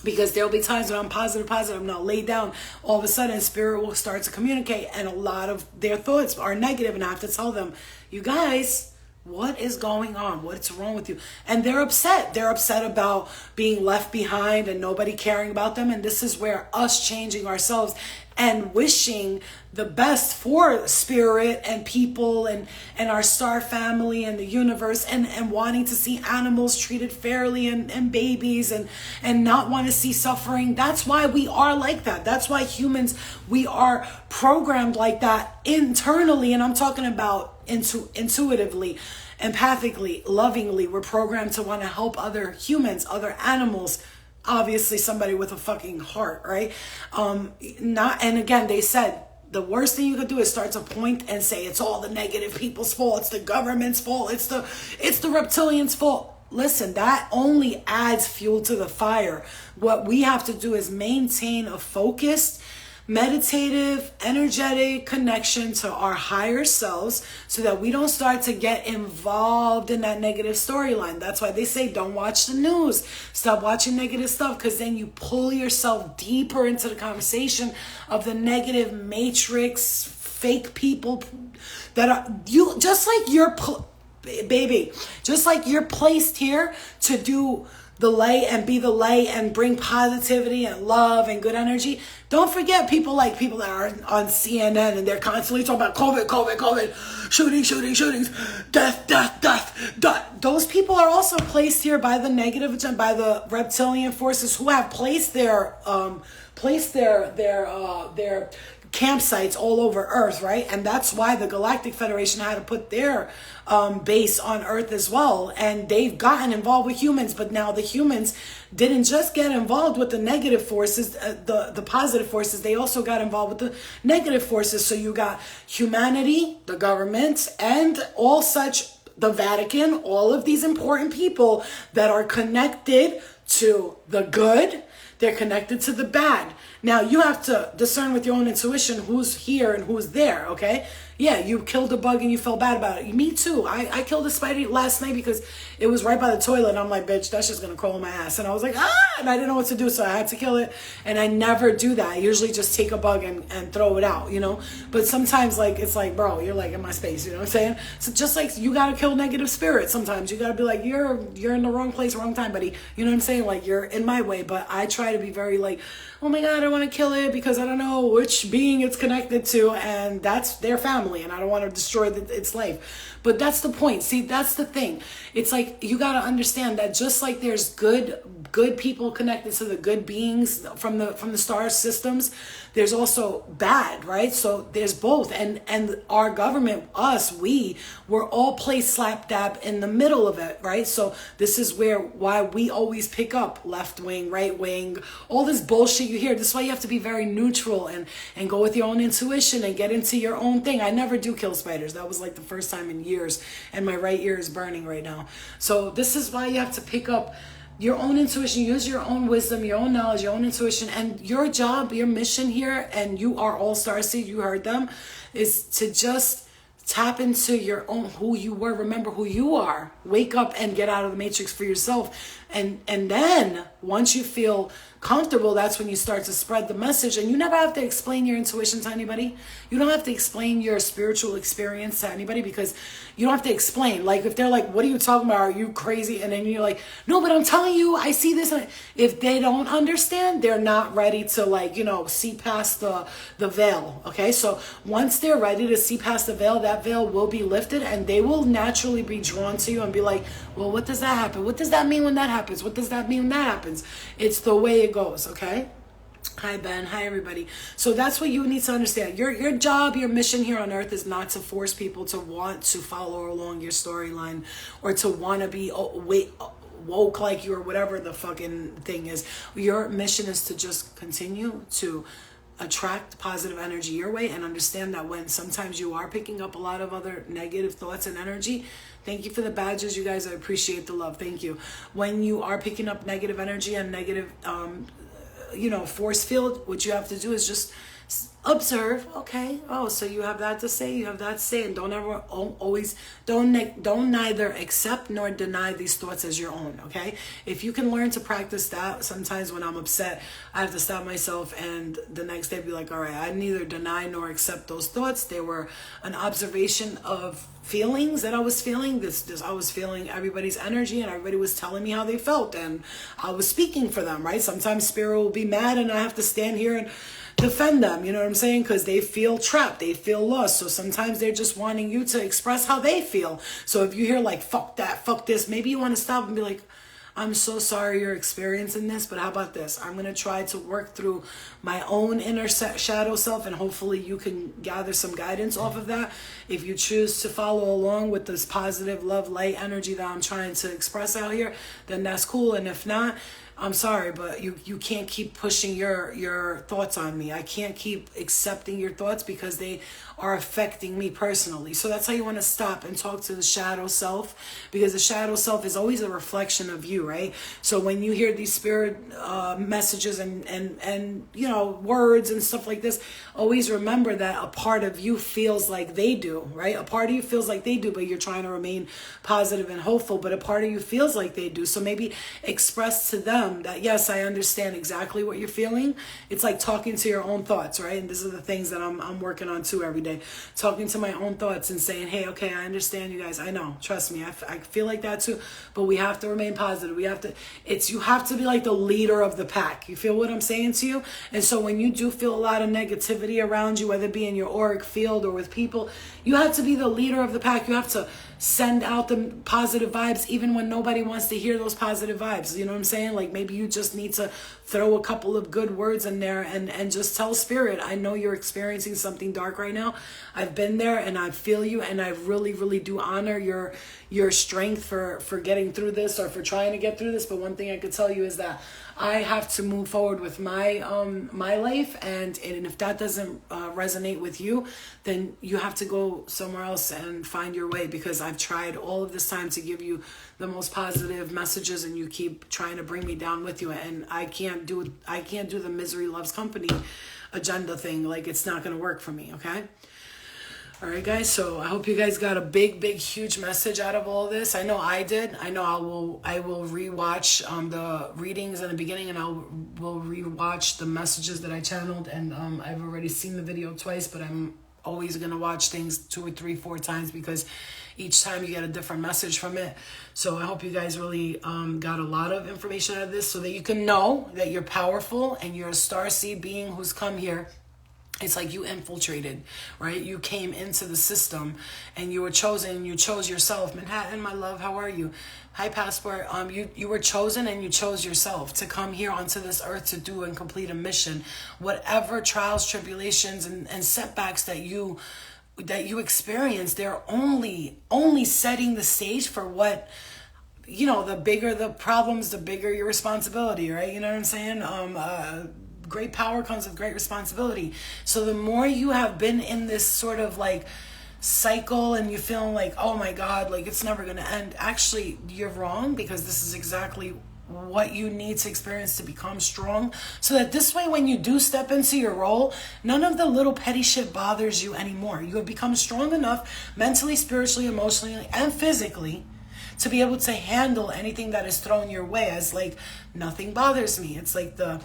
because there'll be times when I'm positive, I'm not laid down. All of a sudden, spirit will start to communicate, and a lot of their thoughts are negative, and I have to tell them, you guys, what is going on? What's wrong with you? And they're upset. They're upset about being left behind and nobody caring about them. And this is where us changing ourselves and wishing the best for spirit and people and our star family and the universe, and wanting to see animals treated fairly and babies and not want to see suffering. That's why we are like that. That's why humans, we are programmed like that internally. And I'm talking about intuitively, empathically, lovingly. We're programmed to want to help other humans, other animals, obviously somebody with a fucking heart, right? And again, they said the worst thing you could do is start to point and say it's all the negative people's fault, it's the government's fault, it's the reptilians' fault. Listen, that only adds fuel to the fire. What we have to do is maintain a focused, meditative, energetic connection to our higher selves, so that we don't start to get involved in that negative storyline. That's why they say don't watch the news. Stop watching negative stuff, because then you pull yourself deeper into the conversation of the negative matrix, fake people that are you, just like you're baby, just like you're placed here to do the light and be the light and bring positivity and love and good energy. Don't forget people that are on CNN and they're constantly talking about COVID, shootings, death. Those people are also placed here by the negative agenda, by the reptilian forces, who have placed their campsites all over Earth, right? And that's why the Galactic Federation had to put their base on Earth as well. And they've gotten involved with humans, but now the humans didn't just get involved with the negative forces, the positive forces. They also got involved with the negative forces. So you got humanity, the government, and all such, the Vatican, all of these important people that are connected to the good. They're connected to the bad. Now, you have to discern with your own intuition who's here and who's there, okay? Yeah, you killed a bug and you felt bad about it. Me too. I killed a spider last night because it was right by the toilet. And I'm like, bitch, that's just going to crawl in my ass. And I was like, and I didn't know what to do. So I had to kill it. And I never do that. I usually just take a bug and throw it out, you know? But sometimes, like, it's like, bro, you're like in my space, you know what I'm saying? So just like you got to kill negative spirits sometimes. You got to be like, you're in the wrong place, wrong time, buddy. You know what I'm saying? Like, you're in my way. But I try to be very like, oh my God, I want to kill it because I don't know which being it's connected to, and that's their family, and I don't want to destroy its life. But that's the point. See, that's the thing. It's like, you got to understand that just like there's good people connected to the good beings from the star systems, there's also bad, right? So there's both. And our government, we're all placed slap dab in the middle of it, right? So this is why we always pick up left wing, right wing, all this bullshit you hear. This is why you have to be very neutral and go with your own intuition and get into your own thing. I never do kill spiders. That was like the first time in years, and my right ear is burning right now. So this is why you have to pick up your own intuition, use your own wisdom, your own knowledge, your own intuition. And your job, your mission here, and you are all Starseed, you heard them, is to just tap into your own, who you were. Remember who you are. Wake up and get out of the matrix for yourself. And then once you feel comfortable, that's when you start to spread the message. And you never have to explain your intuition to anybody. You don't have to explain your spiritual experience to anybody, because you don't have to explain. Like, if they're like, what are you talking about? Are you crazy? And then you're like, no, but I'm telling you, I see this. And if they don't understand, they're not ready to, like, you know, see past the veil. Okay. So once they're ready to see past the veil, that veil will be lifted, and they will naturally be drawn to you and be like, well, what does that happen? What does that mean when that happens? What does that mean when that happens? It's the way it goes. Okay. Hi, Ben. Hi, everybody. So that's what you need to understand. Your job, your mission here on earth is not to force people to want to follow along your storyline or to want to be woke like you or whatever the fucking thing is. Your mission is to just continue to attract positive energy your way and understand that when sometimes you are picking up a lot of other negative thoughts and energy. Thank you for the badges, you guys. I appreciate the love. Thank you. When you are picking up negative energy and negative force field, what you have to do is just observe. Okay, oh, so you have that to say, you have that to say, and don't ever don't neither accept nor deny these thoughts as your own. Okay, if you can learn to practice that, sometimes when I'm upset, I have to stop myself and the next day be like, all right, I neither deny nor accept those thoughts. They were an observation of feelings that I was feeling. I was feeling everybody's energy, and everybody was telling me how they felt, and I was speaking for them, right? Sometimes spirit will be mad and I have to stand here and defend them, you know what I'm saying? Because they feel trapped, they feel lost. So sometimes they're just wanting you to express how they feel. So if you hear like, fuck that, fuck this, maybe you want to stop and be like, I'm so sorry you're experiencing this, but how about this? I'm going to try to work through my own inner shadow self, and hopefully you can gather some guidance off of that. If you choose to follow along with this positive love, light energy that I'm trying to express out here, then that's cool. And if not, I'm sorry, but you can't keep pushing your thoughts on me. I can't keep accepting your thoughts because they are affecting me personally. So that's how you want to stop and talk to the shadow self, because the shadow self is always a reflection of you, right? So when you hear these spirit messages and words and stuff like this, always remember that a part of you feels like they do, right? A part of you feels like they do, but you're trying to remain positive and hopeful, but a part of you feels like they do. So maybe express to them that, yes, I understand exactly what you're feeling. It's like talking to your own thoughts, right? And these are the things that I'm working on too every day. Talking to my own thoughts and saying, hey, okay, I understand you guys. I know, trust me, I feel like that too, but we have to remain positive. You have to be like the leader of the pack. You feel what I'm saying to you? And so when you do feel a lot of negativity around you, whether it be in your auric field or with people, you have to be the leader of the pack. You have to send out the positive vibes even when nobody wants to hear those positive vibes. You know what I'm saying? Like maybe you just need to throw a couple of good words in there and just tell spirit, I know you're experiencing something dark right now. I've been there and I feel you, and I really, really do honor your strength for getting through this or for trying to get through this. But one thing I could tell you is that I have to move forward with my life, and if that doesn't resonate with you, then you have to go somewhere else and find your way, because I've tried all of this time to give you the most positive messages, and you keep trying to bring me down with you, and I can't do the misery loves company agenda thing. Like, it's not going to work for me, okay? All right, guys, so I hope you guys got a big, huge message out of all this. I know I did. I know I will rewatch the readings in the beginning, and will rewatch the messages that I channeled, and I've already seen the video twice, but I'm always going to watch things 2 or 3, 4 times, because each time you get a different message from it. So I hope you guys really got a lot of information out of this, so that you can know that you're powerful and you're a starseed being who's come here. It's like you infiltrated, right? You came into the system and you were chosen. You chose yourself. Manhattan, my love, how are you? Hi, Passport. You were chosen, and you chose yourself to come here onto this earth to do and complete a mission. Whatever trials, tribulations, and setbacks that you experience, they're only setting the stage for what, the bigger the problems, the bigger your responsibility, right? You know what I'm saying? Great power comes with great responsibility. So the more you have been in this sort of like cycle, and you feeling like, oh my God, like it's never going to end. Actually, you're wrong, because this is exactly what you need to experience to become strong. So that this way, when you do step into your role, none of the little petty shit bothers you anymore. You have become strong enough mentally, spiritually, emotionally, and physically to be able to handle anything that is thrown your way as like, nothing bothers me. It's like the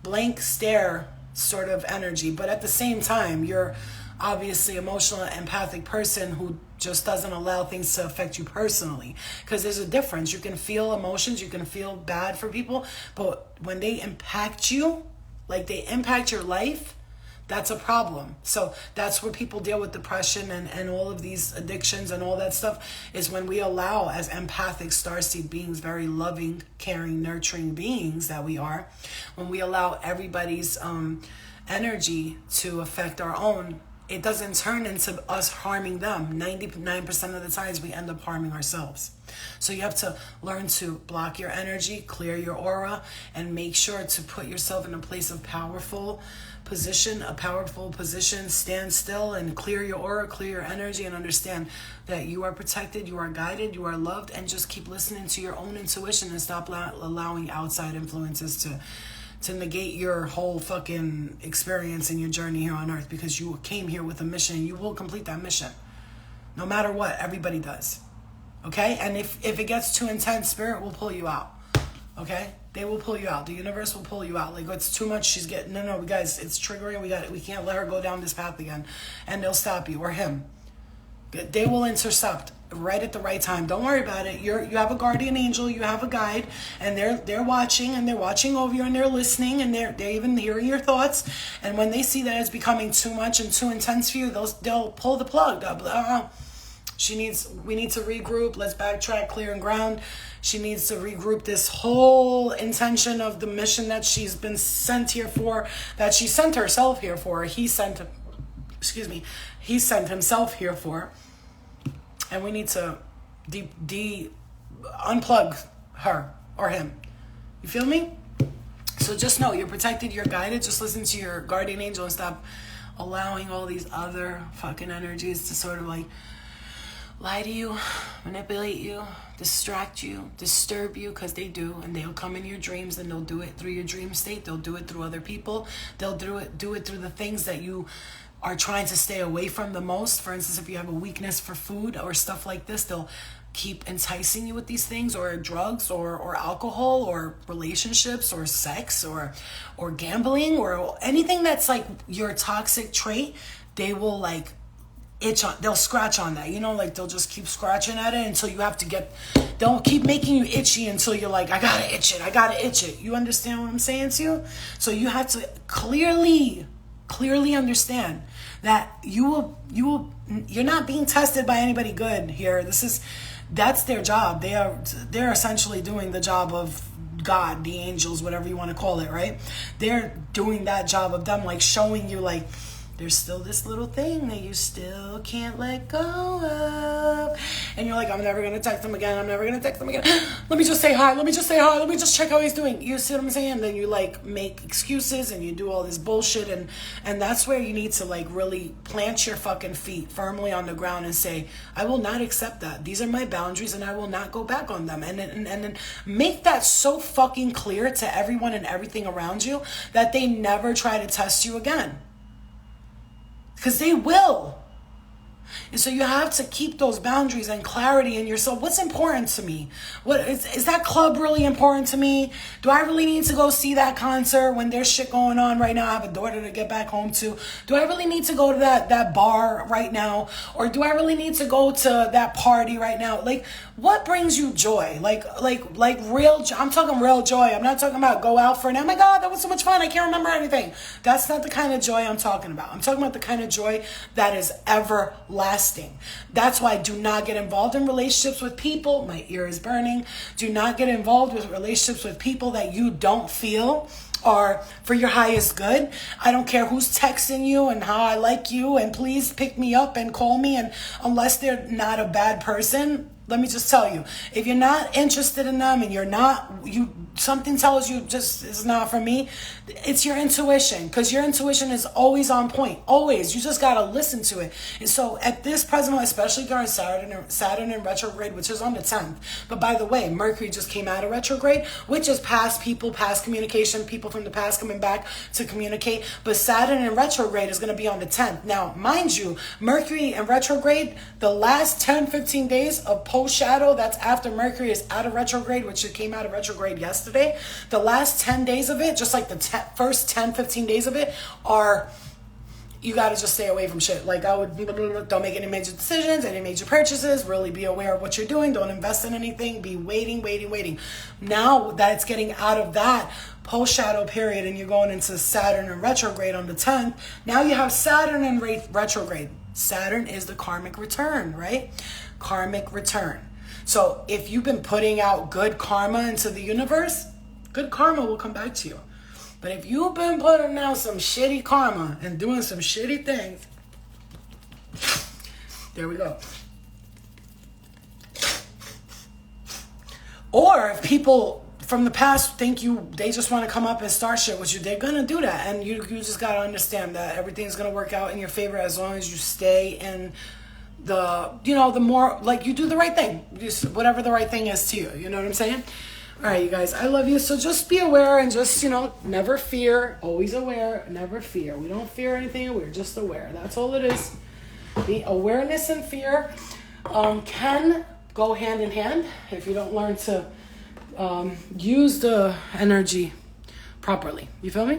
blank stare sort of energy, but at the same time, you're obviously emotional, empathic person who just doesn't allow things to affect you personally, because there's a difference. You can feel emotions, you can feel bad for people, but when they impact you, like they impact your life, That's a problem. So that's where people deal with depression and all of these addictions and all that stuff, is when we allow, as empathic starseed beings, very loving, caring, nurturing beings that we are, when we allow everybody's energy to affect our own, it doesn't turn into us harming them. 99% of the times we end up harming ourselves. So you have to learn to block your energy, clear your aura, and make sure to put yourself in a place of powerful position, stand still and clear your aura, clear your energy, and understand that you are protected, you are guided, you are loved, and just keep listening to your own intuition and stop allowing outside influences to negate your whole fucking experience and your journey here on earth, because you came here with a mission and you will complete that mission. No matter what, everybody does. Okay? And if it gets too intense, spirit will pull you out. Okay? They will pull you out. The universe will pull you out. Like, it's too much. She's getting, no, guys, it's triggering. We can't let her go down this path again. And they'll stop you, or him. They will intercept right at the right time. Don't worry about it. You have a guardian angel, you have a guide, and they're watching, and they're watching over you, and they're listening, and they're even hearing your thoughts. And when they see that it's becoming too much and too intense for you, they'll pull the plug. We need to regroup. Let's backtrack, clear and ground. She needs to regroup this whole intention of the mission that she's been sent here for, that she sent herself here for. He sent himself here for. And we need to unplug her or him. You feel me? So just know you're protected, you're guided. Just listen to your guardian angel and stop allowing all these other fucking energies to sort of like lie to you, manipulate you, distract you, disturb you, because they do. And they'll come in your dreams, and they'll do it through your dream state. They'll do it through other people. They'll do it through the things that you are trying to stay away from the most. For instance, if you have a weakness for food or stuff like this, they'll keep enticing you with these things, or drugs, or alcohol, or relationships, or sex, or gambling, or anything that's like your toxic trait. They will like they'll scratch on that, like they'll just keep scratching at it until you have to they'll keep making you itchy until you're like, I gotta itch it. You understand what I'm saying to you? So you have to clearly understand that you're not being tested by anybody good here. That's their job. They're essentially doing the job of God, the angels, whatever you want to call it, right? They're doing that job of them, like showing you like, there's still this little thing that you still can't let go of. And you're like, I'm never going to text him again. Let me just say hi. Let me just check how he's doing. You see what I'm saying? Then you like make excuses and you do all this bullshit. And that's where you need to like really plant your fucking feet firmly on the ground and say, I will not accept that. These are my boundaries and I will not go back on them. And then make that so fucking clear to everyone and everything around you that they never try to test you again. Because they will. And so you have to keep those boundaries and clarity in yourself. What's important to me? What is that club really important to me? Do I really need to go see that concert when there's shit going on right now? I have a daughter to get back home to. Do I really need to go to that bar right now? Or do I really need to go to that party right now? Like, what brings you joy? Like real, I'm talking real joy. I'm not talking about go out for an, oh my God, that was so much fun, I can't remember anything. That's not the kind of joy I'm talking about. I'm talking about the kind of joy that is everlasting. That's why do not get involved in relationships with people. My ear is burning. Do not get involved with relationships with people that you don't feel are for your highest good. I don't care who's texting you and how I like you and please pick me up and call me, and unless they're not a bad person, let me just tell you, if you're not interested in them and something tells you just it's not for me, it's your intuition, because your intuition is always on point, always. You just got to listen to it. And so at this present moment, especially during Saturn in retrograde, which is on the 10th, but by the way, Mercury just came out of retrograde, which is past people, past communication, people from the past coming back to communicate, but Saturn in retrograde is going to be on the 10th. Now, mind you, Mercury in retrograde, the last 10-15 days of post-shadow, that's after Mercury is out of retrograde, which it came out of retrograde yesterday, the last 10 days of it, just like the first 10-15 days of it, are, you got to just stay away from shit. Like, don't make any major decisions, any major purchases, really be aware of what you're doing, don't invest in anything, be waiting. Now that it's getting out of that post-shadow period and you're going into Saturn in retrograde on the 10th, now you have Saturn in retrograde. Saturn is the karmic return, right? Karmic return. So if you've been putting out good karma into the universe, good karma will come back to you. But if you've been putting out some shitty karma and doing some shitty things, there we go. Or if people from the past think they just want to come up and start shit with you, they're going to do that. And you just got to understand that everything's going to work out in your favor as long as you stay in the more, like, you do the right thing. Just whatever the right thing is to you. You know what I'm saying? All right, you guys, I love you. So just be aware and just, never fear. Always aware, never fear. We don't fear anything. We're just aware. That's all it is. The awareness and fear can go hand in hand if you don't learn to use the energy properly. You feel me?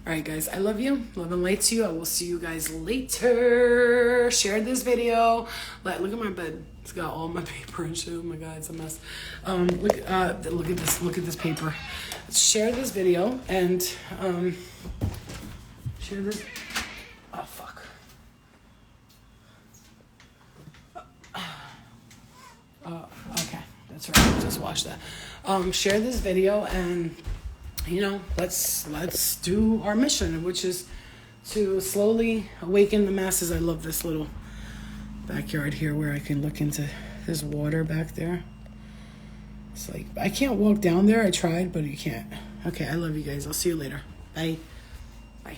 All right, guys, I love you. Love and light to you. I will see you guys later. Share this video. Look at my bed. It's got all my paper and shit. Oh my God, it's a mess. Look at this. Look at this paper. Share this video and share this. Oh fuck. Okay, that's right. I just watched that. Share this video and let's do our mission, which is to slowly awaken the masses. I love this little backyard here where I can look into this water back there. It's like I can't walk down there. I tried, but you can't. Okay, I love you guys. I'll see you later. Bye. Bye.